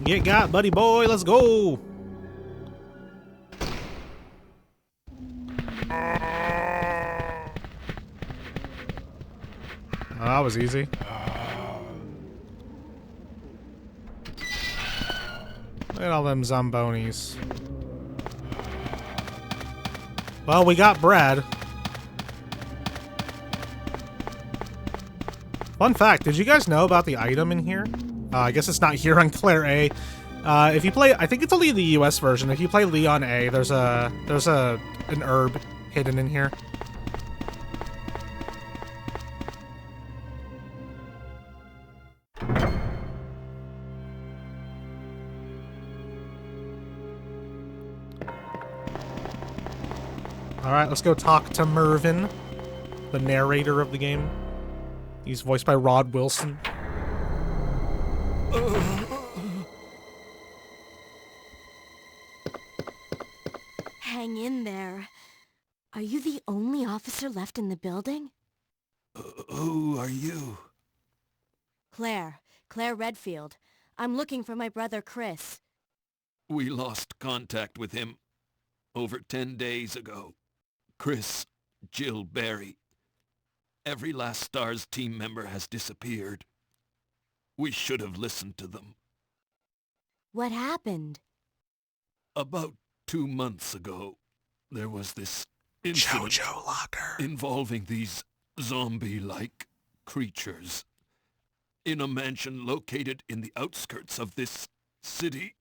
Get got, buddy boy, let's go. Oh, that was easy. Look at all them Zambonis. Well, we got bread. Fun fact, did you guys know about the item in here? I guess it's not here on Claire A. If you play, I think it's only the US version. If you play Leon A, there's an herb hidden in here. Alright, let's go talk to Mervin, the narrator of the game. He's voiced by Rod Wilson. Hang in there. Are you the only officer left in the building? Who are you? Claire Redfield. I'm looking for my brother Chris. We lost contact with him over 10 days ago. Chris, Jill Barry. Every last STARS team member has disappeared. We should have listened to them. What happened? About 2 months ago, there was this incident Jojo Locker involving these zombie-like creatures in a mansion located in the outskirts of this city.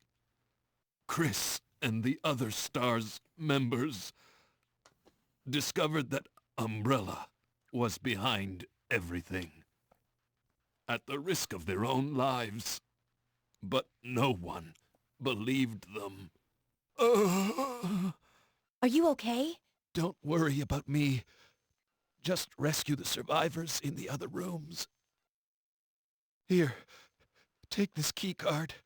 Chris and the other STARS members discovered that Umbrella was behind everything, at the risk of their own lives. But no one believed them. Are you okay? Don't worry about me. Just rescue the survivors in the other rooms. Here, take this key card.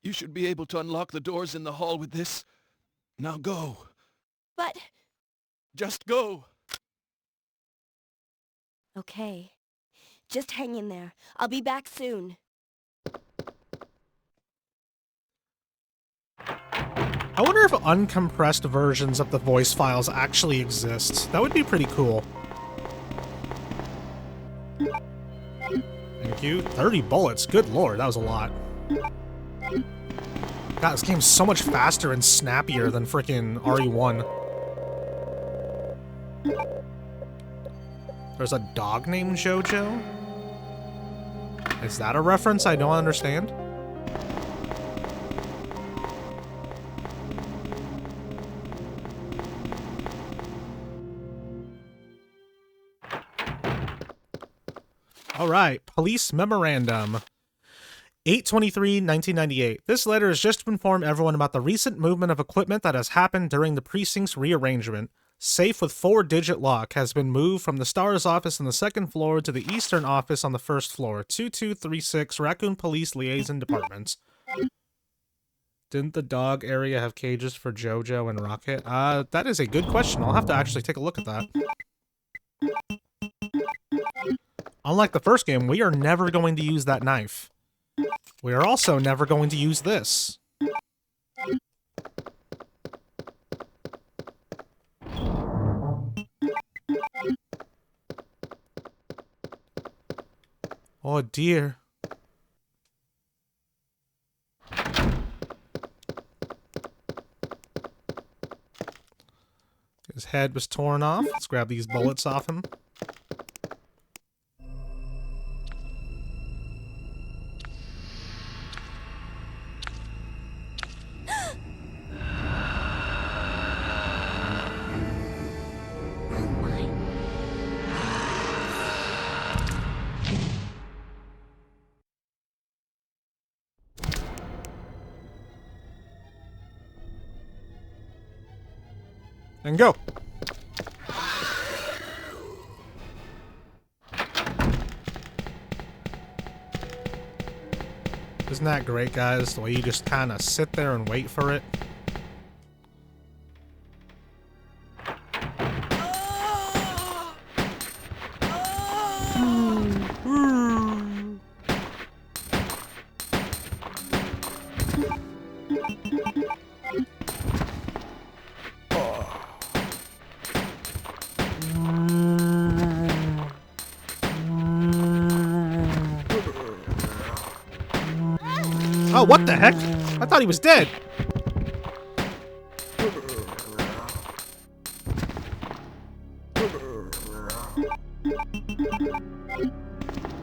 You should be able to unlock the doors in the hall with this. Now go. But... Just go. Okay. Just hang in there. I'll be back soon. I wonder if uncompressed versions of the voice files actually exist. That would be pretty cool. Thank you. 30 bullets. Good lord, that was a lot. God, this game's so much faster and snappier than frickin' RE1. There's a dog named Jojo? Is that a reference I don't understand? Alright, police memorandum. 8/23/1998. This letter is just to inform everyone about the recent movement of equipment that has happened during the precinct's rearrangement. Safe with 4-digit lock has been moved from the STARS office on the 2nd floor to the Eastern office on the 1st floor. 2236 Raccoon Police Liaison Department. Didn't the dog area have cages for JoJo and Rocket? That is a good question. I'll have to actually take a look at that. Unlike the first game, we are never going to use that knife. We are also never going to use this. Oh dear. His head was torn off. Let's grab these bullets off him. And go. Isn't that great, guys? The way you just kind of sit there and wait for it. Oh, what the heck? I thought he was dead.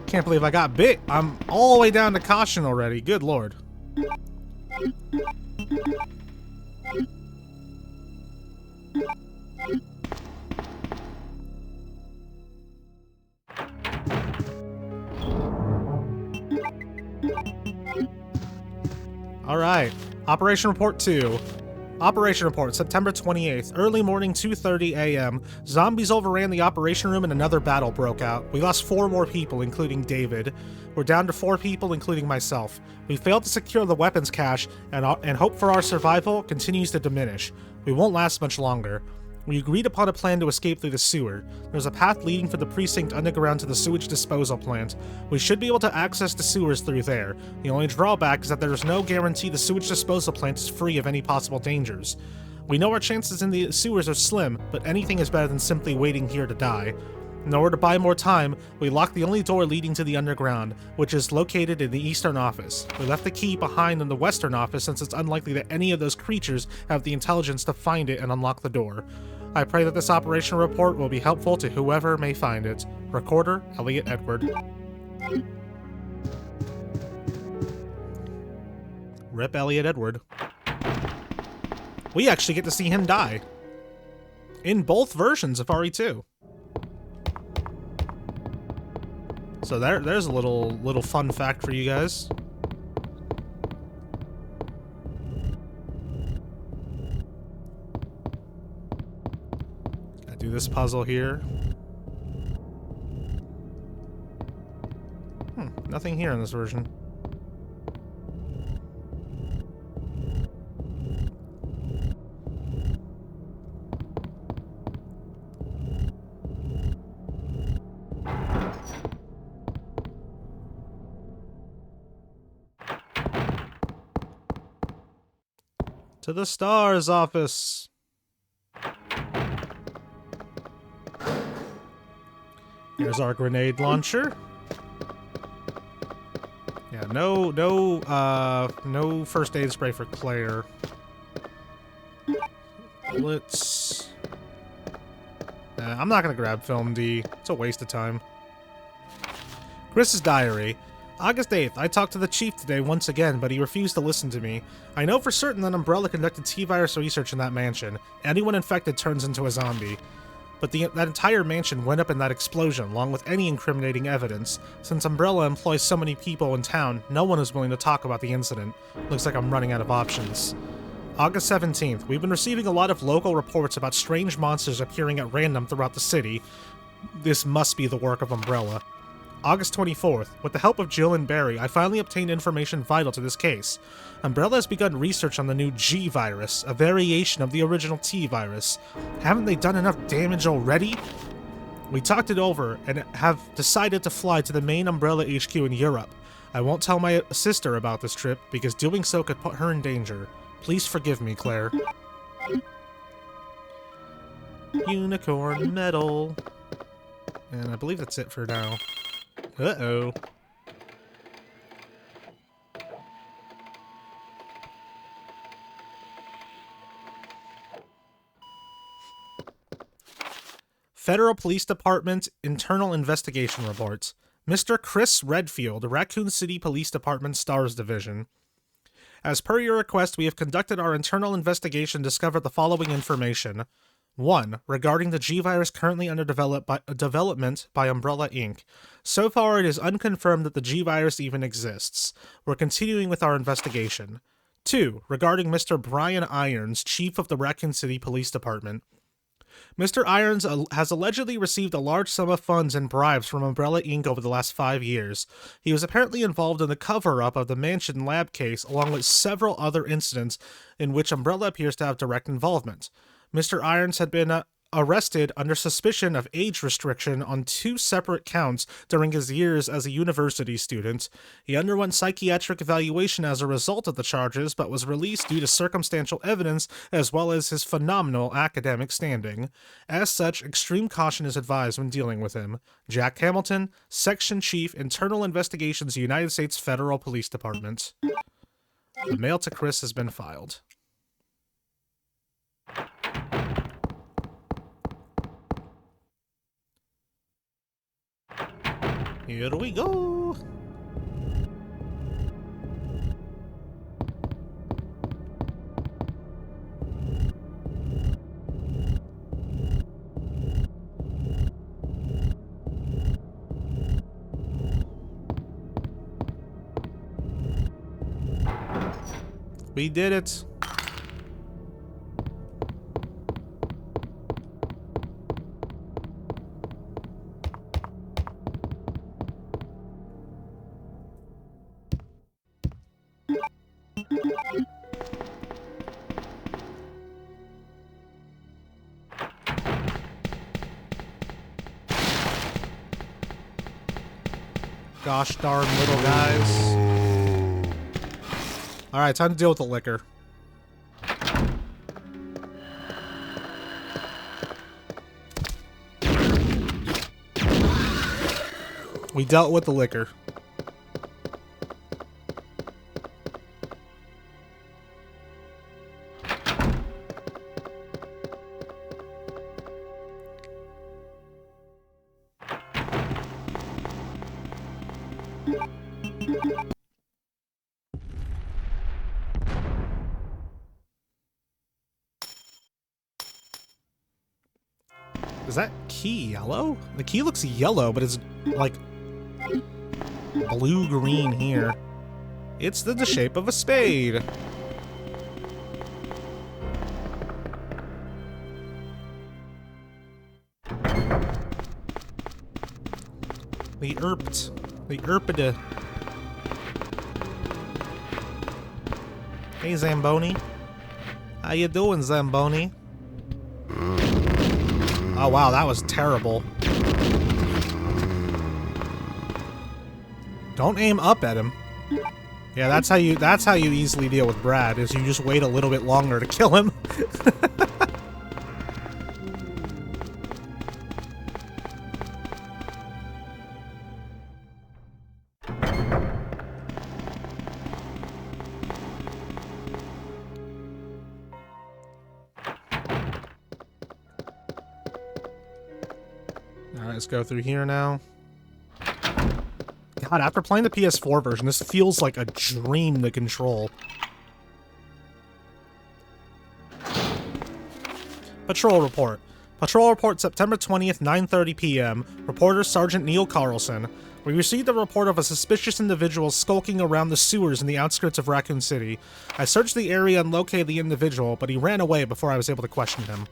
Can't believe I got bit. I'm all the way down to caution already. Good lord. Alright, Operation Report 2. Operation Report, September 28th, early morning 2:30 a.m. Zombies overran the operation room and another battle broke out. We lost 4 more people, including David. We're down to 4 people, including myself. We failed to secure the weapons cache, and hope for our survival continues to diminish. We won't last much longer. We agreed upon a plan to escape through the sewer. There's a path leading from the precinct underground to the sewage disposal plant. We should be able to access the sewers through there. The only drawback is that there is no guarantee the sewage disposal plant is free of any possible dangers. We know our chances in the sewers are slim, but anything is better than simply waiting here to die. In order to buy more time, we locked the only door leading to the underground, which is located in the eastern office. We left the key behind in the western office since it's unlikely that any of those creatures have the intelligence to find it and unlock the door. I pray that this operation report will be helpful to whoever may find it. Recorder, Elliot Edward. Rip Elliot Edward. We actually get to see him die. In both versions of RE2. So there's a little fun fact for you guys. Do this puzzle here. Nothing here in this version. To the STARS office. Here's our grenade launcher. Yeah, no first aid spray for Claire. Bullets. I'm not gonna grab Film D. It's a waste of time. Chris's diary. August 8th, I talked to the chief today once again, but he refused to listen to me. I know for certain that Umbrella conducted T-virus research in that mansion. Anyone infected turns into a zombie. but that entire mansion went up in that explosion, along with any incriminating evidence. Since Umbrella employs so many people in town, no one is willing to talk about the incident. Looks like I'm running out of options. August 17th, we've been receiving a lot of local reports about strange monsters appearing at random throughout the city. This must be the work of Umbrella. August 24th, with the help of Jill and Barry, I finally obtained information vital to this case. Umbrella has begun research on the new G virus, a variation of the original T virus. Haven't they done enough damage already? We talked it over and have decided to fly to the main Umbrella HQ in Europe. I won't tell my sister about this trip because doing so could put her in danger. Please forgive me, Claire. Unicorn medal. And I believe that's it for now. Uh-oh. Federal Police Department Internal Investigation Reports. Mr. Chris Redfield, Raccoon City Police Department Stars Division. As per your request, we have conducted our internal investigation and discovered the following information. 1. Regarding the G-Virus currently under development by Umbrella Inc. So far, it is unconfirmed that the G-Virus even exists. We're continuing with our investigation. 2. Regarding Mr. Brian Irons, Chief of the Raccoon City Police Department. Mr. Irons has allegedly received a large sum of funds and bribes from Umbrella Inc. over the last 5 years. He was apparently involved in the cover-up of the Mansion Lab case, along with several other incidents in which Umbrella appears to have direct involvement. Mr. Irons had been arrested under suspicion of age restriction on 2 separate counts during his years as a university student. He underwent psychiatric evaluation as a result of the charges, but was released due to circumstantial evidence as well as his phenomenal academic standing. As such, extreme caution is advised when dealing with him. Jack Hamilton, Section Chief, Internal Investigations, United States Federal Police Department. The mail to Chris has been filed. Here we go! We did it! Gosh darn little guys. Alright, time to deal with the liquor. We dealt with the liquor. Is that key yellow? The key looks yellow, but it's like blue-green here. It's the shape of a spade. The erped. The erpida. Hey, Zamboni. How you doing, Zamboni? Oh wow, that was terrible. Don't aim up at him. Yeah, that's how you easily deal with Brad, is you just wait a little bit longer to kill him. Alright, let's go through here now. God, after playing the PS4 version, this feels like a dream to control. Patrol report. Patrol report September 20th, 9:30 p.m. Reporter Sergeant Neil Carlson. We received a report of a suspicious individual skulking around the sewers in the outskirts of Raccoon City. I searched the area and located the individual, but he ran away before I was able to question him.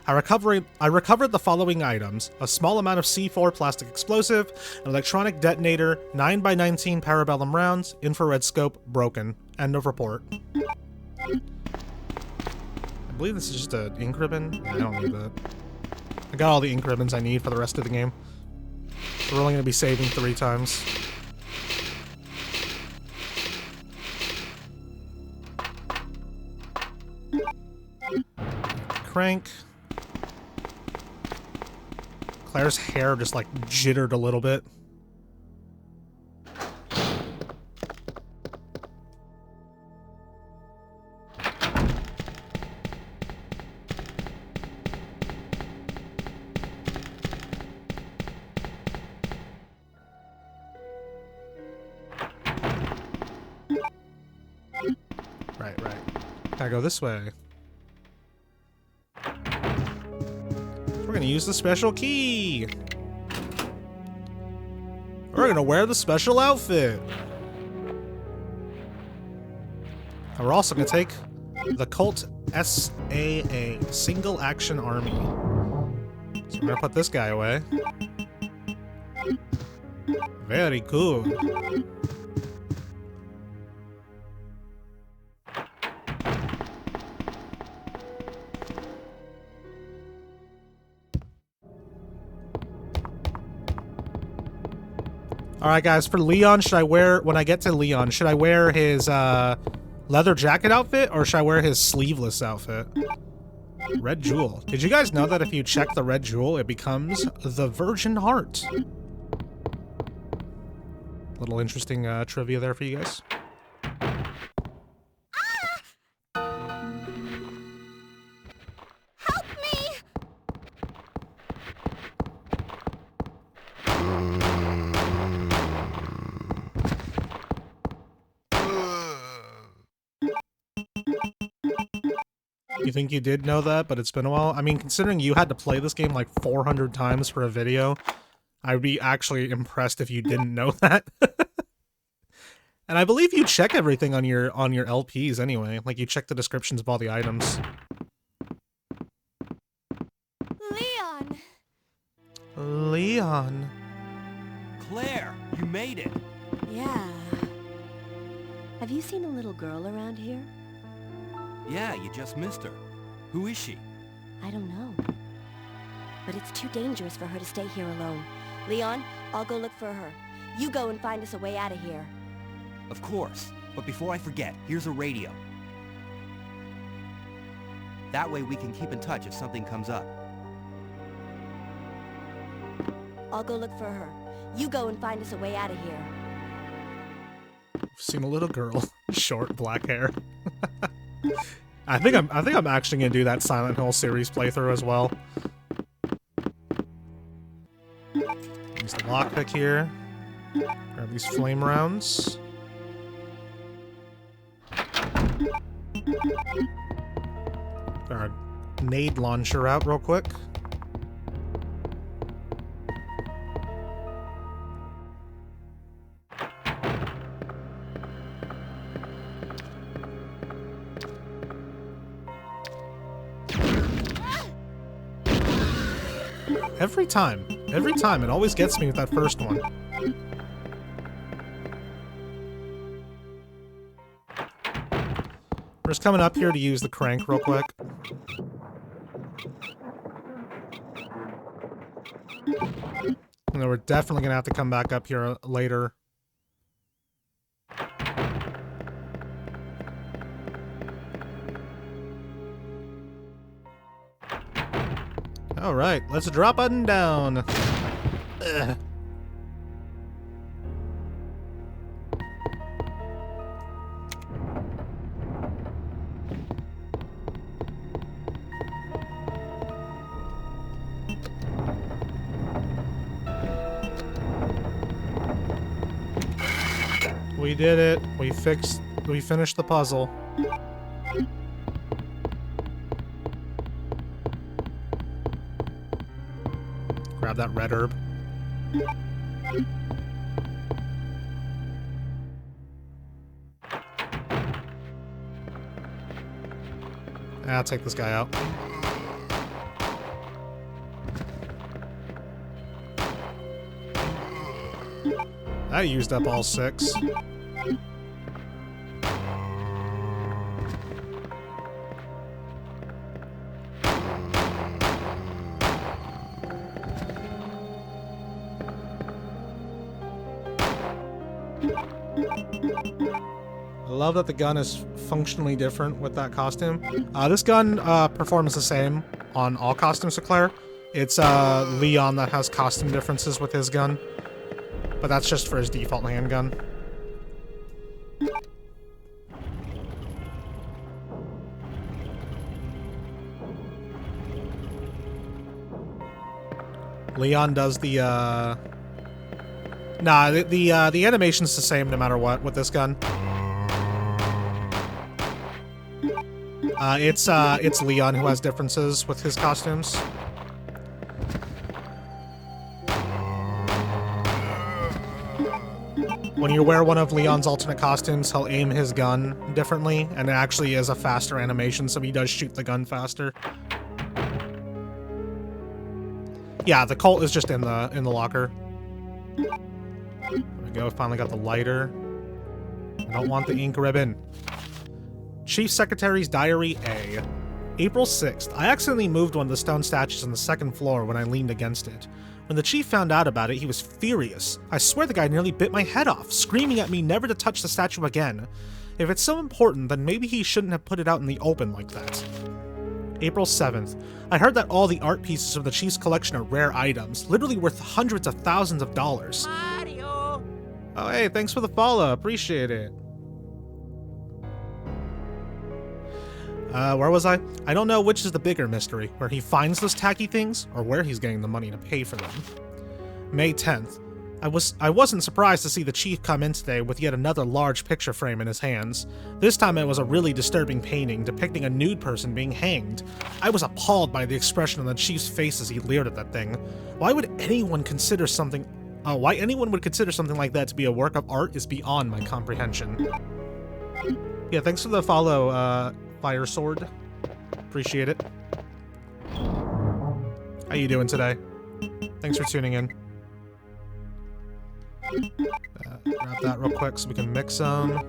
I recovered the following items: a small amount of C4 plastic explosive, an electronic detonator, 9x19 parabellum rounds, infrared scope, broken. End of report. I believe this is just an ink ribbon. Yeah, I don't need that. I got all the ink ribbons I need for the rest of the game. We're only going to be saving 3 times. Crank. Claire's hair just like jittered a little bit. Right. Gotta go this way. We're gonna use the special key. We're gonna wear the special outfit. And we're also gonna take the Colt SAA, Single Action Army. So I'm gonna put this guy away. Very cool. Alright guys, for Leon, when I get to Leon, should I wear his leather jacket outfit or should I wear his sleeveless outfit? Red Jewel. Did you guys know that if you check the Red Jewel, it becomes the Virgin Heart? Little interesting trivia there for you guys. You think you did know that, but it's been a while? I mean, considering you had to play this game like 400 times for a video, I'd be actually impressed if you didn't know that. And I believe you check everything on your LPs anyway. Like, you check the descriptions of all the items. Leon! Leon. Claire, you made it. Yeah. Have you seen a little girl around here? Yeah, you just missed her. Who is she? I don't know. But it's too dangerous for her to stay here alone. Leon, I'll go look for her. You go and find us a way out of here. Of course. But before I forget, here's a radio. That way we can keep in touch if something comes up. I'll go look for her. You go and find us a way out of here. I've seen a little girl, short black hair. I think I'm actually gonna do that Silent Hill series playthrough as well. Use the lockpick here. Grab these flame rounds. Got our nade launcher out real quick. Every time, it always gets me with that first one. We're just coming up here to use the crank real quick. And then we're definitely gonna have to come back up here later. Alright, let's drop button down. Ugh. We did it. We finished the puzzle. Grab that red herb. I'll take this guy out. I used up all 6. I love that the gun is functionally different with that costume. This gun performs the same on all costumes to Claire. It's Leon that has costume differences with his gun, but that's just for his default handgun. Leon does the nah, the animation's the same no matter what with this gun. It's Leon who has differences with his costumes. When you wear one of Leon's alternate costumes, he'll aim his gun differently, and it actually is a faster animation, so he does shoot the gun faster. Yeah, the Colt is just in the locker. There we go, finally got the lighter. I don't want the ink ribbon. Chief Secretary's Diary A. April 6th. I accidentally moved one of the stone statues on the 2nd floor when I leaned against it. When the chief found out about it, he was furious. I swear the guy nearly bit my head off, screaming at me never to touch the statue again. If it's so important, then maybe he shouldn't have put it out in the open like that. April 7th. I heard that all the art pieces of the chief's collection are rare items, literally worth hundreds of thousands of dollars. Mario! Oh hey, thanks for the follow, appreciate it. Where was I? I don't know which is the bigger mystery, where he finds those tacky things, or where he's getting the money to pay for them. May 10th. I wasn't surprised to see the chief come in today with yet another large picture frame in his hands. This time it was a really disturbing painting depicting a nude person being hanged. I was appalled by the expression on the chief's face as he leered at that thing. Why anyone would consider something like that to be a work of art is beyond my comprehension. Yeah, thanks for the follow, Fire Sword. Appreciate it. How you doing today? Thanks for tuning in. Grab that real quick so we can mix them.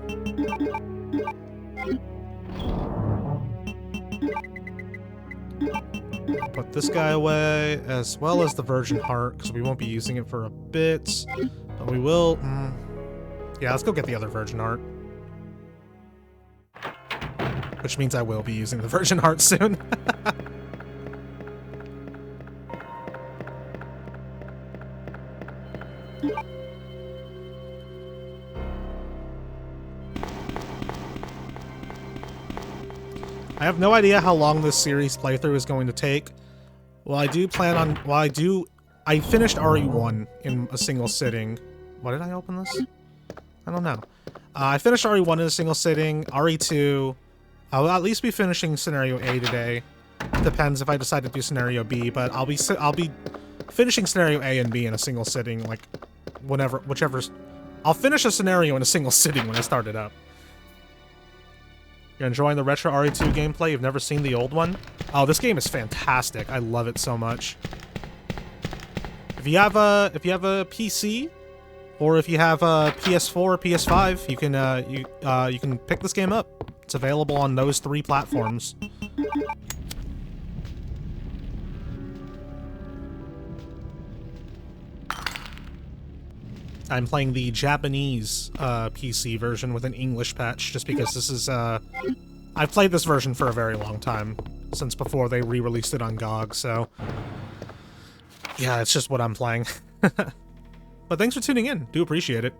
Put this guy away, as well as the Virgin Heart, because we won't be using it for a bit. But we will... Yeah, let's go get the other Virgin Heart. Which means I will be using the Virgin Heart soon. I have no idea how long this series playthrough is going to take. I finished RE1 in a single sitting. Why did I open this? I don't know. I finished RE1 in a single sitting. RE2... I'll at least be finishing Scenario A today. Depends if I decide to do Scenario B, but I'll be finishing Scenario A and B in a single sitting, like, whichever... I'll finish a scenario in a single sitting when I start it up. You're enjoying the retro RE2 gameplay? You've never seen the old one? Oh, this game is fantastic. I love it so much. If you have a PC, or if you have a PS4 or PS5, you can pick this game up. It's available on those 3 platforms. I'm playing the Japanese PC version with an English patch, just because this is... I've played this version for a very long time, since before they re-released it on GOG, so... Yeah, it's just what I'm playing. But thanks for tuning in. Do appreciate it.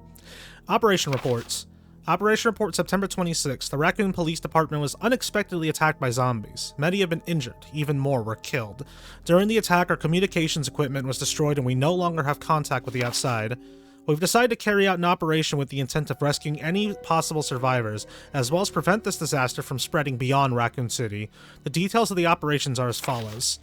Operation reports. Operation report September 26th. The Raccoon Police Department was unexpectedly attacked by zombies. Many have been injured. Even more were killed. During the attack, our communications equipment was destroyed and we no longer have contact with the outside. We've decided to carry out an operation with the intent of rescuing any possible survivors, as well as prevent this disaster from spreading beyond Raccoon City. The details of the operations are as follows.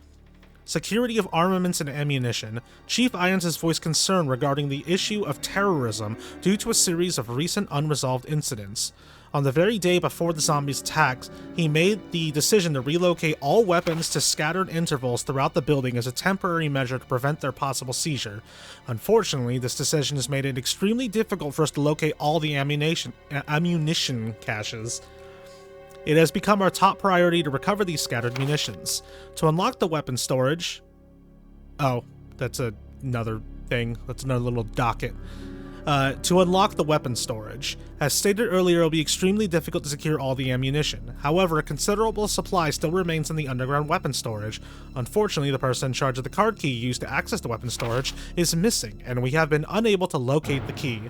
security of armaments and ammunition, Chief Irons has voiced concern regarding the issue of terrorism due to a series of recent unresolved incidents. On the very day before the zombies attacked, he made the decision to relocate all weapons to scattered intervals throughout the building as a temporary measure to prevent their possible seizure. Unfortunately, this decision has made it extremely difficult for us to locate all the ammunition caches. It has become our top priority to recover these scattered munitions. To unlock the weapon storage... Oh, that's another thing. That's another little docket. To unlock the weapon storage. As stated earlier, it will be extremely difficult to secure all the ammunition. However, a considerable supply still remains in the underground weapon storage. Unfortunately, the person in charge of the card key used to access the weapon storage is missing, and we have been unable to locate the key.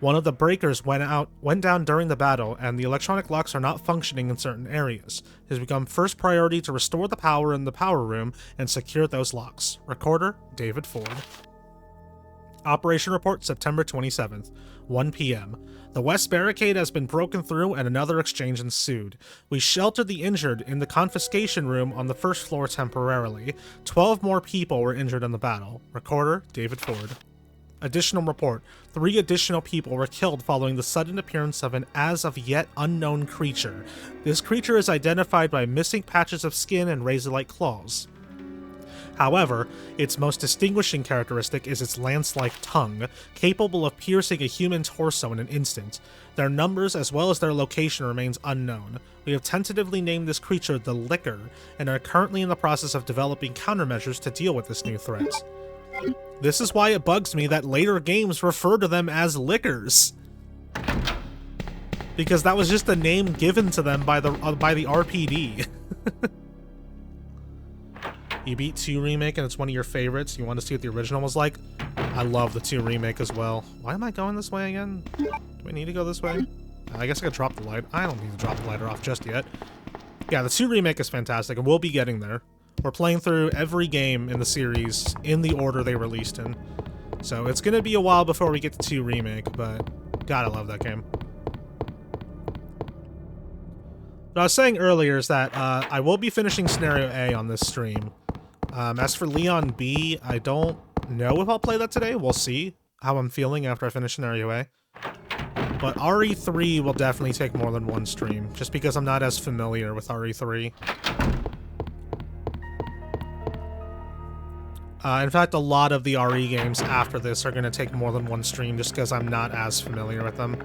One of the breakers went down during the battle, and the electronic locks are not functioning in certain areas. It has become first priority to restore the power in the power room and secure those locks. Recorder, David Ford. Operation Report, September 27th, 1 p.m. The west barricade has been broken through and another exchange ensued. We sheltered the injured in the confiscation room on the first floor temporarily. 12 more people were injured in the battle. Recorder, David Ford. Additional report. 3 additional people were killed following the sudden appearance of an as-of-yet unknown creature. This creature is identified by missing patches of skin and razor-like claws. However, its most distinguishing characteristic is its lance-like tongue, capable of piercing a human torso in an instant. Their numbers as well as their location remains unknown. We have tentatively named this creature the Licker, and are currently in the process of developing countermeasures to deal with this new threat. This is why it bugs me that later games refer to them as Lickers. Because that was just the name given to them by the RPD. You beat 2 Remake and it's one of your favorites. You want to see what the original was like? I love the 2 Remake as well. Why am I going this way again? Do we need to go this way? I guess I could drop the light. I don't need to drop the lighter off just yet. Yeah, the 2 Remake is fantastic, and we'll be getting there. We're playing through every game in the series in the order they released in. So it's going to be a while before we get to 2 Remake, but God, I love that game. What I was saying earlier is that I will be finishing Scenario A on this stream. As for Leon B, I don't know if I'll play that today. We'll see how I'm feeling after I finish Scenario A. But RE3 will definitely take more than one stream, just because I'm not as familiar with RE3. In fact, a lot of the RE games after this are going to take more than one stream, just because I'm not as familiar with them.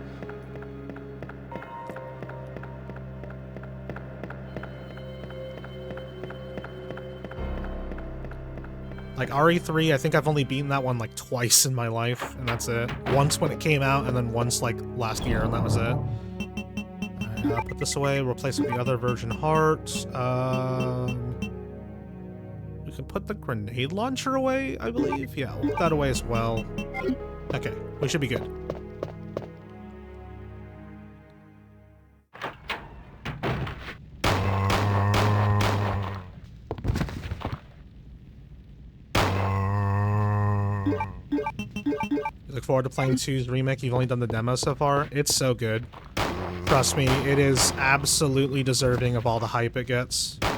Like, RE3, I think I've only beaten that one, like, twice in my life, and that's it. Once when it came out, and then once, like, last year, and that was it. Alright, put this away, replace it with the other Virgin Heart. We can put the grenade launcher away, I believe? Yeah, we'll put that away as well. Okay, we should be good. Look forward to playing 2's Remake. You've only done the demo so far. It's so good. Trust me, it is absolutely deserving of all the hype it gets. Lock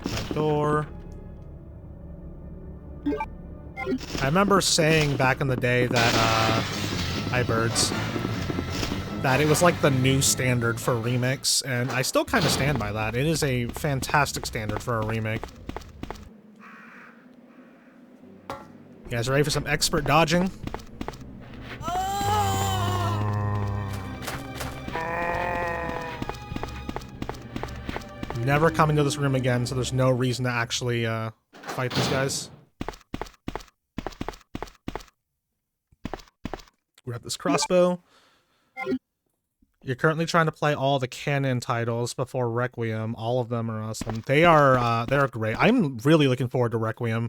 that door. I remember saying back in the day that, hi birds, that it was like the new standard for remakes, and I still kind of stand by that. It is a fantastic standard for a remake. You guys ready for some expert dodging? Never come into this room again, so there's no reason to actually fight these guys. Grab this crossbow. You're currently trying to play all the canon titles before Requiem. All of them are awesome. They're great. I'm really looking forward to Requiem.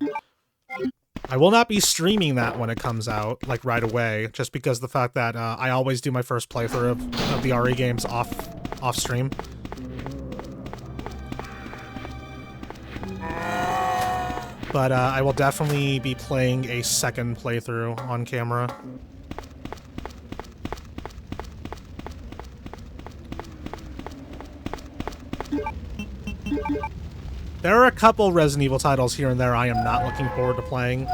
I will not be streaming that when it comes out, like right away, just because of the fact that I always do my first playthrough of the RE games off stream. But I will definitely be playing a second playthrough on camera. There are a couple Resident Evil titles here and there I am not looking forward to playing.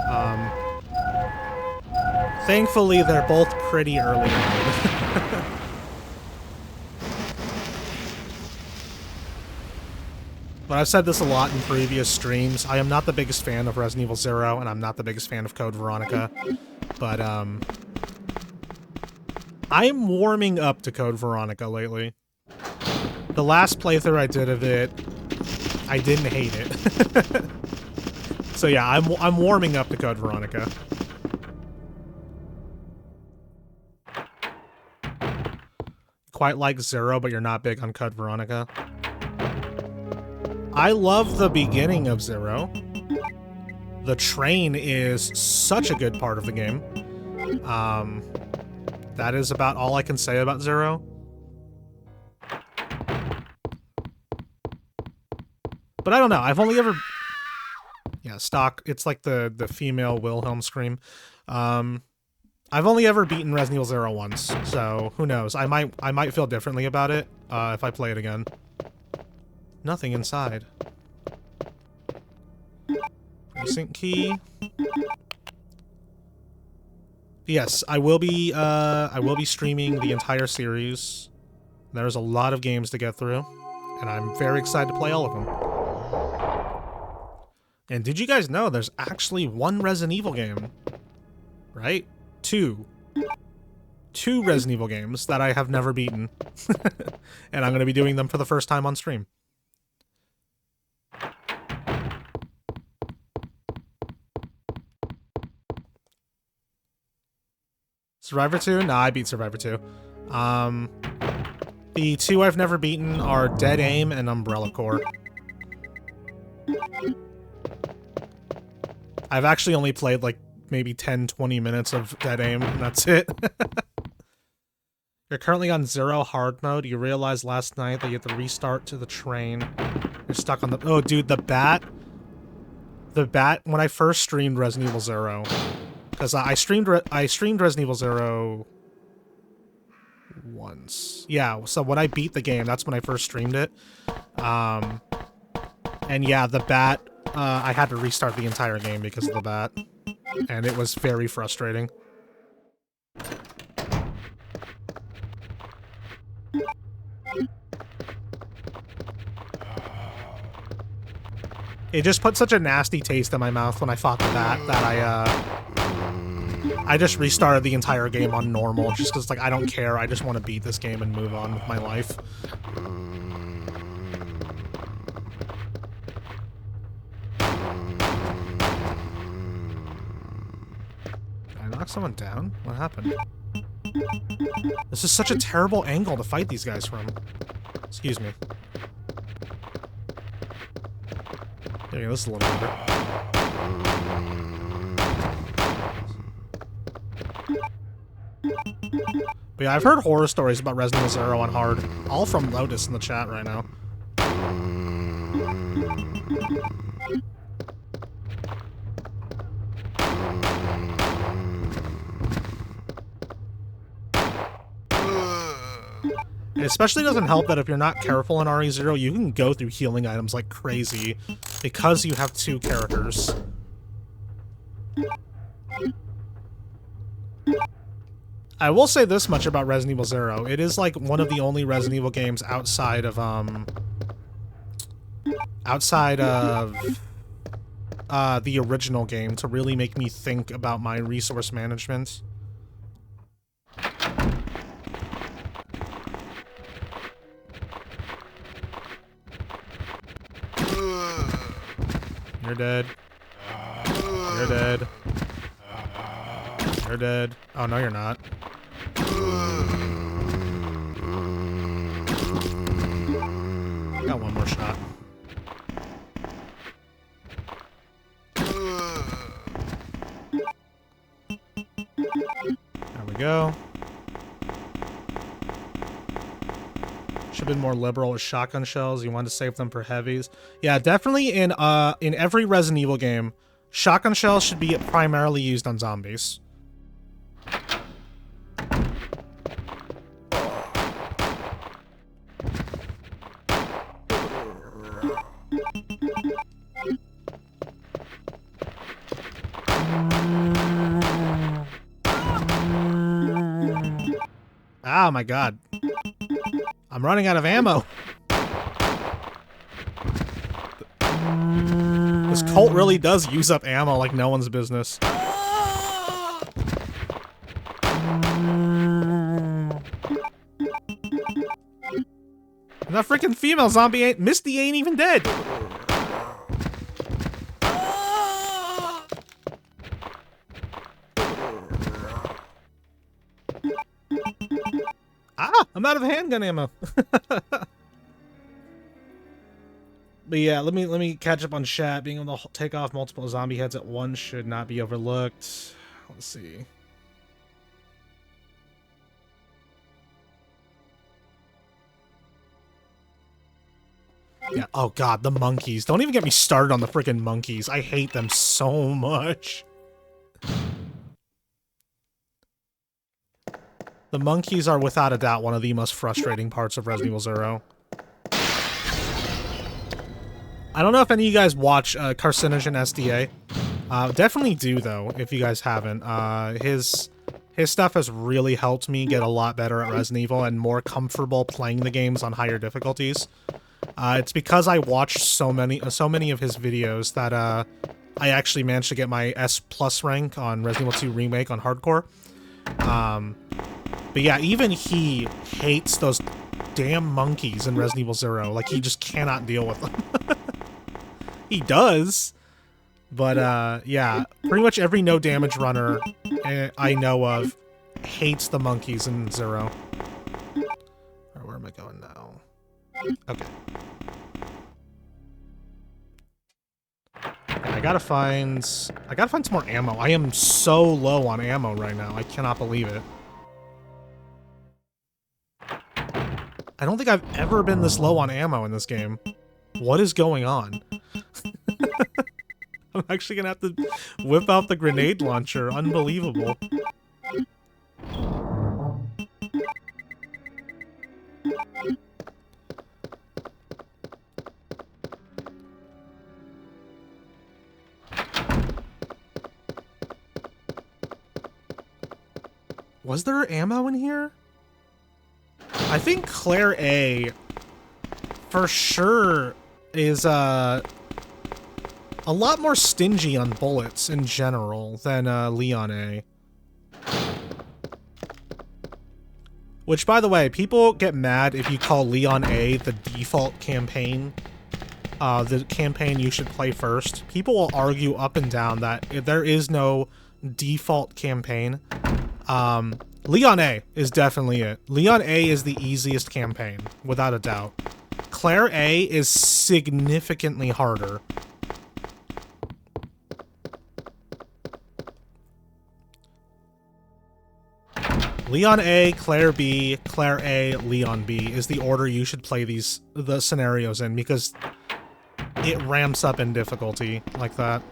Thankfully, they're both pretty early on. But I've said this a lot in previous streams. I am not the biggest fan of Resident Evil 0, and I'm not the biggest fan of Code Veronica. But, I'm warming up to Code Veronica lately. The last playthrough I did of it, I didn't hate it. So yeah, I'm warming up to Code Veronica. Quite like 0, but you're not big on Code Veronica. I love the beginning of 0. The train is such a good part of the game. That is about all I can say about 0. But I don't know, I've only ever... Yeah, stock. It's like the female Wilhelm scream. I've only ever beaten Resident Evil 0 once, so who knows? I might feel differently about it if I play it again. Nothing inside. Precinct key. Yes, I will be streaming the entire series. There's a lot of games to get through, and I'm very excited to play all of them. And did you guys know there's actually one Resident Evil game? Right? Two Resident Evil games that I have never beaten. And I'm going to be doing them for the first time on stream. Survivor 2? Nah, I beat Survivor 2. The two I've never beaten are Dead Aim and Umbrella Corps. I've actually only played like maybe 10-20 minutes of Dead Aim, and that's it. You're currently on 0 hard mode. You realized last night that you have to restart to the train. You're stuck on the... Oh, dude, the bat... The bat... When I first streamed Resident Evil 0... Because I streamed Resident Evil 0... once. Yeah, so when I beat the game, that's when I first streamed it. And yeah, the bat... I had to restart the entire game because of the bat. And it was very frustrating. It just put such a nasty taste in my mouth when I fought the bat that I just restarted the entire game on normal just because, like, I don't care. I just want to beat this game and move on with my life. Knock someone down? What happened? This is such a terrible angle to fight these guys from. Excuse me. Yeah, this is a little better. But yeah, I've heard horror stories about Resident Evil 0 on hard. All from Lotus in the chat right now. It especially doesn't help that if you're not careful in RE0, you can go through healing items like crazy because you have two characters. I will say this much about Resident Evil 0. It is like one of the only Resident Evil games outside of the original game to really make me think about my resource management. You're dead. You're dead. You're dead. Oh, no, you're not. Got one more shot. There we go. Should have been more liberal with shotgun shells. You wanted to save them for heavies. Yeah, definitely in every Resident Evil game, Shotgun shells should be primarily used on zombies. Oh my god. I'm running out of ammo. This cult really does use up ammo like no one's business. And that freaking female zombie ain't— Misty ain't even dead. Ah, I'm out of handgun ammo. But yeah, let me catch up on chat. Being able to take off multiple zombie heads at once should not be overlooked. Let's see. Yeah, oh god, the monkeys. Don't even get me started on the freaking monkeys. I hate them so much. The monkeys are without a doubt one of the most frustrating parts of Resident Evil 0. I don't know if any of you guys watch Carcinogen SDA. Definitely do, though, if you guys haven't. His stuff has really helped me get a lot better at Resident Evil and more comfortable playing the games on higher difficulties. It's because I watched so many of his videos that I actually managed to get my S+ rank on Resident Evil 2 Remake on Hardcore. But yeah, even he hates those damn monkeys in Resident Evil 0. Like, he just cannot deal with them. He does, but yeah, pretty much every no damage runner I know of hates the monkeys in 0. Alright, where am I going now? Okay. I gotta find some more ammo. I am so low on ammo right now. I cannot believe it. I don't think I've ever been this low on ammo in this game. What is going on? I'm actually gonna have to whip out the grenade launcher. Unbelievable. Was there ammo in here? I think Claire A for sure is a lot more stingy on bullets in general than Leon A. Which, by the way, people get mad if you call Leon A the default campaign, the campaign you should play first. People will argue up and down that there is no default campaign. Leon A is definitely it. Leon A is the easiest campaign, without a doubt. Claire A is significantly harder. Leon A, Claire B, Claire A, Leon B is the order you should play the scenarios in, because it ramps up in difficulty like that.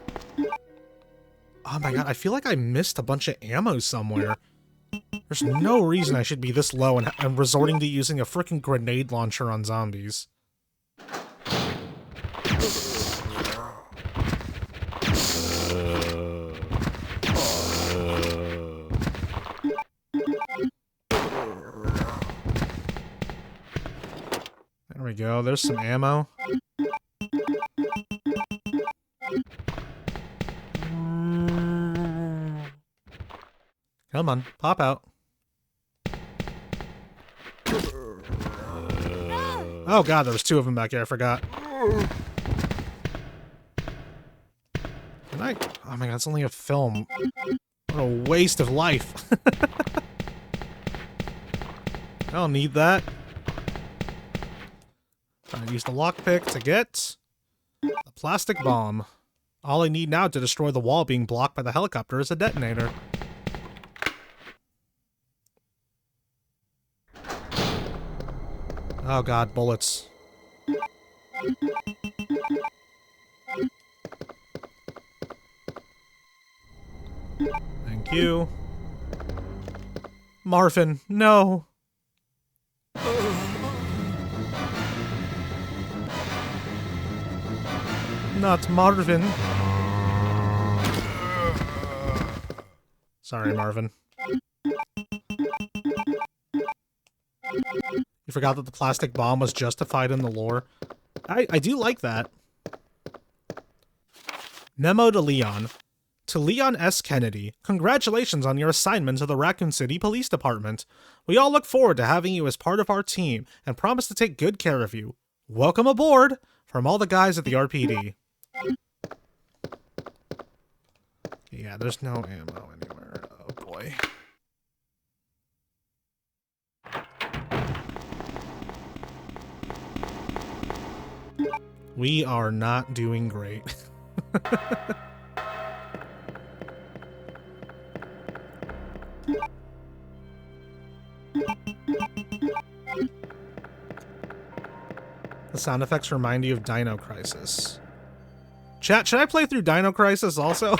Oh my god, I feel like I missed a bunch of ammo somewhere. There's no reason I should be this low and resorting to using a freaking grenade launcher on zombies. There we go, there's some ammo. Come on, pop out. Oh god, there was two of them back here, I forgot. Can I? Oh my god, it's only a film. What a waste of life. I don't need that. Trying to use the lockpick to get a plastic bomb. All I need now to destroy the wall being blocked by the helicopter is a detonator. Oh god, bullets. Thank you. Marvin, no. Not Marvin. Sorry, Marvin. You forgot that the plastic bomb was justified in the lore. I do like that. Memo to Leon. To Leon S. Kennedy, congratulations on your assignment to the Raccoon City Police Department. We all look forward to having you as part of our team and promise to take good care of you. Welcome aboard from all the guys at the RPD. Yeah, there's no ammo anywhere. Oh boy. We are not doing great. The sound effects remind you of Dino Crisis. Chat, should I play through Dino Crisis also?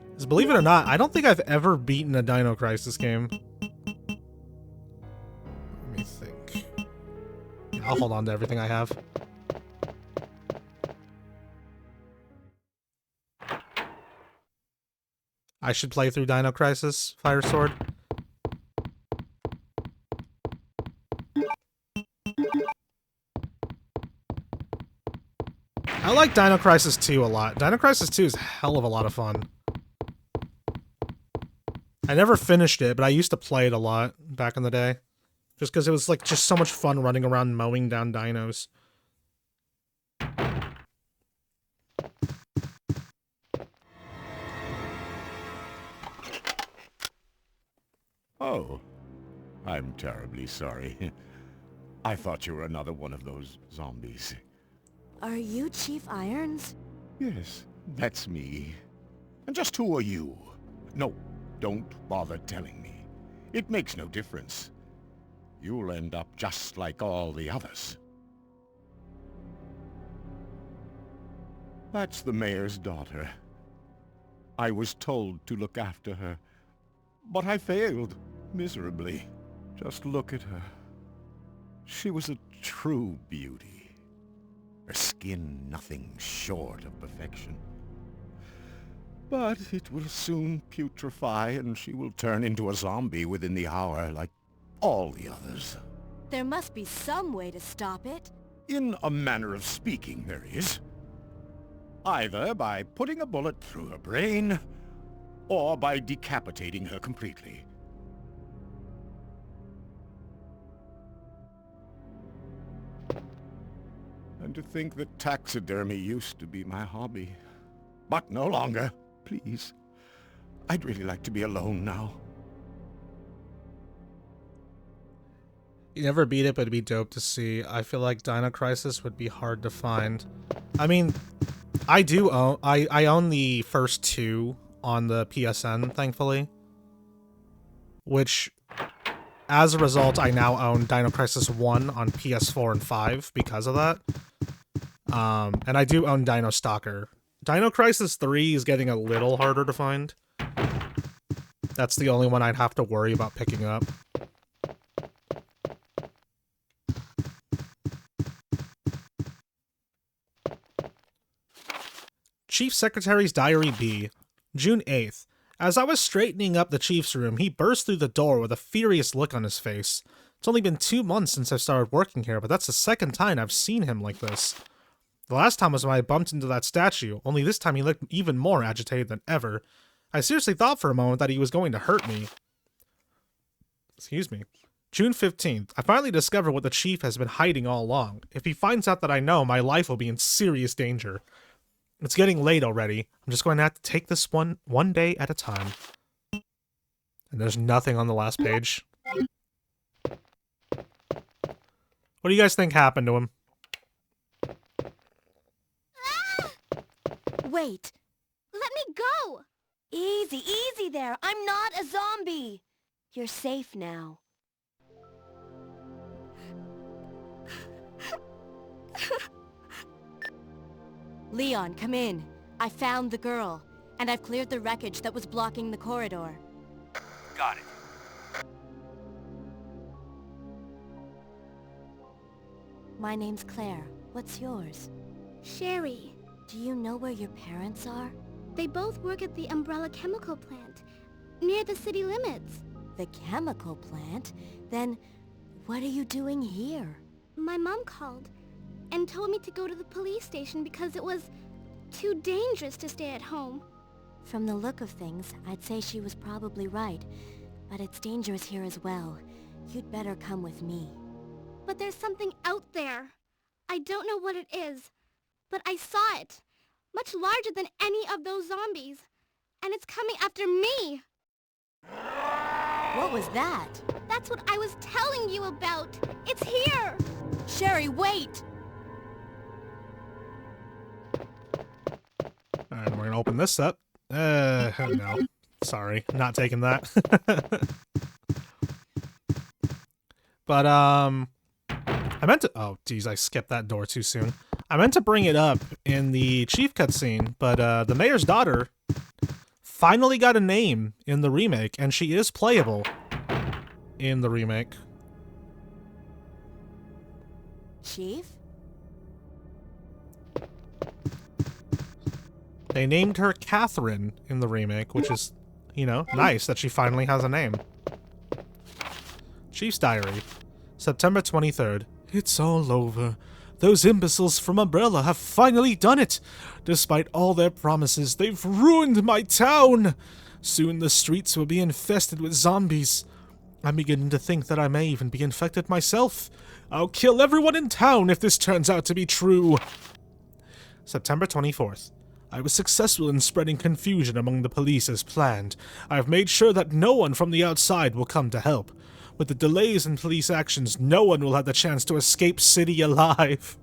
Because believe it or not, I don't think I've ever beaten a Dino Crisis game. Let me think. Yeah, I'll hold on to everything I have. I should play through Dino Crisis, Fire Sword. I like Dino Crisis 2 a lot. Dino Crisis 2 is a hell of a lot of fun. I never finished it, but I used to play it a lot back in the day. Just because it was like just so much fun running around mowing down dinos. Oh, I'm terribly sorry. I thought you were another one of those zombies. Are you Chief Irons? Yes, that's me. And just who are you? No, don't bother telling me. It makes no difference. You'll end up just like all the others. That's the mayor's daughter. I was told to look after her, but I failed miserably. Just look at her. She was a true beauty. Her skin nothing short of perfection. But it will soon putrefy and she will turn into a zombie within the hour like all the others. There must be some way to stop it. In a manner of speaking, there is. Either by putting a bullet through her brain, or by decapitating her completely. And to think that taxidermy used to be my hobby. But no longer. Please. I'd really like to be alone now. You never beat it, but it'd be dope to see. I feel like Dino Crisis would be hard to find. I mean, I do own... I own the first two on the PSN, thankfully. Which, as a result, I now own Dino Crisis 1 on PS4 and 5 because of that. And I do own Dino Stalker. Dino Crisis 3 is getting a little harder to find. That's the only one I'd have to worry about picking up. Chief Secretary's Diary B, June 8th. As I was straightening up the chief's room, he burst through the door with a furious look on his face. It's only been 2 months since I started working here, but that's the second time I've seen him like this. The last time was when I bumped into that statue, only this time he looked even more agitated than ever. I seriously thought for a moment that he was going to hurt me. Excuse me. June 15th. I finally discovered what the chief has been hiding all along. If he finds out that I know, my life will be in serious danger. It's getting late already. I'm just going to have to take this one day at a time. And there's nothing on the last page. What do you guys think happened to him? Wait. Let me go! Easy, easy there. I'm not a zombie. You're safe now. Leon, come in. I found the girl, and I've cleared the wreckage that was blocking the corridor. Got it. My name's Claire. What's yours? Sherry. Do you know where your parents are? They both work at the Umbrella Chemical Plant, near the city limits. The chemical plant? Then, what are you doing here? My mom called and told me to go to the police station because it was too dangerous to stay at home. From the look of things, I'd say she was probably right. But it's dangerous here as well. You'd better come with me. But there's something out there. I don't know what it is, but I saw it. Much larger than any of those zombies. And it's coming after me. What was that? That's what I was telling you about. It's here. Sherry, wait! Alright, we're gonna open this up. Oh no. Sorry, not taking that. But, I meant to- oh, geez, I skipped that door too soon. I meant to bring it up in the Chief cutscene, but, the mayor's daughter finally got a name in the remake, and she is playable in the remake. Chief? They named her Catherine in the remake, which is, you know, nice that she finally has a name. Chief's Diary, September 23rd. It's all over. Those imbeciles from Umbrella have finally done it! Despite all their promises, they've ruined my town! Soon the streets will be infested with zombies. I'm beginning to think that I may even be infected myself. I'll kill everyone in town if this turns out to be true. September 24th. I was successful in spreading confusion among the police as planned. I've made sure that no one from the outside will come to help. With the delays in police actions, no one will have the chance to escape city alive.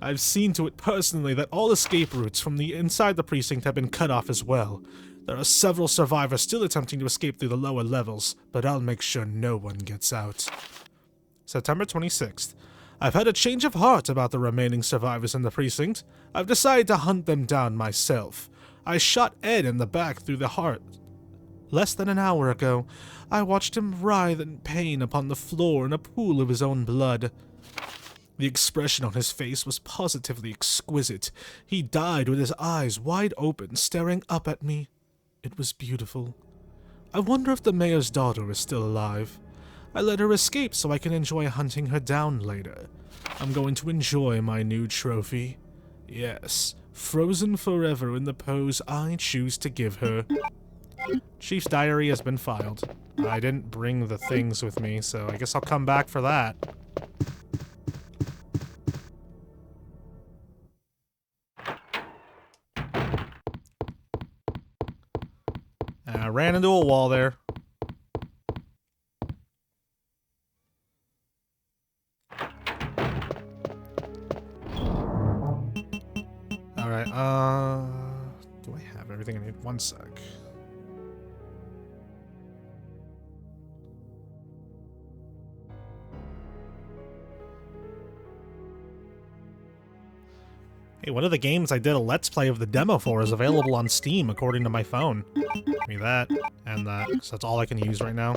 I've seen to it personally that all escape routes from the inside the precinct have been cut off as well. There are several survivors still attempting to escape through the lower levels, but I'll make sure no one gets out. September 26th. I've had a change of heart about the remaining survivors in the precinct. I've decided to hunt them down myself. I shot Ed in the back through the heart. Less than an hour ago, I watched him writhe in pain upon the floor in a pool of his own blood. The expression on his face was positively exquisite. He died with his eyes wide open, staring up at me. It was beautiful. I wonder if the mayor's daughter is still alive. I let her escape so I can enjoy hunting her down later. I'm going to enjoy my new trophy. Yes, frozen forever in the pose I choose to give her. Chief's Diary has been filed. I didn't bring the things with me, so I guess I'll come back for that. I ran into a wall there. Alright, do I have everything I need? One sec. Hey, one of the games I did a Let's Play of the demo for is available on Steam, according to my phone. Give me that, and that, so that's all I can use right now.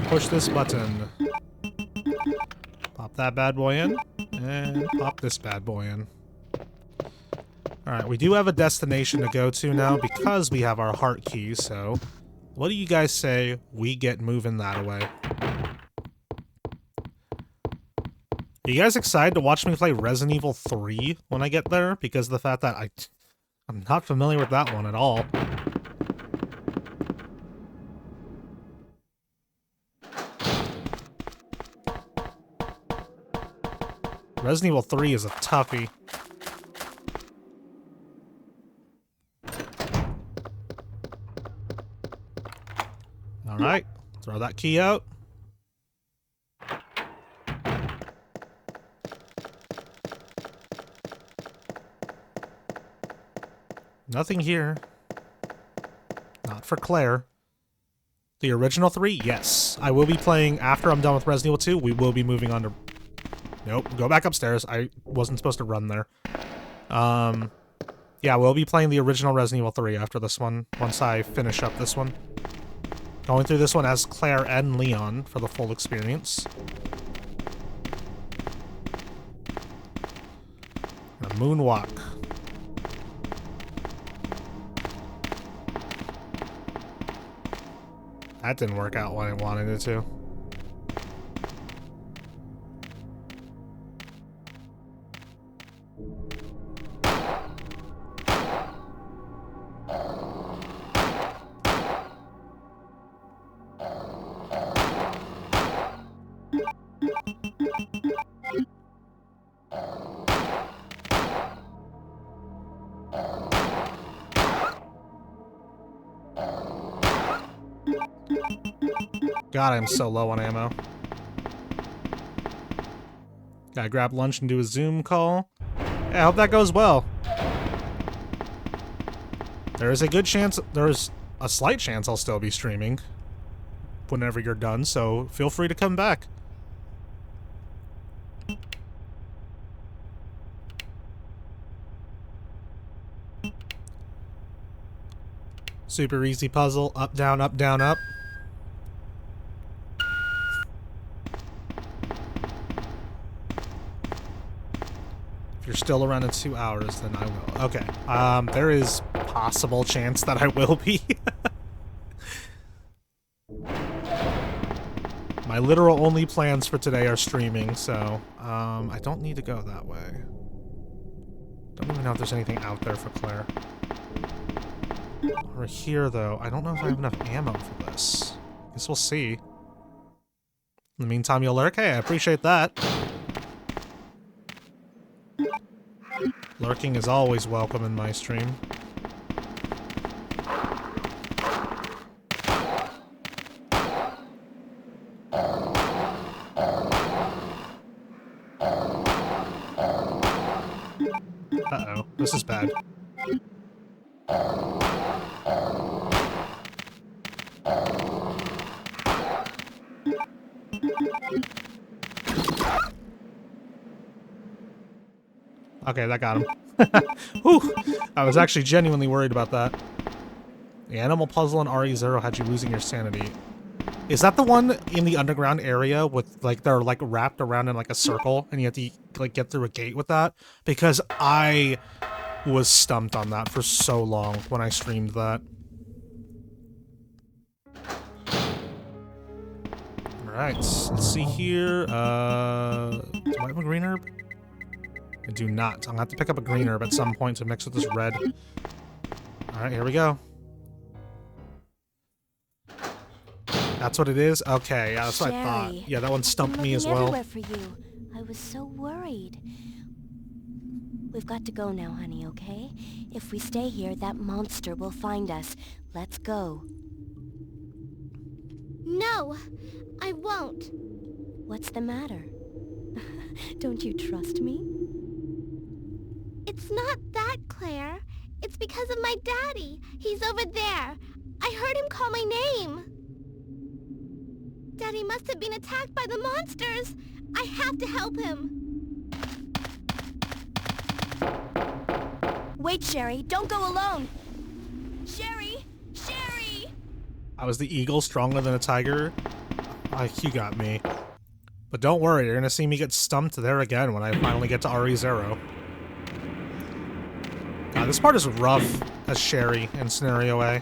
Push this button. Pop that bad boy in. And pop this bad boy in. Alright, we do have a destination to go to now because we have our heart key, so what do you guys say we get moving that way? Are you guys excited to watch me play Resident Evil 3 when I get there? Because of the fact that I'm not familiar with that one at all. Resident Evil 3 is a toughie. Alright, throw that key out. Nothing here. Not for Claire. The original 3? Yes. I will be playing after I'm done with Resident Evil 2. We will be moving on to... Nope. Go back upstairs. I wasn't supposed to run there. Yeah, we'll be playing the original Resident Evil 3 after this one, once I finish up this one. Going through this one as Claire and Leon for the full experience. A moonwalk. That didn't work out when I wanted it to. God, I'm so low on ammo. Gotta grab lunch and do a Zoom call. Yeah, I hope that goes well. There is a good chance, there's a slight chance I'll still be streaming whenever you're done, so feel free to come back. Super easy puzzle. Up, down, up, down, up. If you're still around in 2 hours, then I will. Okay. There is possible chance that I will be. My literal only plans for today are streaming, so I don't need to go that way. Don't even know if there's anything out there for Claire. Over here, though, I don't know if I have enough ammo for this. Guess we'll see. In the meantime, you'll lurk. Hey, I appreciate that. Lurking is always welcome in my stream. Uh-oh, this is bad. Okay, that got him. Whew! I was actually genuinely worried about that. The animal puzzle in RE0 had you losing your sanity. Is that the one in the underground area with, like, they're, like, wrapped around in, like, a circle, and you have to, like, get through a gate with that? Because I was stumped on that for so long when I streamed that. Alright, let's see here. Do I have a green herb? I do not. I'm gonna have to pick up a green herb at some point to mix with this red. Alright, here we go. That's what it is? Okay, yeah, that's what I thought. Yeah, that one stumped me as well. For you. I was so worried. We've got to go now, honey, okay? If we stay here, that monster will find us. Let's go. No, I won't. What's the matter? Don't you trust me? It's not that, Claire. It's because of my daddy. He's over there. I heard him call my name. Daddy must have been attacked by the monsters. I have to help him. Wait, Sherry. Don't go alone. Sherry! Sherry! I was the eagle stronger than a tiger. You got me. But don't worry, you're gonna see me get stumped there again when I finally get to RE0. God, this part is rough as Sherry in Scenario A.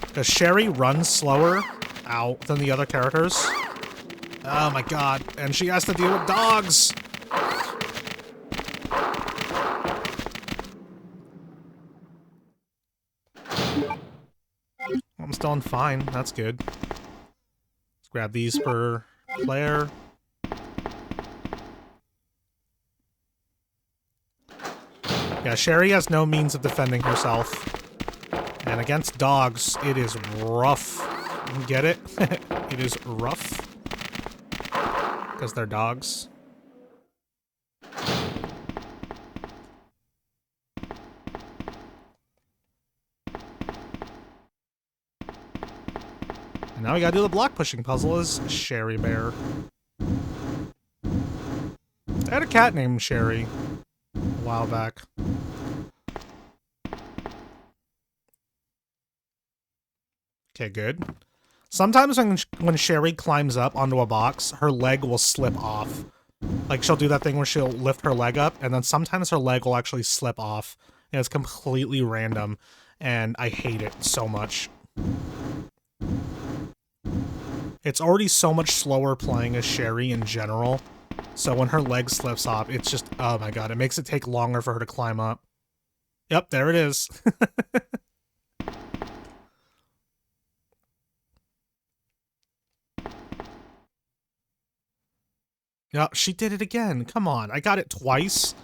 Because Sherry runs slower out than the other characters. Oh my god, and she has to deal with dogs! I'm still on fine, that's good. Let's grab these for Claire. Yeah, Sherry has no means of defending herself. And against dogs, it is rough. Get it? It is rough. Because they're dogs. Now we gotta do the block pushing puzzle as Sherry Bear. I had a cat named Sherry a while back. Okay, good. Sometimes when Sherry climbs up onto a box, her leg will slip off. Like, she'll do that thing where she'll lift her leg up, and then sometimes her leg will actually slip off. And it's completely random, and I hate it so much. It's already so much slower playing as Sherry in general, so when her leg slips off, it's just, oh my god, it makes it take longer for her to climb up. Yep, there it is. Yeah, she did it again. Come on, I got it twice.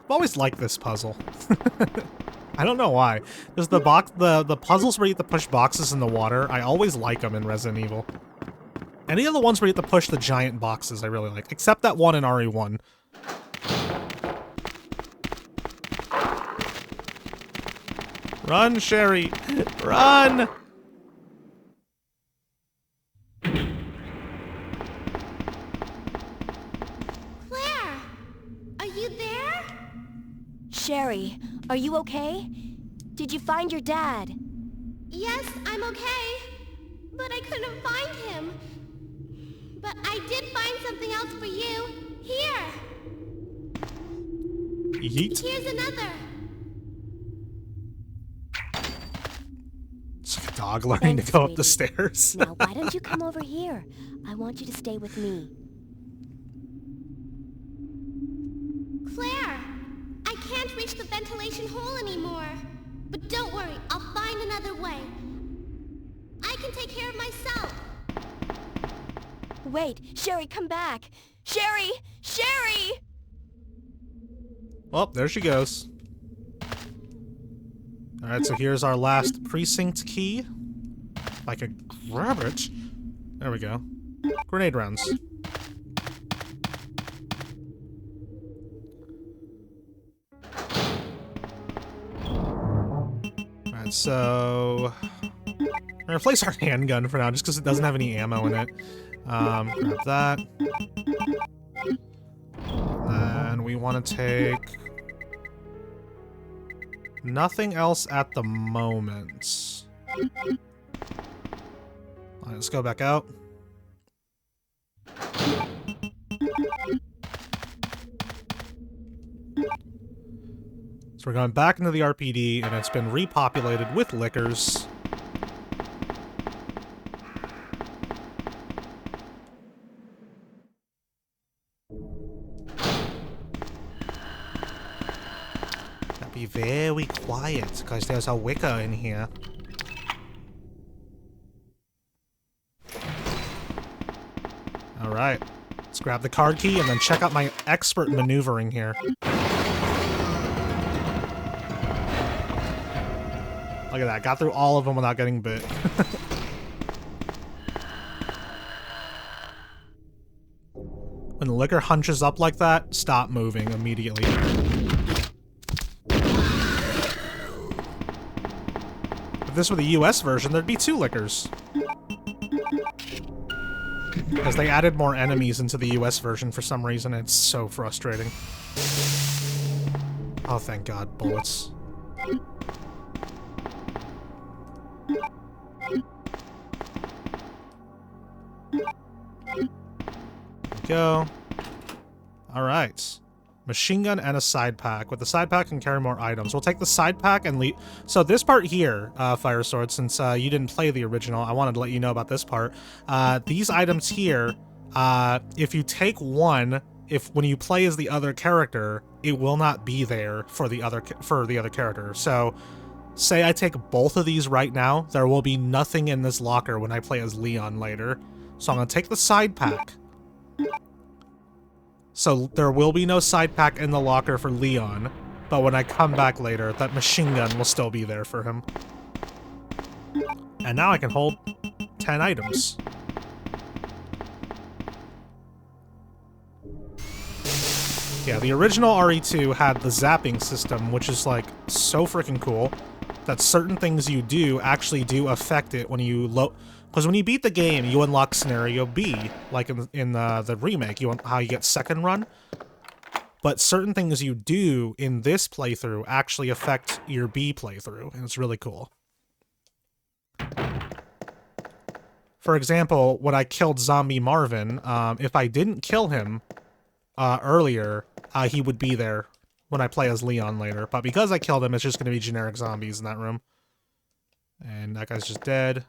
I've always liked this puzzle. I don't know why. There's the puzzles where you have to push boxes in the water. I always like them in Resident Evil. Any of the ones where you have to push the giant boxes I really like, except that one in RE1. Run, Sherry! Run! Claire! Are you there? Sherry, are you okay? Did you find your dad? Yes, I'm okay. But I couldn't find him. But I did find something else for you. Here! Yeet. Here's another. It's like a dog learning to go up the stairs. Now, why don't you come over here? I want you to stay with me. Claire! I can't reach the ventilation hole anymore. But don't worry, I'll find another way. I can take care of myself. Wait, Sherry, come back! Sherry! Sherry! Well, there she goes. Alright, so here's our last precinct key. If I could grab it. There we go. Grenade rounds. Alright, so... I'm gonna replace our handgun for now, just because it doesn't have any ammo in it. Grab that. And we want to take... nothing else at the moment. Alright, let's go back out. So we're going back into the RPD, and it's been repopulated with liquors. Be very quiet, because there's a wicker in here. Alright. Let's grab the card key and then check out my expert maneuvering here. Look at that. Got through all of them without getting bit. When the liquor hunches up like that, stop moving immediately. If this were the US version, there'd be 2 liquors. Because they added more enemies into the US version for some reason, and it's so frustrating. Oh, thank God, bullets. Go. Alright. Machine gun and a side pack. With the side pack, can carry more items. We'll take the side pack and leave. So this part here, Fire Sword, since you didn't play the original, I wanted to let you know about this part. These items here, if you take one, when you play as the other character, it will not be there for the other character. So, say I take both of these right now, there will be nothing in this locker when I play as Leon later. So I'm gonna take the side pack. So there will be no side pack in the locker for Leon, but when I come back later, that machine gun will still be there for him. And now I can hold 10 items. Yeah, the original RE2 had the zapping system, which is like so freaking cool that certain things you do actually do affect it when you load. Because when you beat the game, you unlock scenario B, like in the remake, how you get second run. But certain things you do in this playthrough actually affect your B playthrough, and it's really cool. For example, when I killed Zombie Marvin, if I didn't kill him earlier, he would be there when I play as Leon later. But because I killed him, it's just going to be generic zombies in that room. And that guy's just dead.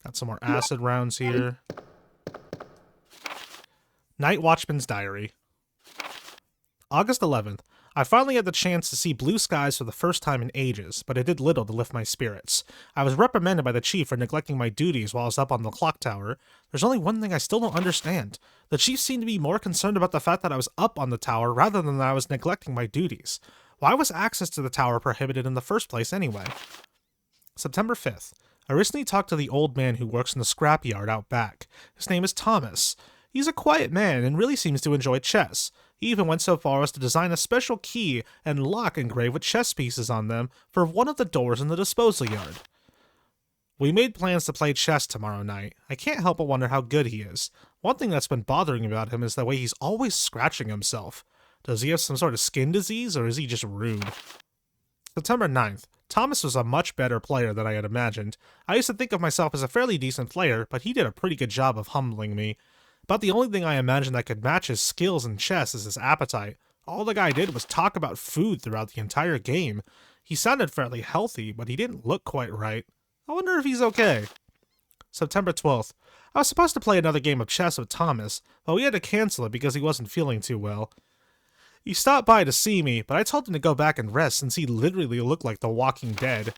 Got some more acid rounds here. Night Watchman's Diary. August 11th. I finally had the chance to see blue skies for the first time in ages, but it did little to lift my spirits. I was reprimanded by the chief for neglecting my duties while I was up on the clock tower. There's only one thing I still don't understand. The chief seemed to be more concerned about the fact that I was up on the tower rather than that I was neglecting my duties. Why was access to the tower prohibited in the first place anyway? September 5th. I recently talked to the old man who works in the scrapyard out back. His name is Thomas. He's a quiet man and really seems to enjoy chess. He even went so far as to design a special key and lock engraved with chess pieces on them for one of the doors in the disposal yard. We made plans to play chess tomorrow night. I can't help but wonder how good he is. One thing that's been bothering me about him is the way he's always scratching himself. Does he have some sort of skin disease, or is he just rude? September 9th. Thomas was a much better player than I had imagined. I used to think of myself as a fairly decent player, but he did a pretty good job of humbling me. About the only thing I imagined that could match his skills in chess is his appetite. All the guy did was talk about food throughout the entire game. He sounded fairly healthy, but he didn't look quite right. I wonder if he's okay. September 12th. I was supposed to play another game of chess with Thomas, but we had to cancel it because he wasn't feeling too well. He stopped by to see me, but I told him to go back and rest since he literally looked like the Walking Dead.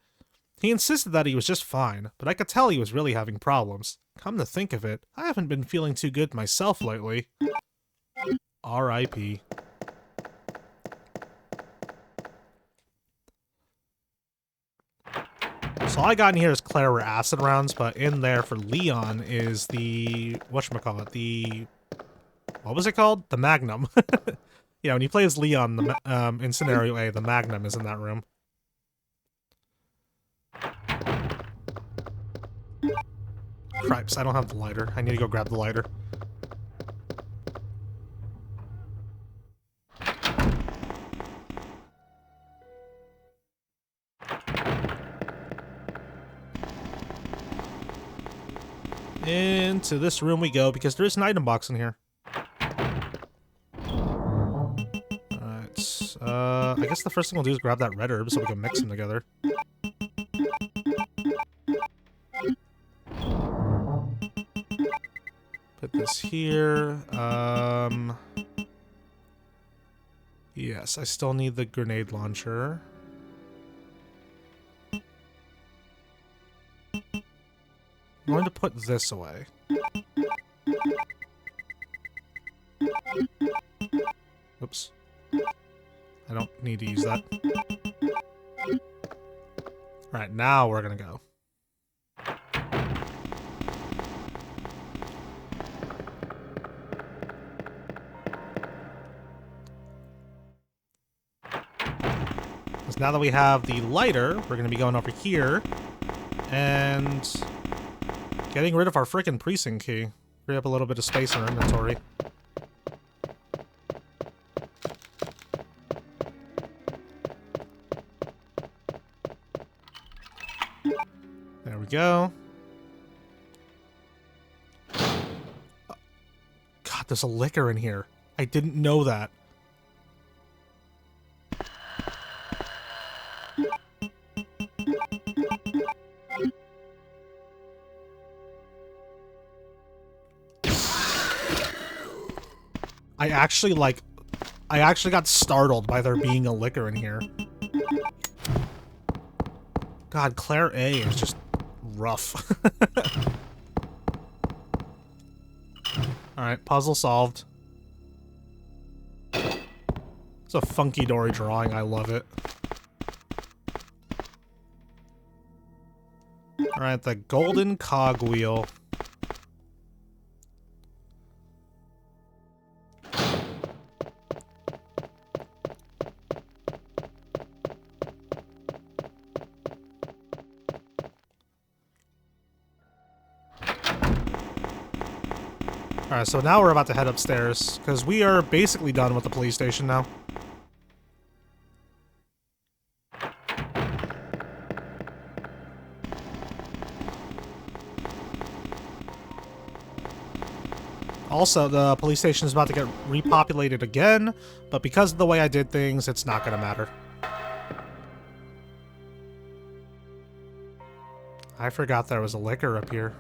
He insisted that he was just fine, but I could tell he was really having problems. Come to think of it, I haven't been feeling too good myself lately. R.I.P. So all I got in here is Claire acid rounds, but in there for Leon is the... whatchamacallit? What was it called? The Magnum. Yeah, when you play as Leon in Scenario A, the Magnum is in that room. Cripes, I don't have the lighter. I need to go grab the lighter. Into this room we go, because there is an item box in here. Alright, I guess the first thing we'll do is grab that red herb so we can mix them together. Put this here. Yes, I still need the grenade launcher. I'm going to put this away. Oops. I don't need to use that. Alright, now we're gonna go. Because now that we have the lighter, we're gonna be going over here and getting rid of our frickin' precinct key. Free up a little bit of space in our inventory. There we go. God, there's a liquor in here. I didn't know that. I actually got startled by there being a liquor in here. God, Claire A is just rough. Alright, puzzle solved. It's a funky dory drawing, I love it. Alright, the golden cogwheel. Alright, so now we're about to head upstairs, because we are basically done with the police station now. Also, the police station is about to get repopulated again, but because of the way I did things, it's not going to matter. I forgot there was a liquor up here.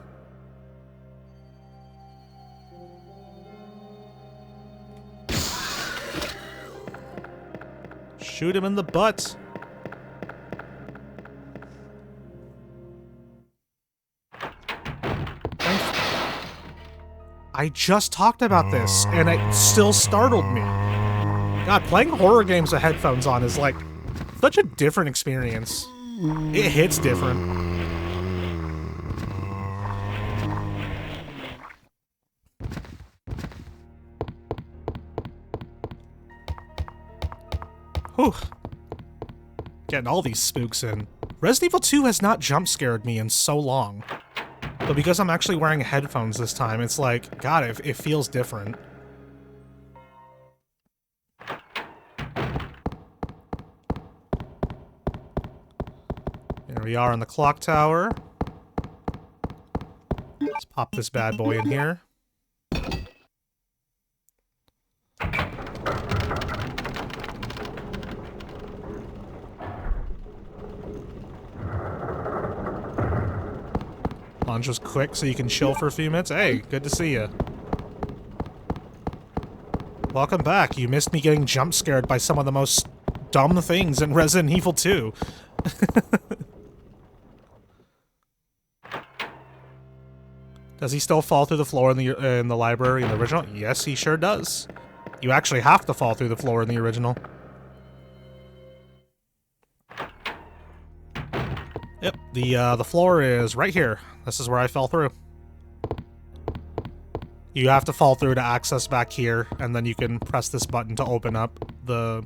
Shoot him in the butt. I just talked about this, and it still startled me. God, playing horror games with headphones on is like such a different experience. It hits different. Whew. Getting all these spooks in. Resident Evil 2 has not jump scared me in so long. But because I'm actually wearing headphones this time, it's like, God, it feels different. Here we are in the clock tower. Let's pop this bad boy in here. Lunch was quick so you can chill for a few minutes. Hey, good to see you. Welcome back. You missed me getting jump scared by some of the most dumb things in Resident Evil 2. Does he still fall through the floor in the library in the original? Yes, he sure does. You actually have to fall through the floor in the original. Yep, the floor is right here. This is where I fell through. You have to fall through to access back here, and then you can press this button to open up the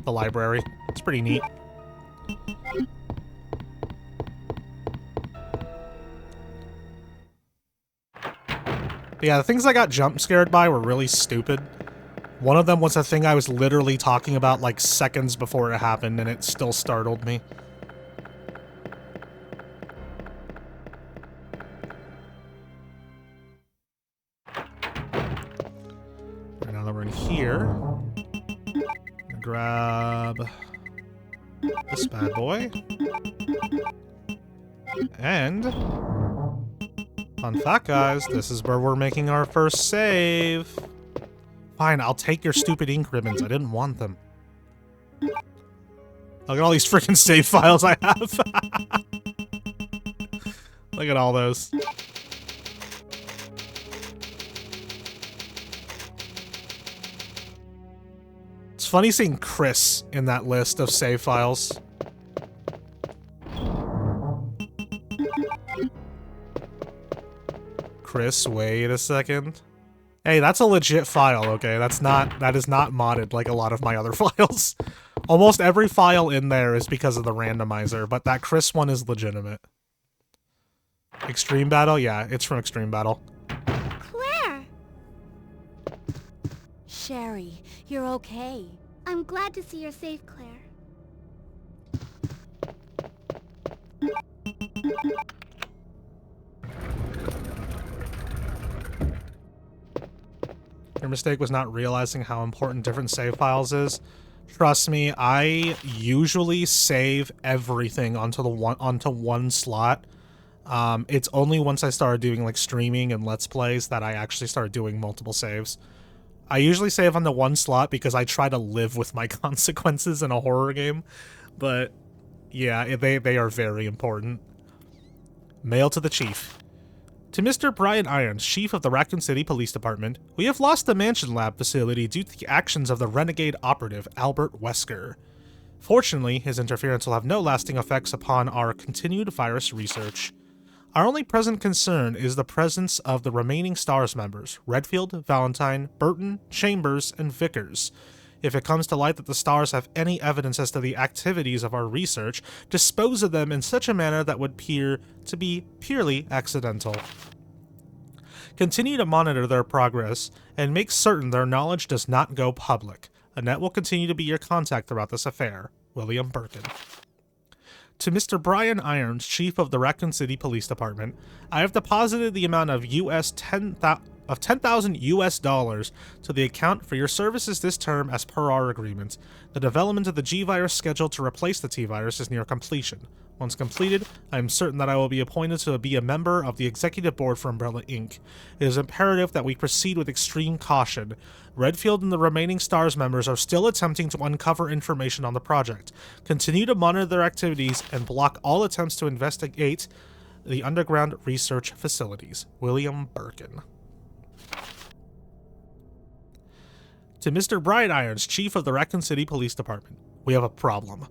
library. It's pretty neat. But yeah, the things I got jump scared by were really stupid. One of them was a thing I was literally talking about like seconds before it happened, and it still startled me. Right now that we're in here, grab this bad boy. And fun fact, guys, this is where we're making our first save. Fine, I'll take your stupid ink ribbons. I didn't want them. Look at all these freaking save files I have. Look at all those. It's funny seeing Chris in that list of save files. Chris, wait a second. Hey, that's a legit file, okay? That is not modded like a lot of my other files. Almost every file in there is because of the randomizer, but that Chris one is legitimate. Extreme Battle? Yeah, it's from Extreme Battle. Claire! Sherry, you're okay. I'm glad to see you're safe, Claire. Your mistake was not realizing how important different save files is. Trust me, I usually save everything onto one slot. It's only once I started doing like streaming and Let's Plays that I actually started doing multiple saves. I usually save onto one slot because I try to live with my consequences in a horror game. But yeah, they are very important. Mail to the Chief. To Mr. Brian Irons, Chief of the Raccoon City Police Department, we have lost the Mansion Lab facility due to the actions of the renegade operative, Albert Wesker. Fortunately, his interference will have no lasting effects upon our continued virus research. Our only present concern is the presence of the remaining STARS members, Redfield, Valentine, Burton, Chambers, and Vickers. If it comes to light that the STARS have any evidence as to the activities of our research, dispose of them in such a manner that would appear to be purely accidental. Continue to monitor their progress and make certain their knowledge does not go public. Annette will continue to be your contact throughout this affair. William Birkin. To Mr. Brian Irons, Chief of the Raccoon City Police Department, I have deposited the amount of $10,000 US to the account for your services this term as per our agreement. The development of the G-Virus scheduled to replace the T-Virus is near completion. Once completed, I am certain that I will be appointed to be a member of the Executive Board for Umbrella Inc. It is imperative that we proceed with extreme caution. Redfield and the remaining STARS members are still attempting to uncover information on the project. Continue to monitor their activities and block all attempts to investigate the underground research facilities. William Birkin. To Mr. Brian Irons, Chief of the Raccoon City Police Department, we have a problem.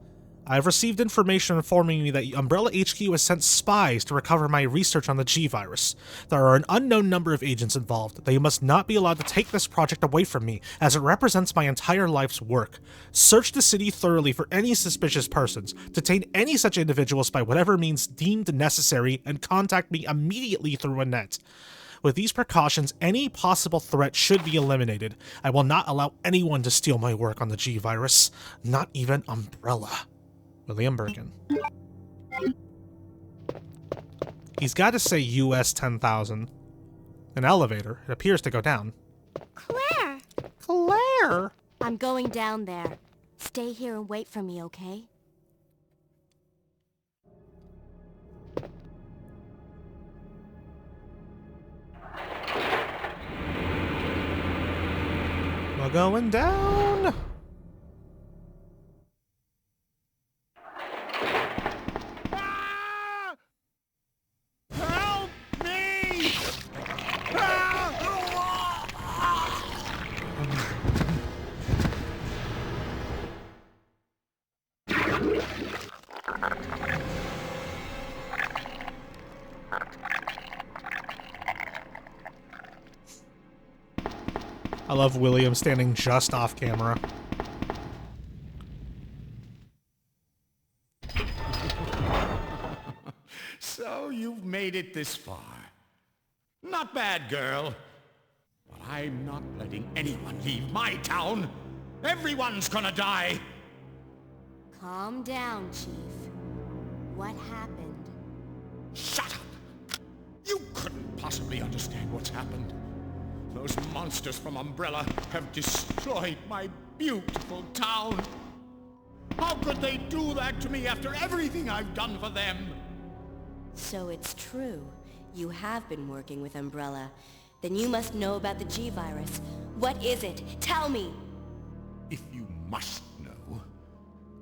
I have received information informing me that Umbrella HQ has sent spies to recover my research on the G-Virus. There are an unknown number of agents involved. They must not be allowed to take this project away from me, as it represents my entire life's work. Search the city thoroughly for any suspicious persons, detain any such individuals by whatever means deemed necessary, and contact me immediately through Annette. With these precautions, any possible threat should be eliminated. I will not allow anyone to steal my work on the G-Virus, not even Umbrella. William Birkin. He's got to say US 10,000. An elevator. It appears to go down. Claire! Claire! I'm going down there. Stay here and wait for me, okay? We're going down! Help me! I love William standing just off camera. So you've made it this far. Not bad, girl. But I'm not letting anyone leave my town. Everyone's gonna die. Calm down, Chief. What happened? Shut up! You couldn't possibly understand what's happened. Those monsters from Umbrella have destroyed my beautiful town. How could they do that to me after everything I've done for them? So it's true. You have been working with Umbrella. Then you must know about the G-Virus. What is it? Tell me! If you must know,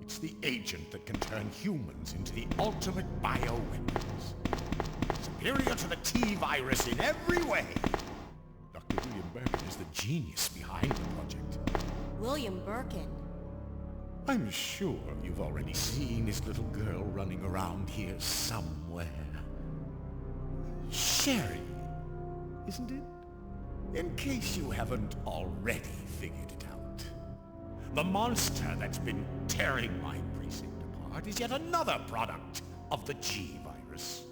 it's the agent that can turn humans into the ultimate bioweapons. Superior to the T-Virus in every way. Dr. William Birkin is the genius behind the project. William Birkin? I'm sure you've already seen his little girl running around here somewhere. Sherry, isn't it? In case you haven't already figured it out. The monster that's been tearing my precinct apart is yet another product of the G-Virus.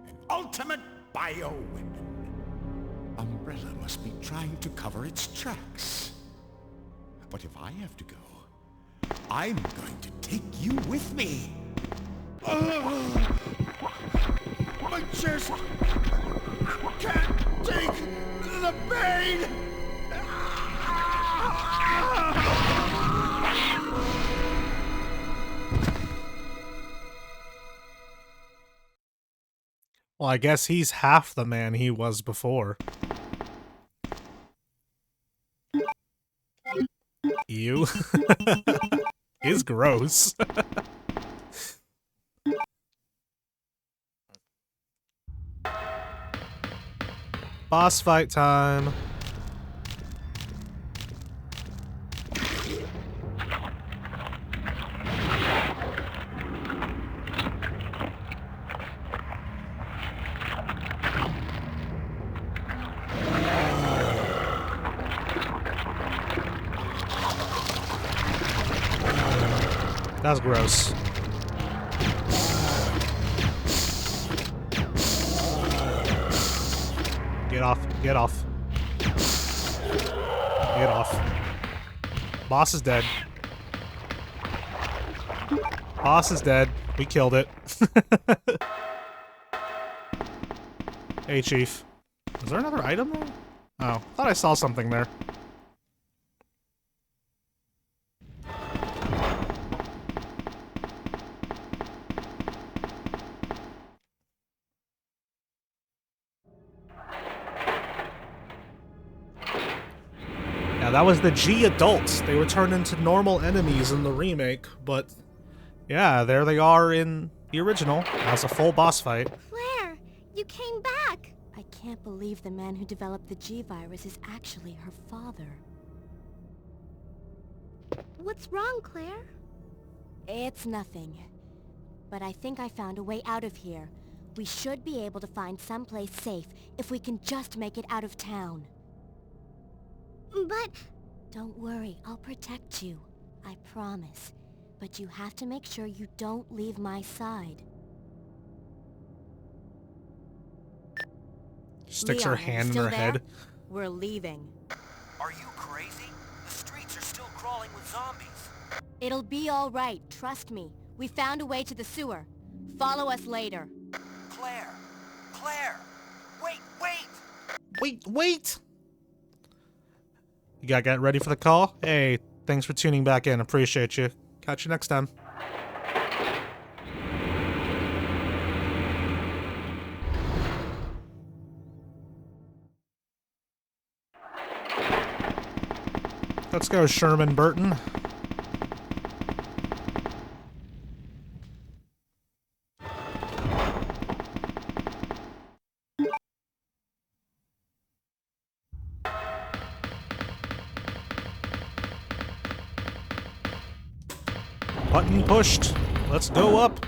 An ultimate bioweapon. Umbrella must be trying to cover its tracks. But if I have to go, I'm going to take you with me. My chest can't take the pain. Well, I guess he's half the man he was before. Ew. Is gross. Boss fight time. That's gross. Get off. Get off. Get off. Boss is dead. Boss is dead. We killed it. Hey, Chief. Is there another item there? Oh, thought I saw something there. Yeah, that was the G adults. They were turned into normal enemies in the remake, but yeah, there they are in the original as a full boss fight. Claire, you came back. I can't believe the man who developed the G virus is actually her father. What's wrong, Claire? It's nothing. But I think I found a way out of here. We should be able to find someplace safe if we can just make it out of town. But... Don't worry, I'll protect you. I promise. But you have to make sure you don't leave my side. Sticks her Leon, hand in still her there? head. We're leaving. Are you crazy? The streets are still crawling with zombies. It'll be all right, trust me. We found a way to the sewer. Follow us later. Claire! Claire! Wait, wait! Wait! You gotta get ready for the call? Hey, thanks for tuning back in. Appreciate you. Catch you next time. Let's go, Sherman Burton. Button pushed. Let's go up.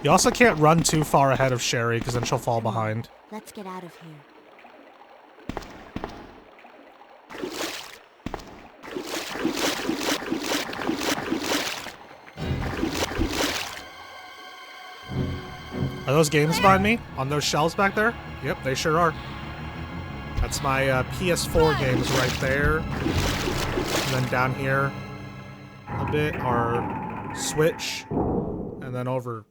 You also can't run too far ahead of Sherry, because then she'll fall behind. Let's get out of here. Are those games behind me? On those shelves back there? Yep, they sure are. That's my PS4 games right there. And then down here a bit are Switch. And then over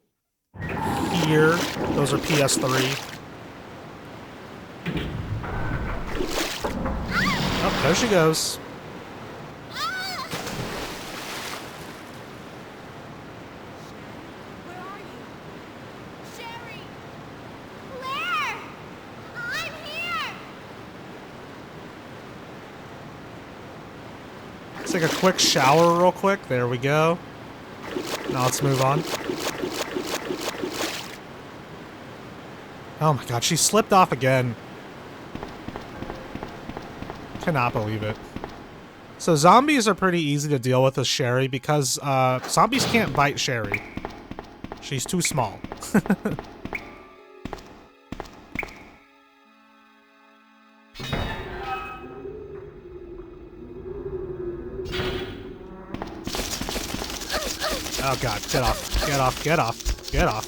here, those are PS3. Oh, there she goes. Let's take a quick shower real quick. There we go. Now let's move on. Oh my god, she slipped off again. Cannot believe it. So zombies are pretty easy to deal with Sherry because zombies can't bite Sherry. She's too small. Oh god, get off, get off, get off, get off.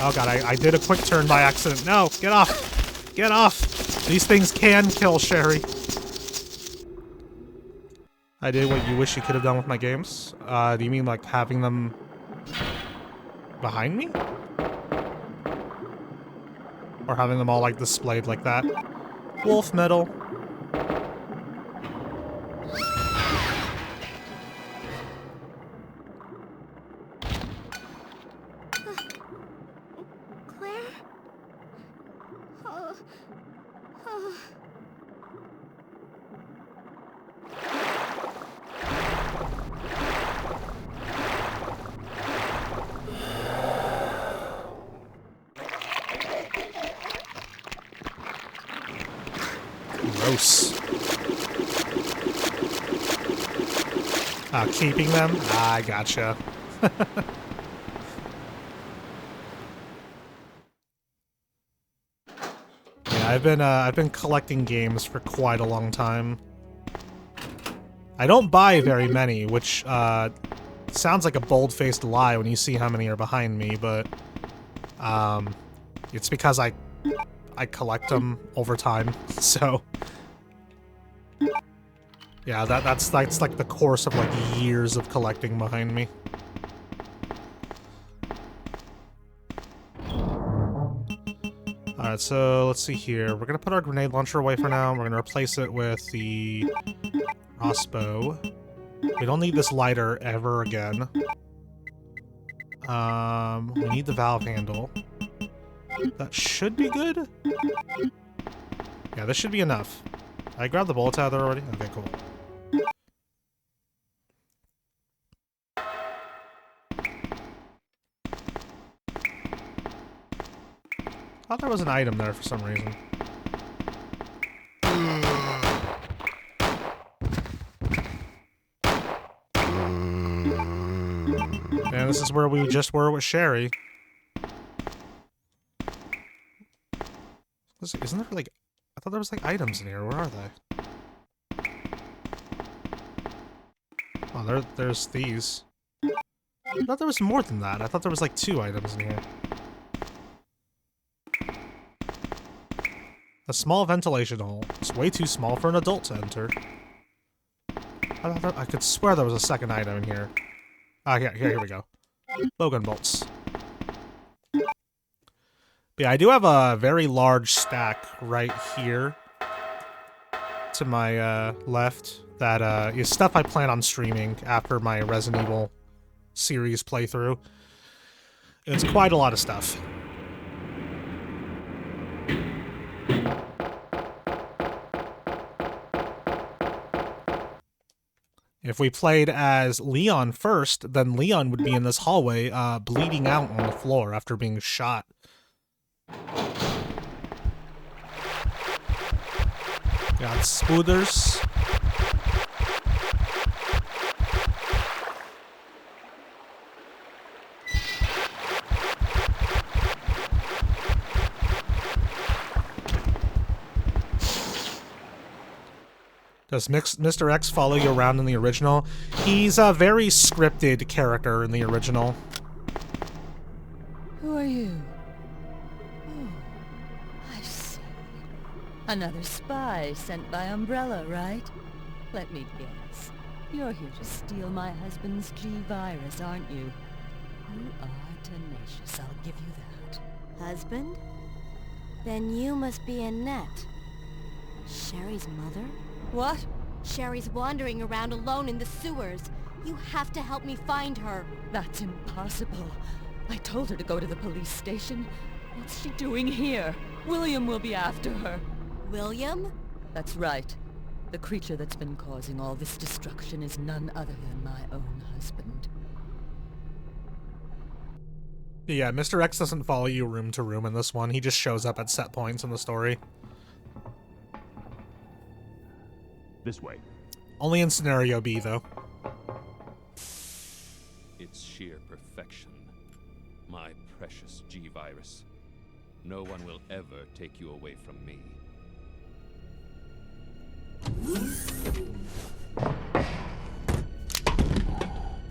Oh god, I did a quick turn by accident. No, get off, get off. These things can kill Sherry. I did what you wish you could have done with my games. Do you mean like having them behind me? Or having them all like displayed like that? Wolf medal. Claire? Oh. Gross. Keeping them? I gotcha. Yeah, I've been collecting games for quite a long time. I don't buy very many, which sounds like a bold-faced lie when you see how many are behind me, but it's because I collect them over time. So yeah, that's like the course of like years of collecting behind me. Alright, so let's see here. We're gonna put our grenade launcher away for now. We're gonna replace it with the crossbow. We don't need this lighter ever again. We need the valve handle. That should be good. Yeah, this should be enough. I grabbed the bullets out of there already? Okay, cool. I thought there was an item there for some reason. And this is where we just were with Sherry. Isn't there like... I thought there was like items in here. Where are they? Oh, there's these. I thought there was more than that. I thought there was like 2 items in here. A small ventilation hole. It's way too small for an adult to enter. I could swear there was a second item in here. Ah, yeah, here we go. Bowgun bolts. But yeah, I do have a very large stack right here to my left that is stuff I plan on streaming after my Resident Evil series playthrough. It's quite a lot of stuff. If we played as Leon first, then Leon would be in this hallway, bleeding out on the floor after being shot. Got spooders. Does Mr. X follow you around in the original? He's a very scripted character in the original. Who are you? Oh, I see. Another spy sent by Umbrella, right? Let me guess. You're here to steal my husband's G-Virus, aren't you? You are tenacious, I'll give you that. Husband? Then you must be Annette. Sherry's mother? What? Sherry's wandering around alone in the sewers. You have to help me find her. That's impossible. I told her to go to the police station. What's she doing here? William will be after her. William? That's right. The creature that's been causing all this destruction is none other than my own husband. Yeah, Mr. X doesn't follow you room to room in this one. He just shows up at set points in the story. This way. Only in Scenario B, though. It's sheer perfection. My precious G-Virus. No one will ever take you away from me.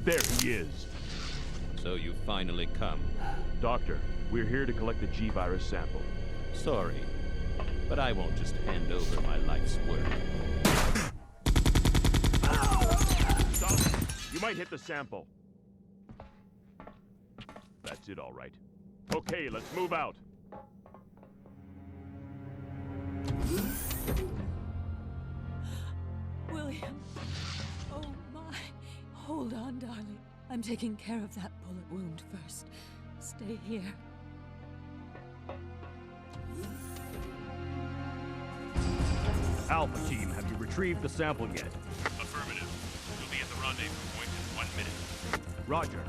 There he is. So you finally come. Doctor, we're here to collect the G-Virus sample. Sorry, but I won't just hand over my life's work. Stop! You might hit the sample. That's it, all right. Okay, let's move out. William. Oh my. Hold on, darling. I'm taking care of that bullet wound first. Stay here. Alpha team, have you retrieved the sample yet? Affirmative. We'll be at the rendezvous point in 1 minute. Roger.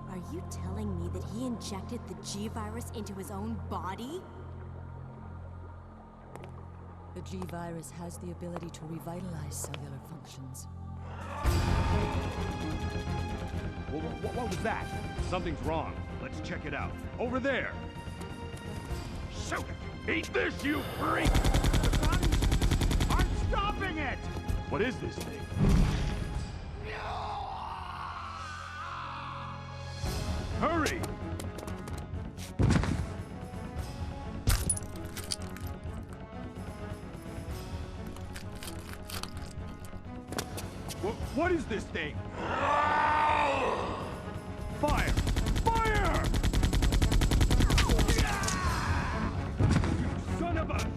Are you telling me that he injected the G-Virus into his own body? The G-Virus has the ability to revitalize cellular functions. What was that? Something's wrong. Let's check it out. Over there! Shoot it! Eat this, you freak! stopping it? What is this thing? Hurry! What is this thing? Fire! Fire! Son of a...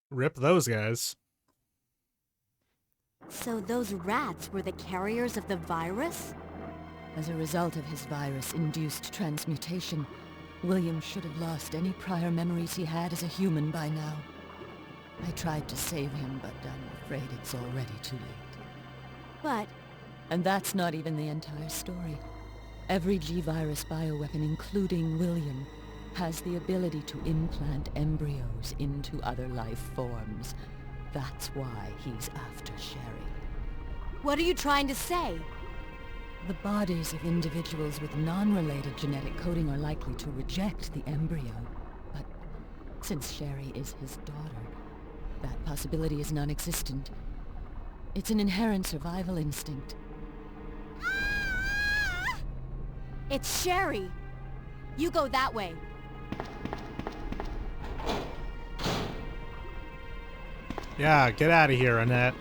Rip those guys. So those rats were the carriers of the virus? As a result of his virus-induced transmutation, William should have lost any prior memories he had as a human by now. I tried to save him, but I'm afraid it's already too late. But... And that's not even the entire story. Every G-virus bioweapon, including William, has the ability to implant embryos into other life forms. That's why he's after Sherry. What are you trying to say? The bodies of individuals with non-related genetic coding are likely to reject the embryo. But since Sherry is his daughter, that possibility is non-existent. It's an inherent survival instinct. It's Sherry! You go that way. Yeah, get out of here, Annette.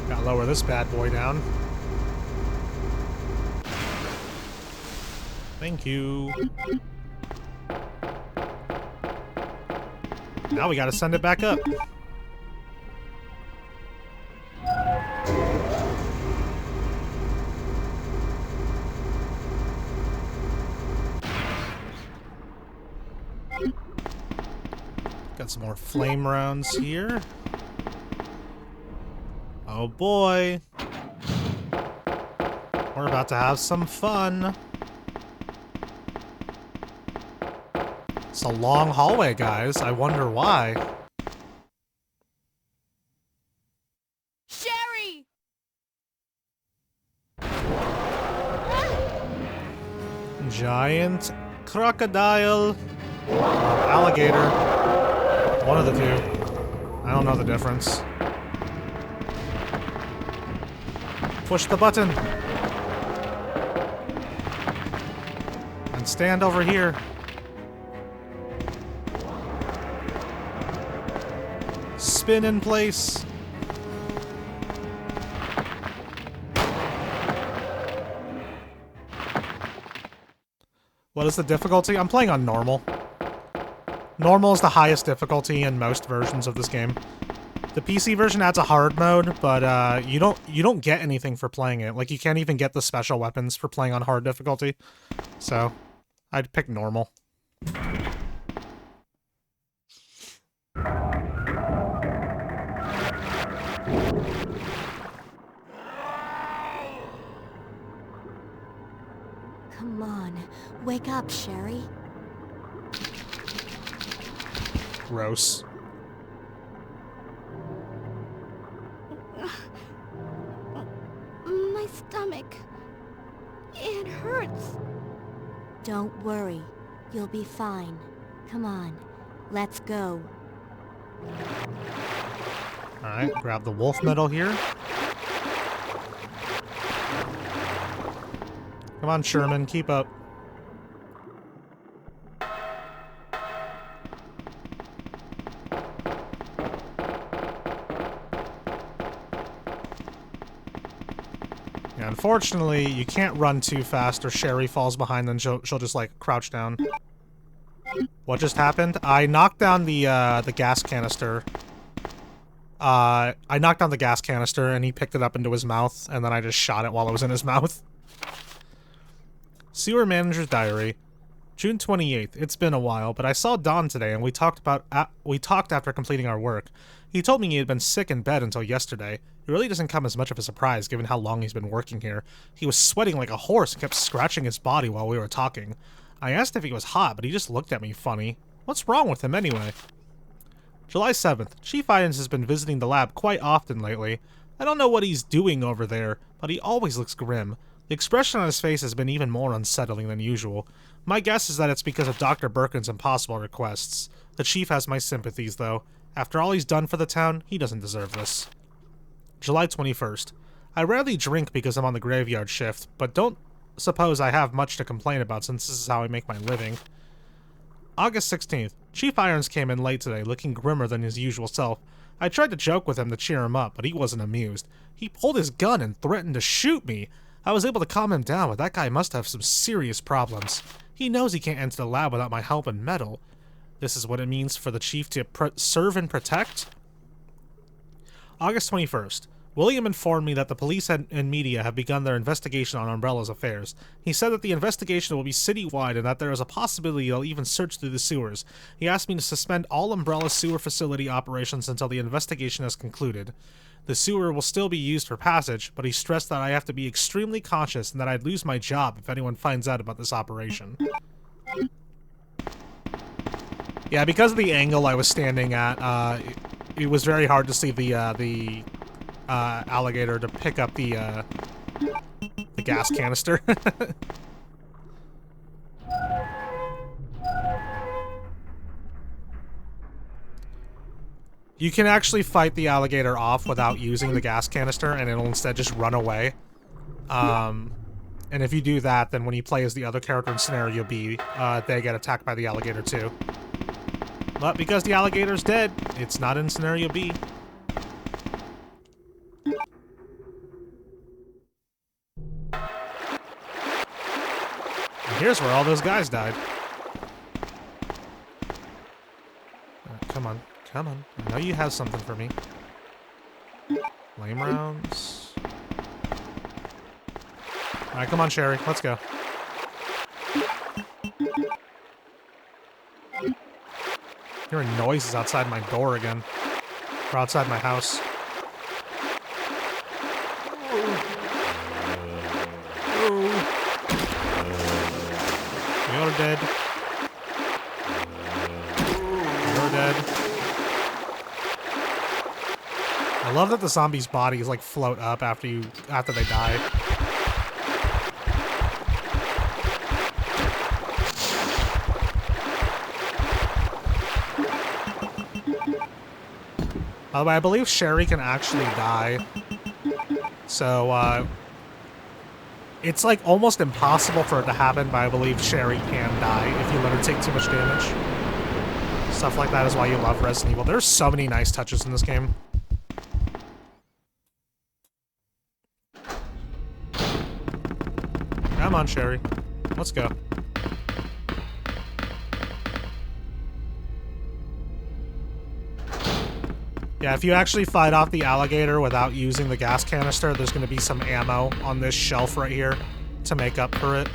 Gotta lower this bad boy down. Thank you. Now we gotta send it back up. Got some more flame rounds here. Oh boy. We're about to have some fun. It's a long hallway, guys. I wonder why. Sherry! Giant crocodile. Alligator. One of the two. I don't know the difference. Push the button. And stand over here. Spin in place. What is the difficulty? I'm playing on normal. Normal is the highest difficulty in most versions of this game. The PC version adds a hard mode, but you don't get anything for playing it. Like, you can't even get the special weapons for playing on hard difficulty. So, I'd pick normal. Come on, wake up, Sherry. Gross. My stomach. It hurts. Don't worry. You'll be fine. Come on, let's go. Alright, grab the wolf medal here. Come on, Sherman, keep up. Yeah, unfortunately, you can't run too fast or Sherry falls behind, then she'll just, like, crouch down. What just happened? I knocked down the gas canister. I knocked down the gas canister, and he picked it up into his mouth, and then I just shot it while it was in his mouth. Sewer Manager's Diary. June 28th. It's been a while, but I saw Don today, and we talked after completing our work. He told me he had been sick in bed until yesterday. It really doesn't come as much of a surprise, given how long he's been working here. He was sweating like a horse and kept scratching his body while we were talking. I asked if he was hot, but he just looked at me funny. What's wrong with him anyway? July 7th. Chief Irons has been visiting the lab quite often lately. I don't know what he's doing over there, but he always looks grim. The expression on his face has been even more unsettling than usual. My guess is that it's because of Dr. Birkin's impossible requests. The chief has my sympathies, though. After all he's done for the town, he doesn't deserve this. July 21st. I rarely drink because I'm on the graveyard shift, but don't suppose I have much to complain about since this is how I make my living. August 16th. Chief Irons came in late today, looking grimmer than his usual self. I tried to joke with him to cheer him up, but he wasn't amused. He pulled his gun and threatened to shoot me. I was able to calm him down, but that guy must have some serious problems. He knows he can't enter the lab without my help and metal. This is what it means for the chief to serve and protect? August 21st. William informed me that the police and media have begun their investigation on Umbrella's affairs. He said that the investigation will be citywide and that there is a possibility they'll even search through the sewers. He asked me to suspend all Umbrella sewer facility operations until the investigation has concluded. The sewer will still be used for passage, but he stressed that I have to be extremely cautious and that I'd lose my job if anyone finds out about this operation. Yeah, because of the angle I was standing at, it was very hard to see the alligator to pick up the gas canister. You can actually fight the alligator off without using the gas canister, and it'll instead just run away. And if you do that, then when you play as the other character in Scenario B, they get attacked by the alligator too. But because the alligator's dead, it's not in Scenario B. And here's where all those guys died. Come on. Come on. I know you have something for me. Flame rounds. Alright, come on, Sherry. Let's go. Hearing noises outside my door again. Or outside my house. You're dead. You're dead. I love that the zombies' bodies like float up after they die. By the way, I believe Sherry can actually die. So, it's like almost impossible for it to happen, but I believe Sherry can die if you let her take too much damage. Stuff like that is why you love Resident Evil. There's so many nice touches in this game. Come on, Sherry. Let's go. Yeah, if you actually fight off the alligator without using the gas canister, there's going to be some ammo on this shelf right here to make up for it.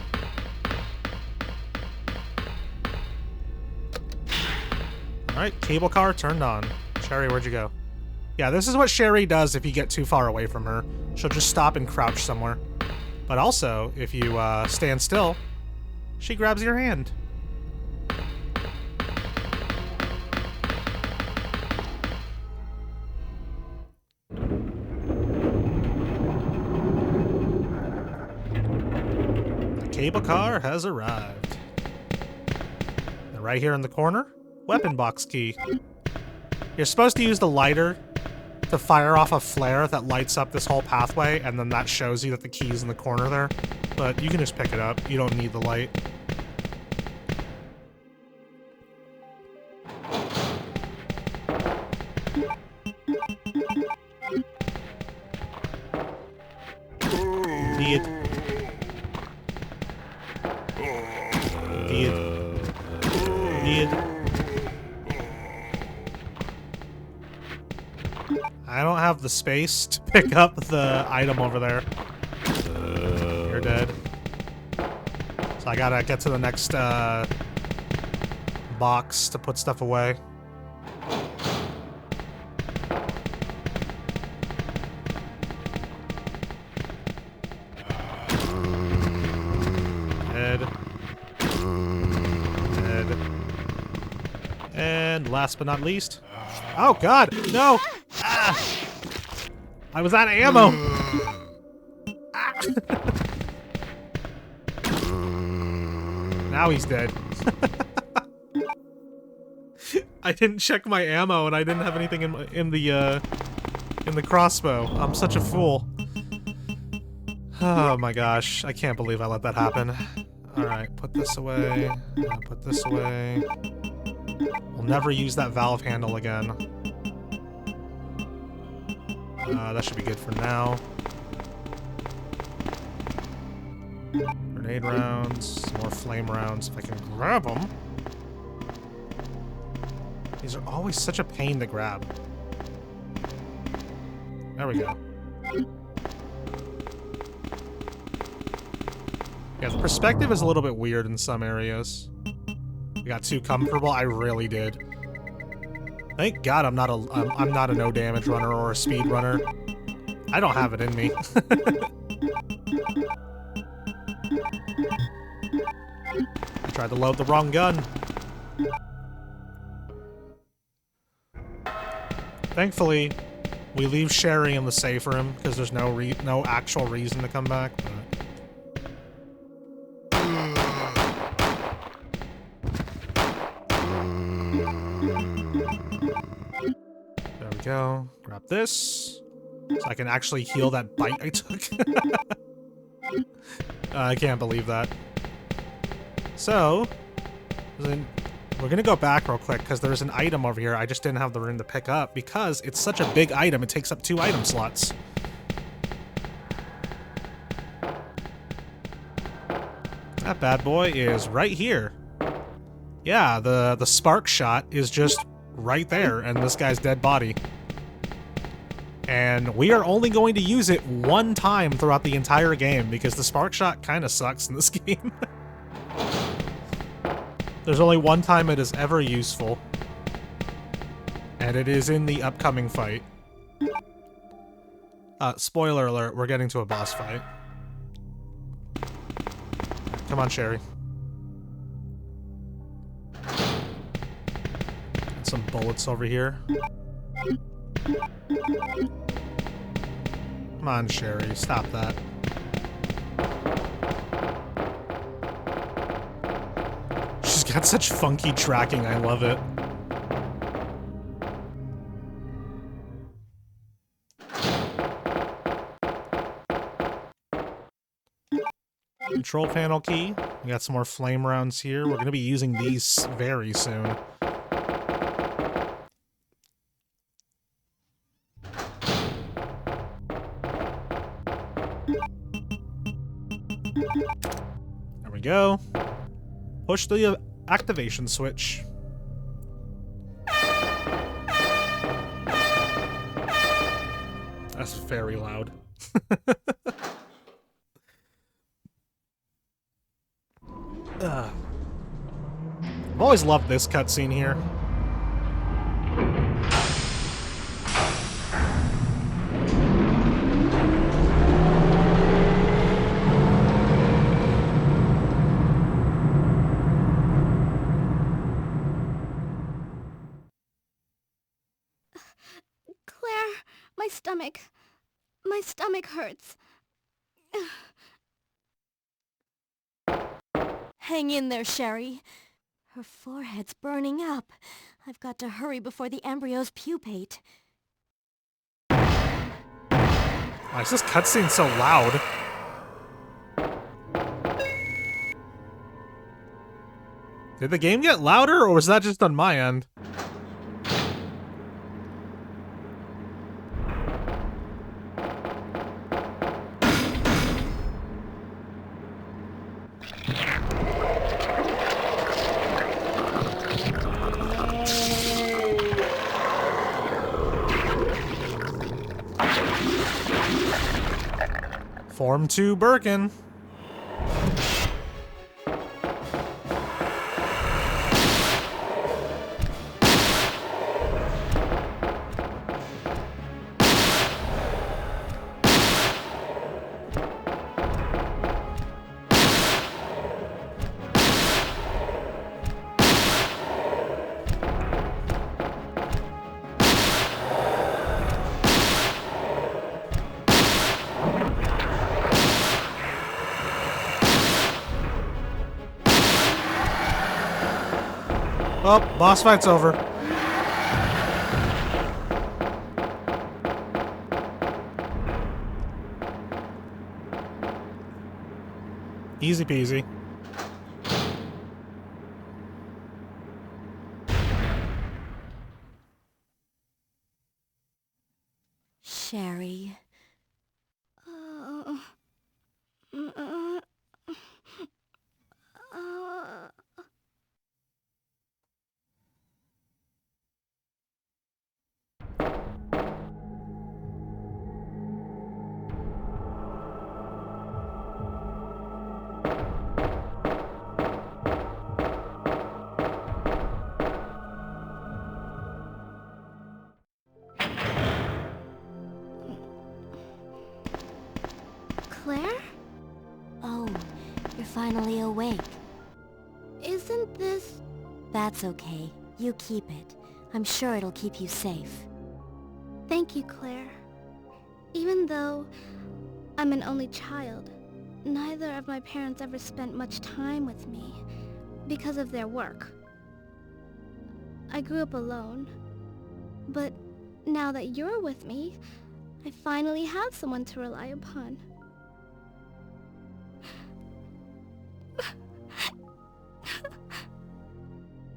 Alright, cable car turned on. Sherry, where'd you go? Yeah, this is what Sherry does if you get too far away from her. She'll just stop and crouch somewhere. But also, if you stand still, she grabs your hand. The cable car has arrived. And right here in the corner, weapon box key. You're supposed to use the lighter to fire off a flare that lights up this whole pathway, and then that shows you that the key's in the corner there. But you can just pick it up. You don't need the light. Indeed. Indeed. Indeed. I don't have the space to pick up the item over there. You're dead. So I gotta get to the next box to put stuff away. Dead. And last but not least... Oh, God! No! Ah. I was out of ammo! Ah. Now he's dead. I didn't check my ammo, and I didn't have anything in the crossbow. I'm such a fool. Oh my gosh, I can't believe I let that happen. Alright, put this away. Put this away. We'll never use that valve handle again. That should be good for now. Grenade rounds, more flame rounds, if I can grab them. These are always such a pain to grab. There we go. Yeah, the perspective is a little bit weird in some areas. I got too comfortable. I really did. Thank God I'm not a no damage runner or a speed runner. I don't have it in me. I tried to load the wrong gun. Thankfully, we leave Sherry in the safe room because there's no actual reason to come back. But... There we go. Grab this. So I can actually heal that bite I took. I can't believe that. So, then we're gonna go back real quick because there's an item over here I just didn't have the room to pick up because it's such a big item, it takes up 2 item slots. That bad boy is right here. Yeah, the spark shot is just right there, and this guy's dead body. And we are only going to use it 1 time throughout the entire game because the spark shot kind of sucks in this game. There's only 1 time it is ever useful. And it is in the upcoming fight. Spoiler alert, we're getting to a boss fight. Come on, Sherry. Got some bullets over here. Come on, Sherry, stop that. She's got such funky tracking, I love it. Control panel key. We got some more flame rounds here. We're going to be using these very soon. There we go. Push the activation switch. That's very loud. I've always loved this cutscene here. Claire, my stomach hurts. Hang in there, Sherry. Her forehead's burning up. I've got to hurry before the embryos pupate. Why is this cutscene so loud? Did the game get louder, or was that just on my end? Form 2 Birkin. Oh, boss fight's over. Easy peasy. Sherry. Claire? Oh, you're finally awake. Isn't this... That's okay. You keep it. I'm sure it'll keep you safe. Thank you, Claire. Even though I'm an only child, neither of my parents ever spent much time with me because of their work. I grew up alone, but now that you're with me, I finally have someone to rely upon.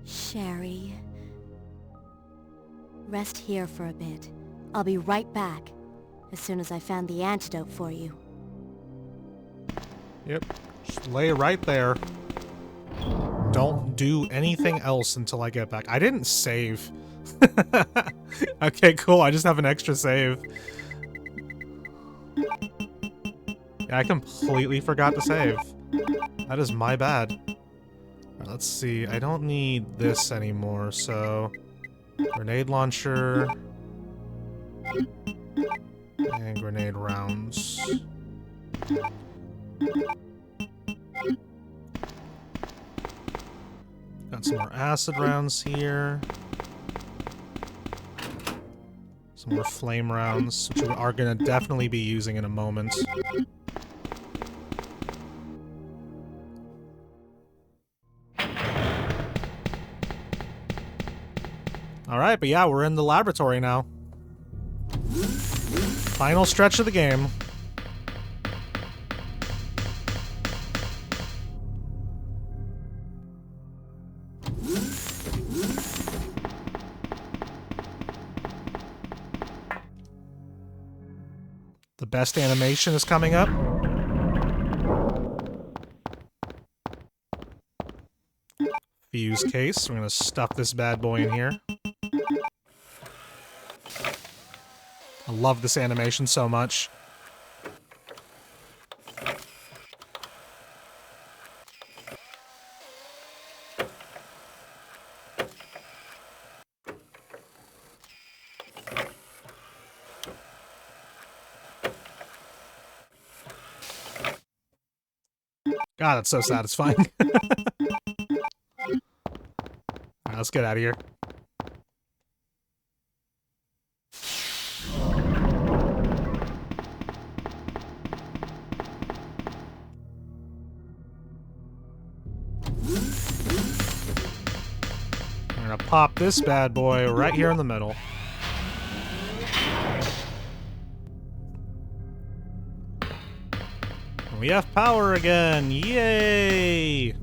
Sherry. Rest here for a bit. I'll be right back, as soon as I found the antidote for you. Yep. Just lay right there. Don't do anything else until I get back. I didn't save. Okay, cool. I just have an extra save. Yeah, I completely forgot to save. That is my bad. Right, let's see. I don't need this anymore, so... Grenade launcher... And grenade rounds. Got some more acid rounds here. Some more flame rounds, which we are going to definitely be using in a moment. Alright, but yeah, we're in the laboratory now. Final stretch of the game. The best animation is coming up. Fuse case. We're gonna stuff this bad boy in here. I love this animation so much. God, that's so satisfying. Alright, let's get out of here. I'm gonna pop this bad boy right here in the middle. We have power again! Yay! I'm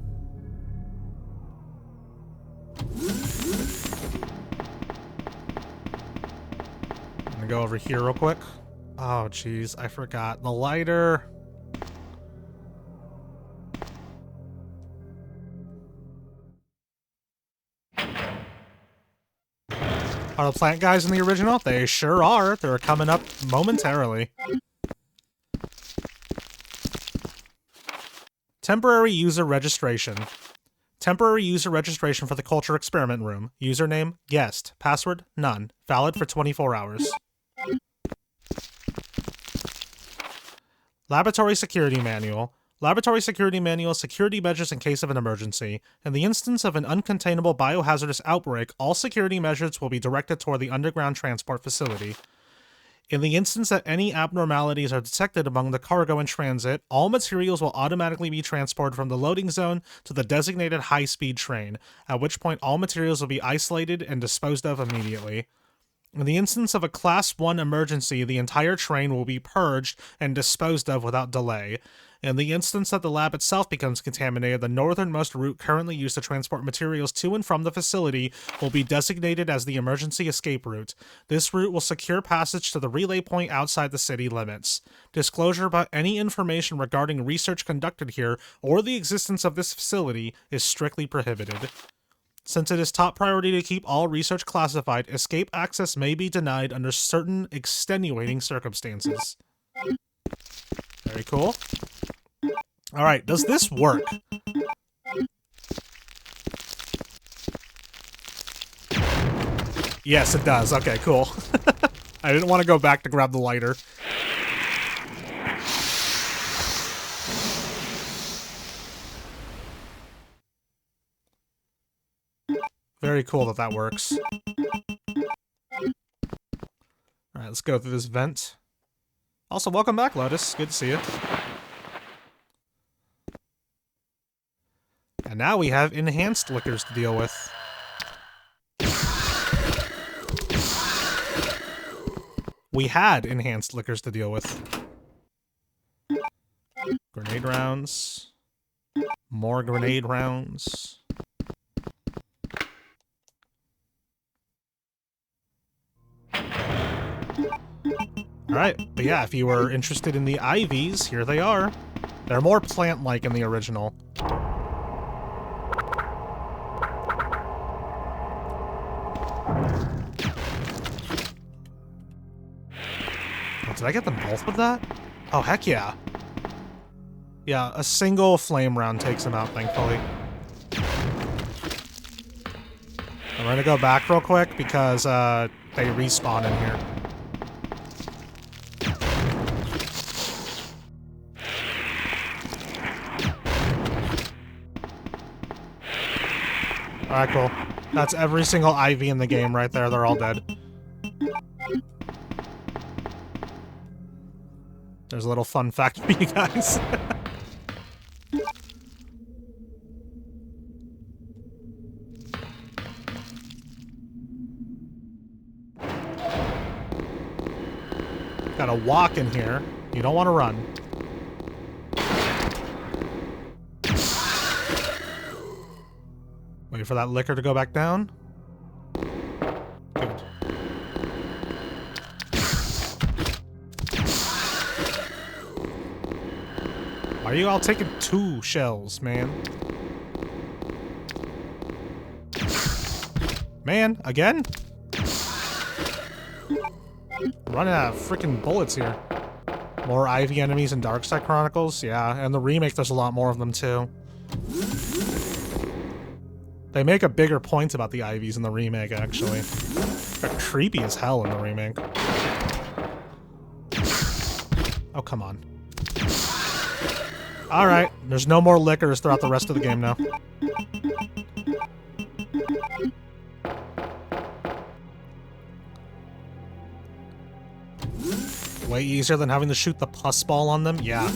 gonna go over here real quick. Oh, jeez, I forgot. The lighter! Are the plant guys in the original? They sure are. They're coming up momentarily. Temporary user registration. Temporary user registration for the culture experiment room. Username, guest. Password, none. Valid for 24 hours. Laboratory security manual. Laboratory security manual, security measures in case of an emergency. In the instance of an uncontainable biohazardous outbreak, all security measures will be directed toward the underground transport facility. In the instance that any abnormalities are detected among the cargo in transit, all materials will automatically be transported from the loading zone to the designated high-speed train, at which point all materials will be isolated and disposed of immediately. In the instance of a Class 1 emergency, the entire train will be purged and disposed of without delay. In the instance that the lab itself becomes contaminated, the northernmost route currently used to transport materials to and from the facility will be designated as the emergency escape route. This route will secure passage to the relay point outside the city limits. Disclosure about any information regarding research conducted here or the existence of this facility is strictly prohibited. Since it is top priority to keep all research classified, escape access may be denied under certain extenuating circumstances. Very cool. Alright, does this work? Yes, it does. Okay, cool. I didn't want to go back to grab the lighter. Very cool that that works. Alright, let's go through this vent. Also, welcome back, Lotus. Good to see you. And now we have enhanced liquors to deal with. We had enhanced liquors to deal with. Grenade rounds. More grenade rounds. Alright, but yeah, if you were interested in the IVs, here they are. They're more plant-like in the original. Oh, did I get them both with that? Oh, heck yeah. Yeah, a single flame round takes them out, thankfully. I'm gonna go back real quick because they respawn in here. Alright, cool. That's every single IV in the game right there. They're all dead. There's a little fun fact for you guys. Gotta walk in here. You don't want to run. Wait for that liquor to go back down. Good. Why are you all taking 2 shells, man? Man, again? I'm running out of freaking bullets here. More Ivy enemies in Darkside Chronicles? Yeah, and the remake there's a lot more of them too. They make a bigger point about the Ivies in the remake, actually. They're creepy as hell in the remake. Oh, come on. Alright, there's no more liquors throughout the rest of the game now. Way easier than having to shoot the pus ball on them? Yeah.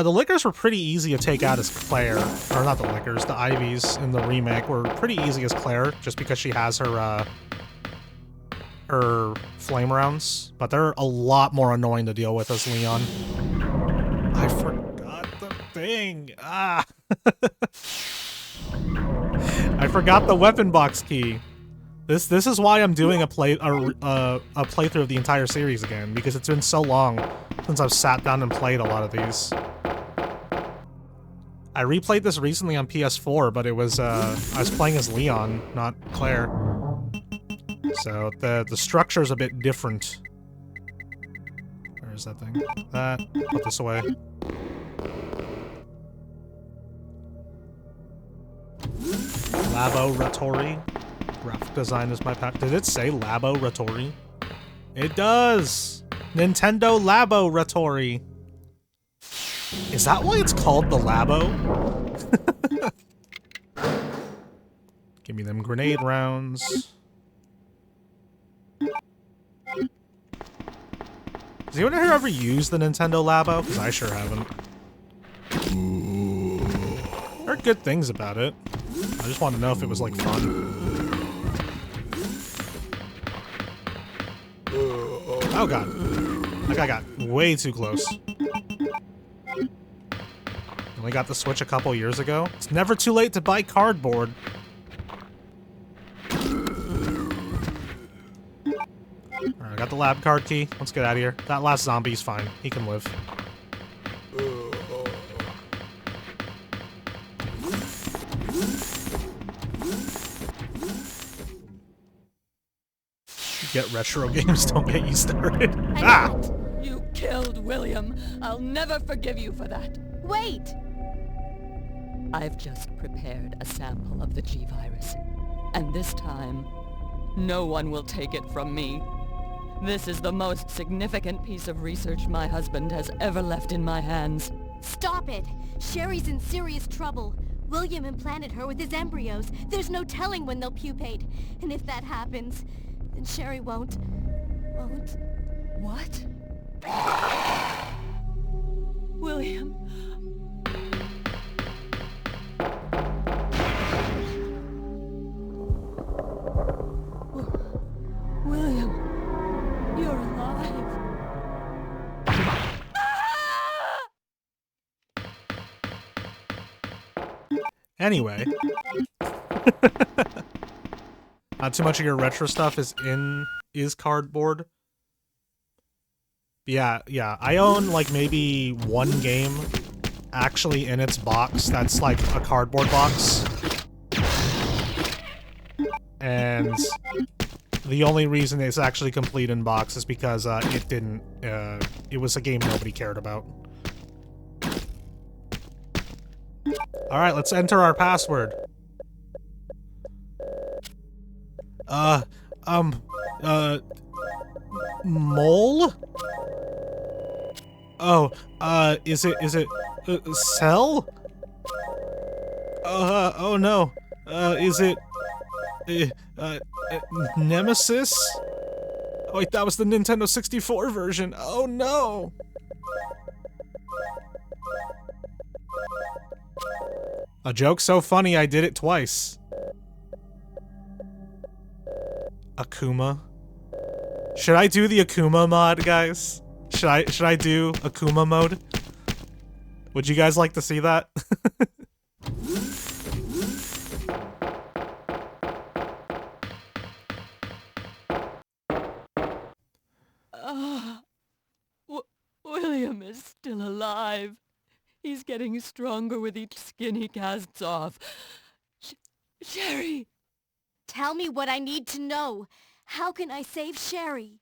The liquors were pretty easy to take out as Claire. Or not the liquors, the Ivies in the remake were pretty easy as Claire, just because she has her flame rounds. But they're a lot more annoying to deal with as Leon. I forgot the thing! Ah! I forgot the weapon box key. This is why I'm doing a playthrough of the entire series again, because it's been so long since I've sat down and played a lot of these. I replayed this recently on PS4, but it was I was playing as Leon, not Claire. So the structure's a bit different. Where is that thing? That. Put this away. Laboratory. Graphic design is my pack. Did it say Laboratory? It does! Nintendo Laboratory! Is that why it's called the Labo? Give me them grenade rounds. Has anyone here ever used the Nintendo Labo? Because I sure haven't. There are good things about it. I just want to know if it was, like, fun. Oh god. That guy got way too close. Only got the Switch a couple years ago. It's never too late to buy cardboard. Alright, I got the lab card key. Let's get out of here. That last zombie's fine. He can live. Get retro games, don't get you started. Ah! You killed William. I'll never forgive you for that. Wait! I've just prepared a sample of the G-Virus. And this time, no one will take it from me. This is the most significant piece of research my husband has ever left in my hands. Stop it! Sherry's in serious trouble. William implanted her with his embryos. There's no telling when they'll pupate. And if that happens, then Sherry won't... What? William... William, you're alive. Anyway. Not too much of your retro stuff is cardboard. Yeah. I own like maybe one game actually in its box that's like a cardboard box. And the only reason it's actually complete in box is because it was a game nobody cared about. Alright, let's enter our password. Mole? Oh, is it, Cell? Oh no. Is it, Nemesis? Oh wait, that was the Nintendo 64 version. Oh no! A joke so funny I did it twice. Akuma. Should I do the Akuma mod, guys? Should I do Akuma mode? Would you guys like to see that? William is still alive. He's getting stronger with each skin he casts off. Sherry! Tell me what I need to know. How can I save Sherry?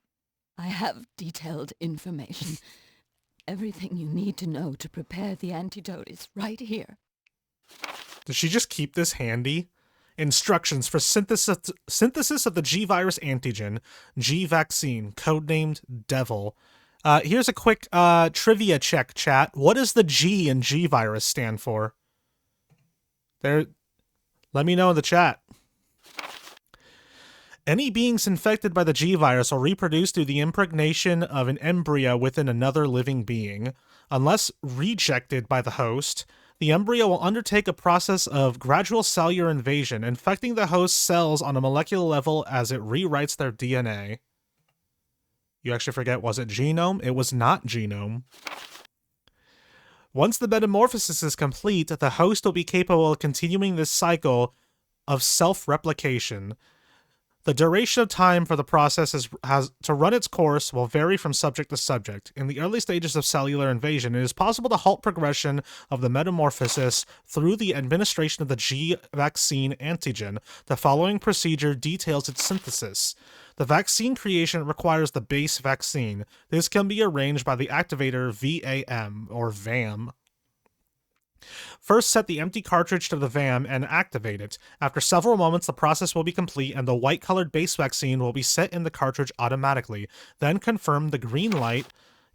I have detailed information. Everything you need to know to prepare the antidote is right here. Does she just keep this handy? Instructions for synthesis of the G-virus antigen, G-vaccine, codenamed Devil. Here's a quick trivia check, chat. What does the G in G-virus stand for? Let me know in the chat. Any beings infected by the G-virus will reproduce through the impregnation of an embryo within another living being. Unless rejected by the host, the embryo will undertake a process of gradual cellular invasion, infecting the host cells on a molecular level as it rewrites their DNA. You actually forget, was it genome? It was not genome. Once the metamorphosis is complete, the host will be capable of continuing this cycle of self-replication. The duration of time for the process has to run its course will vary from subject to subject. In the early stages of cellular invasion, it is possible to halt progression of the metamorphosis through the administration of the G-vaccine antigen. The following procedure details its synthesis. The vaccine creation requires the base vaccine. This can be arranged by the activator VAM, or VAM. First, set the empty cartridge to the VAM and activate it. After several moments, the process will be complete and the white-colored base vaccine will be set in the cartridge automatically. Then confirm the green light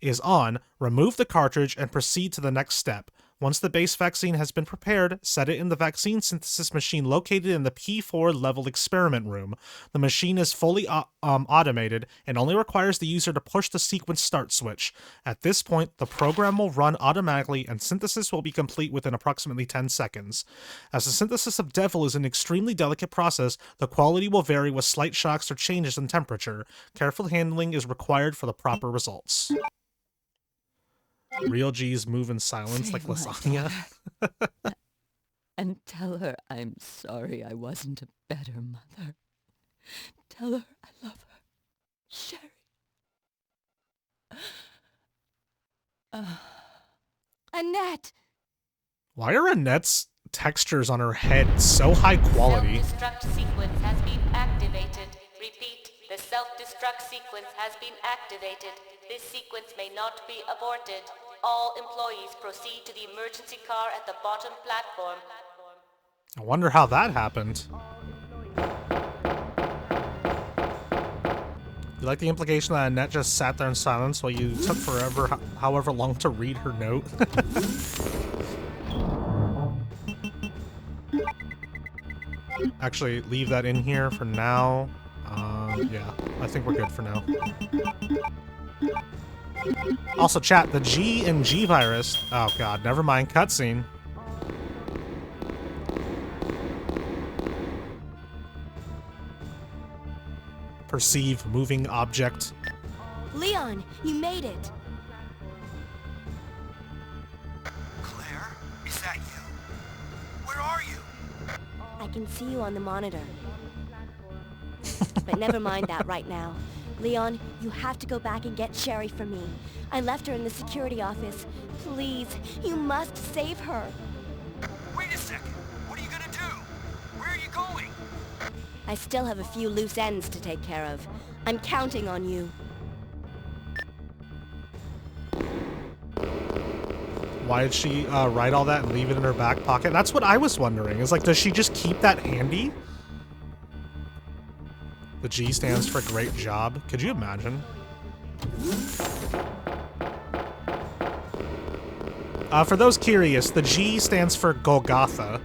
is on, remove the cartridge and proceed to the next step. Once the base vaccine has been prepared, set it in the vaccine synthesis machine located in the P4 level experiment room. The machine is fully automated and only requires the user to push the sequence start switch. At this point, the program will run automatically and synthesis will be complete within approximately 10 seconds. As the synthesis of Devil is an extremely delicate process, the quality will vary with slight shocks or changes in temperature. Careful handling is required for the proper results. Real G's move in silence like lasagna. And tell her I'm sorry I wasn't a better mother. Tell her I love her. Sherry. Annette! Why are Annette's textures on her head so high quality? Self-destruct sequence has been activated. Repeat, the self-destruct sequence has been activated. This sequence may not be aborted. All employees proceed to the emergency car at the bottom platform. I wonder how that happened. You like the implication that Annette just sat there in silence while you took forever, however long, to read her note? Actually, leave that in here for now. Yeah, I think we're good for now. Also, chat, the G in G virus. Oh god, never mind. Cutscene. Perceive moving object. Leon, you made it. Claire, is that you? Where are you? I can see you on the monitor. But never mind that right now. Leon, you have to go back and get Sherry for me. I left her in the security office. Please, you must save her. Wait a second. What are you gonna do? Where are you going? I still have a few loose ends to take care of. I'm counting on you. Why did she write all that and leave it in her back pocket? That's what I was wondering. Is like, does she just keep that handy? The G stands for great job. Could you imagine? For those curious, the G stands for Golgotha.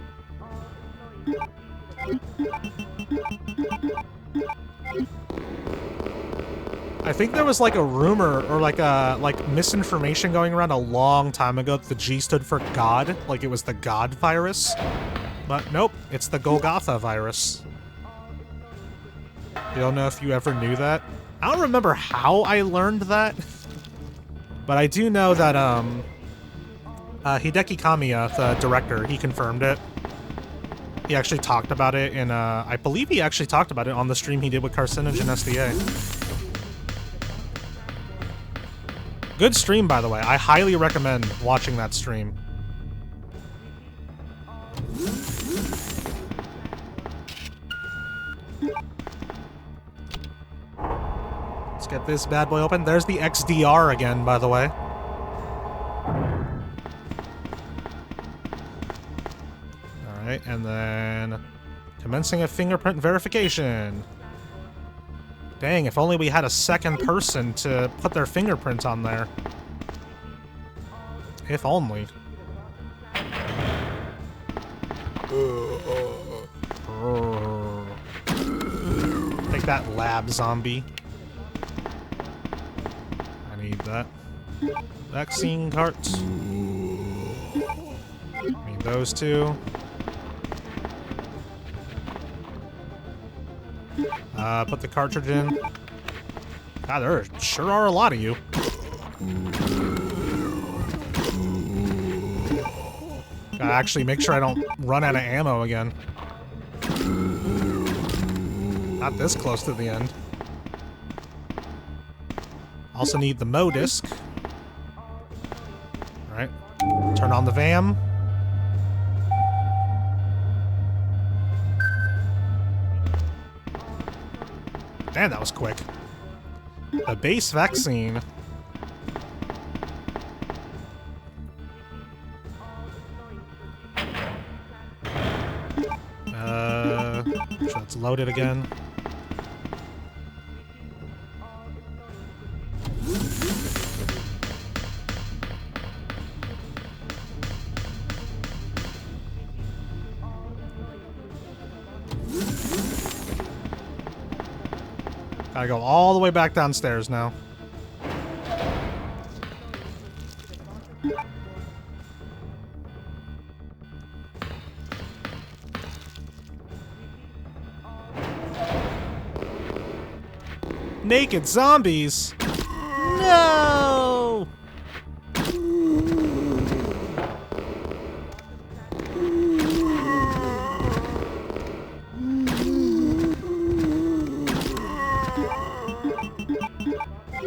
I think there was like a rumor or like misinformation going around a long time ago that the G stood for God, like it was the God virus. But nope, it's the Golgotha virus. You don't know if you ever knew that? I don't remember how I learned that, but I do know that Hideki Kamiya, the director, he confirmed it. He actually talked about it in, I believe he actually talked about it on the stream he did with Carcinogen SDA. Good stream, by the way. I highly recommend watching that stream. Let's get this bad boy open. There's the XDR again, by the way. Alright, and then commencing a fingerprint verification. Dang, if only we had a second person to put their fingerprint on there. If only. Take that, lab zombie. I need that. Vaccine carts. Need those two. Put the cartridge in. God, there sure are a lot of you. Gotta actually make sure I don't run out of ammo again. Not this close to the end. Also need the Mo disc. Alright. Turn on the VAM. Man, that was quick. The base vaccine. So it's loaded again. Gotta go all the way back downstairs now. Naked zombies! No!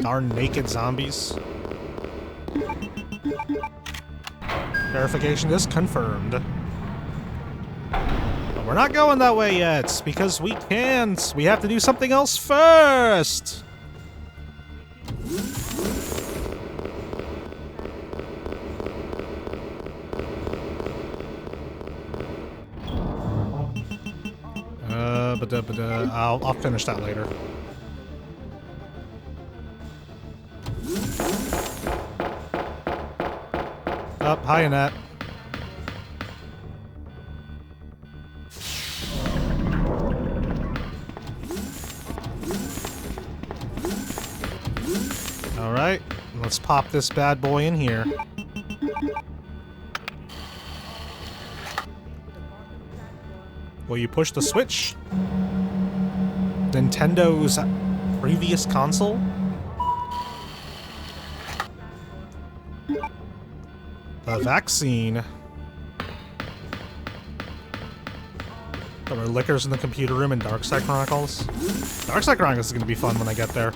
Darn naked zombies. Verification is confirmed. But we're not going that way yet, because we can't. We have to do something else first! I'll finish that later. Up, hi, Annette. Alright, let's pop this bad boy in here. Will you push the switch? Nintendo's previous console? The vaccine. There were liquors in the computer room in Darkside Chronicles. Darkside Chronicles is going to be fun when I get there.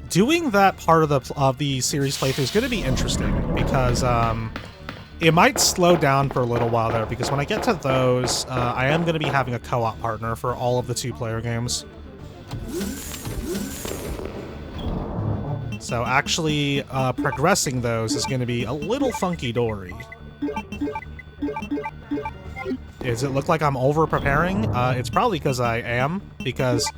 Doing that part of the series playthrough is going to be interesting because it might slow down for a little while there, because when I get to those, I am going to be having a co-op partner for all of the two-player games. So actually progressing those is going to be a little funky-dory. Does it look like I'm over-preparing? It's probably because I am, because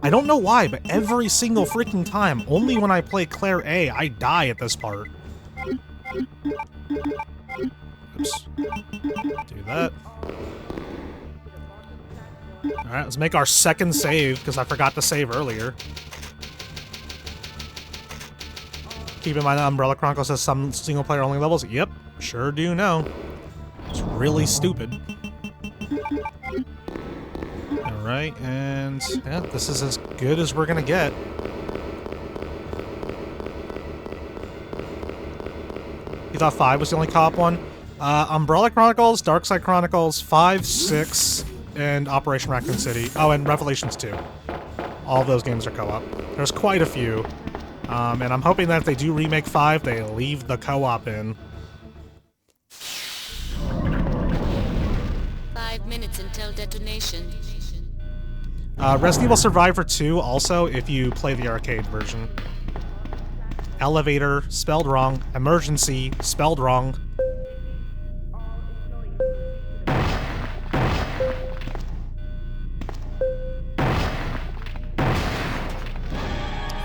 I don't know why, but every single freaking time, only when I play Claire A, I die at this part. Oops. Do that. Alright, let's make our second save, because I forgot to save earlier. Keep in mind that Umbrella Chronicles has some single-player only levels. Yep, sure do know. It's really stupid. Alright, and yeah, this is as good as we're gonna get. You thought 5 was the only co-op one? Umbrella Chronicles, Darkside Chronicles, 5, 6, and Operation Raccoon City. Oh, and Revelations 2. All of those games are co-op. There's quite a few. And I'm hoping that if they do remake 5, they leave the co-op in. 5 minutes until detonation. Resident Evil Survivor 2, also, if you play the arcade version. Elevator, spelled wrong. Emergency, spelled wrong.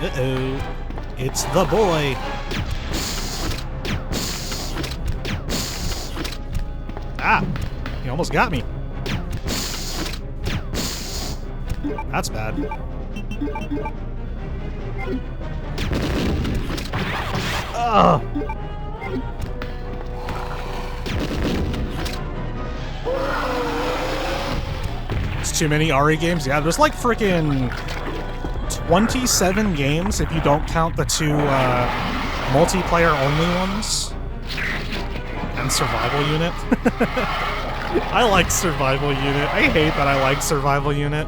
Uh-oh. It's the boy. Ah! He almost got me. That's bad. Ugh! It's too many RE games? Yeah, there's like freaking 27 games if you don't count the 2 multiplayer-only ones. And Survival Unit. I like Survival Unit. I hate that I like Survival Unit.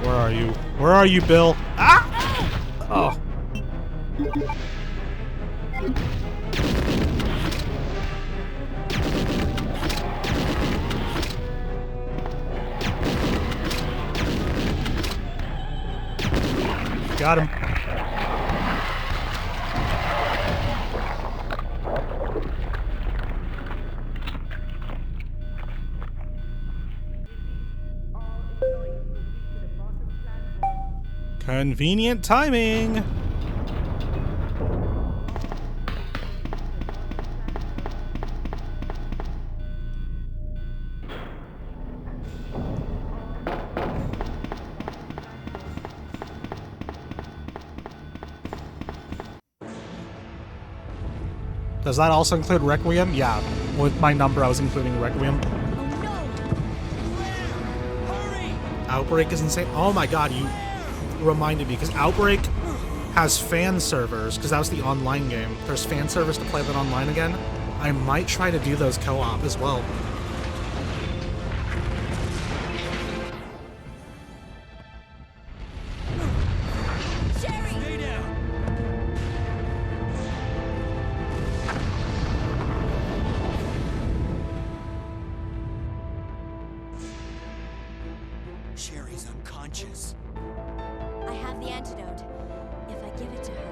Where are you? Where are you, Bill? Ah! Oh. Got him. Convenient timing. Does that also include Requiem? Yeah. With my number, I was including Requiem. Outbreak is insane. Oh my god, you reminded me, because Outbreak has fan servers, because that was the online game. There's fan servers to play that online again. I might try to do those co-op as well. Sherry's unconscious. I have the antidote. If I give it to her.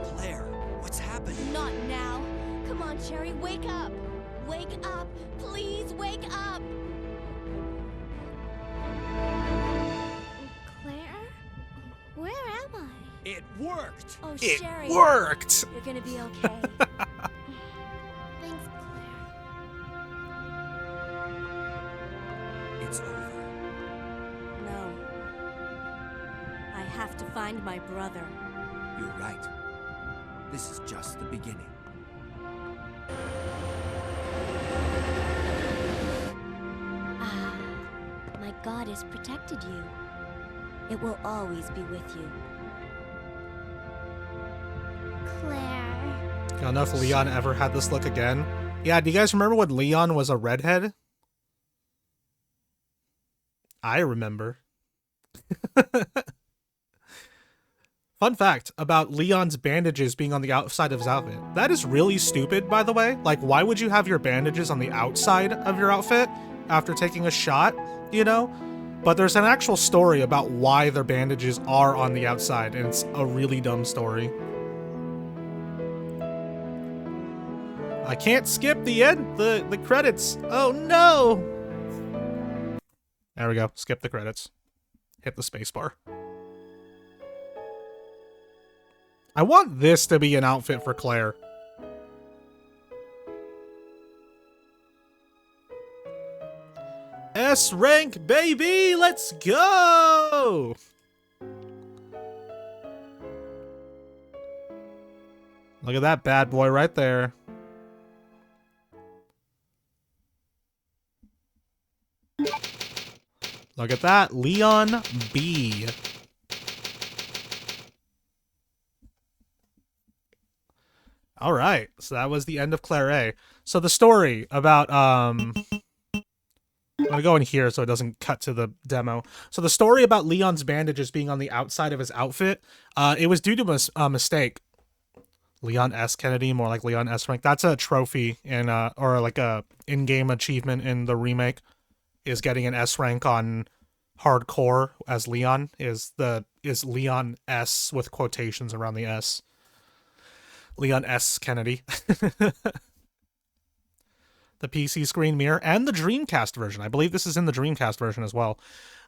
Claire, what's happening? Not now. Come on, Sherry, wake up. Wake up. Please wake up. Claire? Where am I? It worked! Oh, It Sherry. worked! You're gonna be okay. Thanks, Claire. It's over. No. I have to find my brother. You're right. This is just the beginning. Ah, my God has protected you. It will always be with you. Claire. I don't know if Leon ever had this look again. Yeah, do you guys remember when Leon was a redhead? I remember. Fun fact about Leon's bandages being on the outside of his outfit. That is really stupid, by the way. Like, why would you have your bandages on the outside of your outfit after taking a shot, you know? But there's an actual story about why their bandages are on the outside, and it's a really dumb story. I can't skip the end, the credits. Oh no! There we go. Skip the credits. Hit the spacebar. I want this to be an outfit for Claire. S rank, baby! Let's go! Look at that bad boy right there. Look at that, Leon B. All right, so that was the end of Claire A. So the story about I'm gonna go in here so it doesn't cut to the demo. So the story about Leon's bandages being on the outside of his outfit, it was due to a mistake. Leon S. Kennedy, more like Leon S. rank. That's a trophy in or like a in-game achievement in the remake, is getting an S rank on hardcore as Leon. Is Leon S with quotations around the S. Leon S. Kennedy. The PC screen mirror and the Dreamcast version. I believe this is in the Dreamcast version as well.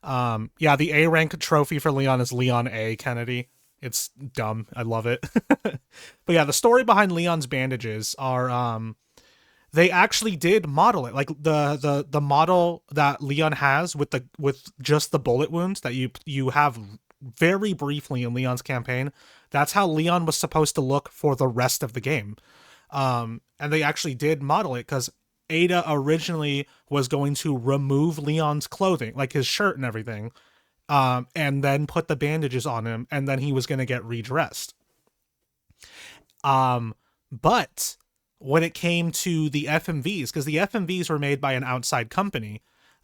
Yeah, the A rank trophy for Leon is Leon A. Kennedy. It's dumb. I love it. But yeah, the story behind Leon's bandages are they actually did model it. Like the model that Leon has with just the bullet wounds that you have very briefly in Leon's campaign. That's how Leon was supposed to look for the rest of the game. And they actually did model it because Ada originally was going to remove Leon's clothing, like his shirt and everything, and then put the bandages on him, and then he was going to get redressed. But when it came to the FMVs, because the FMVs were made by an outside company,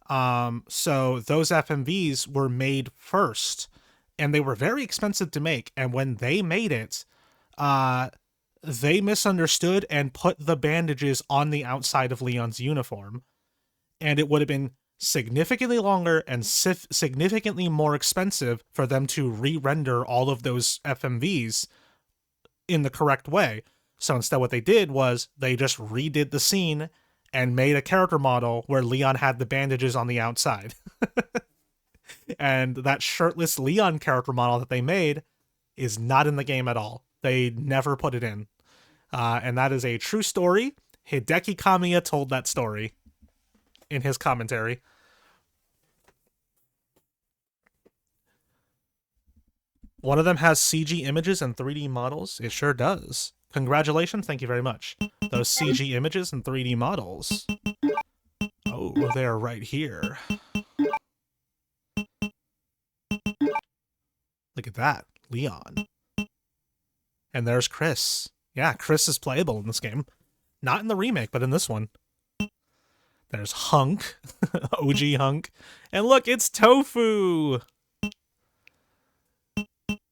so those FMVs were made first, and they were very expensive to make. And when they made it, they misunderstood and put the bandages on the outside of Leon's uniform. And it would have been significantly longer and significantly more expensive for them to re-render all of those FMVs in the correct way. So instead what they did was they just redid the scene and made a character model where Leon had the bandages on the outside. And that shirtless Leon character model that they made is not in the game at all. They never put it in. And that is a true story. Hideki Kamiya told that story in his commentary. One of them has CG images and 3D models. It sure does. Congratulations. Thank you very much. Those CG images and 3D models. Oh, they're right here. Look at that. Leon. And there's Chris. Yeah, Chris is playable in this game. Not in the remake, but in this one. There's Hunk. OG Hunk. And look, it's Tofu!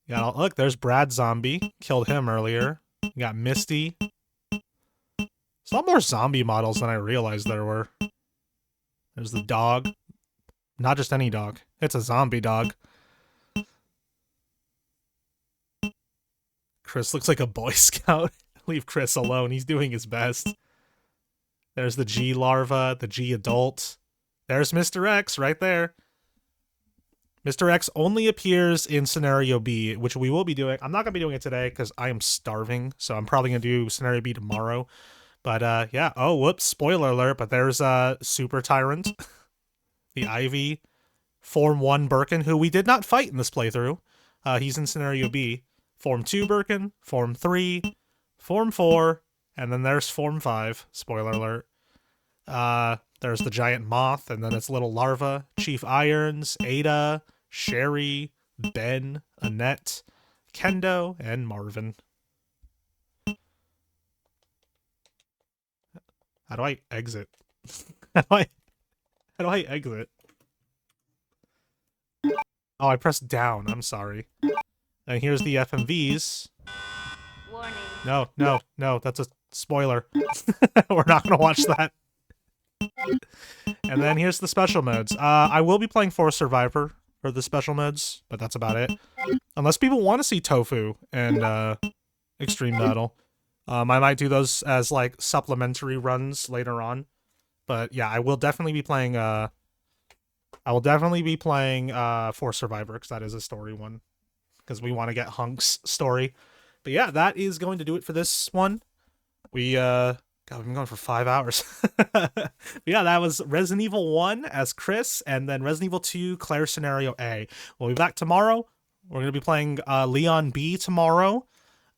Yeah, look, there's Brad Zombie. Killed him earlier. You got Misty. There's a lot more zombie models than I realized there were. There's the dog. Not just any dog. It's a zombie dog. Chris looks like a Boy Scout. Leave Chris alone. He's doing his best. There's the G larva, the G adult. There's Mr. X right there. Mr. X only appears in Scenario B, which we will be doing. I'm not going to be doing it today because I am starving, so I'm probably going to do Scenario B tomorrow. But, yeah. Oh, whoops. Spoiler alert, but there's Super Tyrant. The Ivy. Form 1 Birkin, who we did not fight in this playthrough. He's in Scenario B. Form 2 Birkin. Form 3. Form 4. And then there's Form 5. Spoiler alert. There's the giant moth, and then its little larva. Chief Irons, Ada, Sherry, Ben, Annette, Kendo, and Marvin. How do I exit? How do I exit? Oh, I pressed down. I'm sorry. And here's the FMVs. Warning. No, that's a spoiler. We're not going to watch that. And then here's the special modes. I will be playing Force Survivor for the special modes, but that's about it. Unless people want to see Tofu and Extreme Battle. I might do those as like supplementary runs later on. But yeah, I will definitely be playing Force Survivor, because that is a story one. Because we want to get Hunk's story. But yeah, that is going to do it for this one. God, we've been going for 5 hours. But yeah, that was Resident Evil 1 as Chris, and then Resident Evil 2 Claire Scenario A. We'll be back tomorrow. We're going to be playing Leon B tomorrow.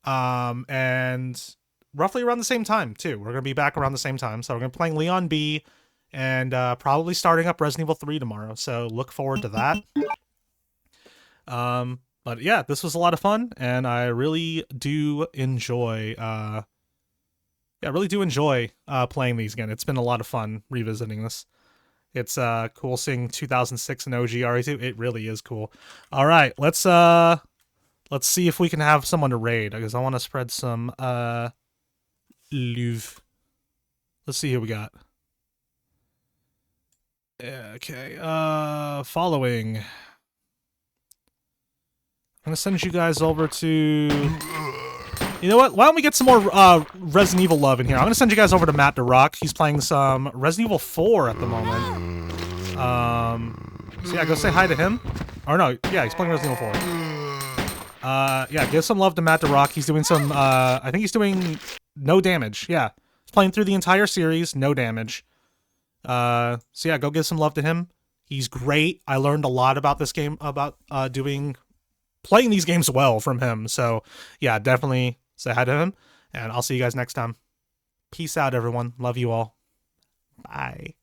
And roughly around the same time, too. We're going to be back around the same time. So we're going to be playing Leon B, and probably starting up Resident Evil 3 tomorrow. So look forward to that. But yeah, this was a lot of fun, and I really do enjoy playing these again. It's been a lot of fun revisiting this. It's cool seeing 2006 and OG RE2. It really is cool. All right, let's see if we can have someone to raid, because I want to spread some love. Let's see who we got. Okay, following. I'm gonna send you guys over to... You know what? Why don't we get some more Resident Evil love in here? I'm gonna send you guys over to Matt DeRock. He's playing some Resident Evil 4 at the moment. So yeah, go say hi to him. Or no, yeah, he's playing Resident Evil 4. Yeah, give some love to Matt DeRock. He's doing some, I think he's doing no damage. Yeah, he's playing through the entire series, no damage. So yeah, go give some love to him. He's great. I learned a lot about this game, about playing these games well from him. So yeah, definitely say hi to him, and I'll see you guys next time. Peace out, everyone. Love you all. Bye.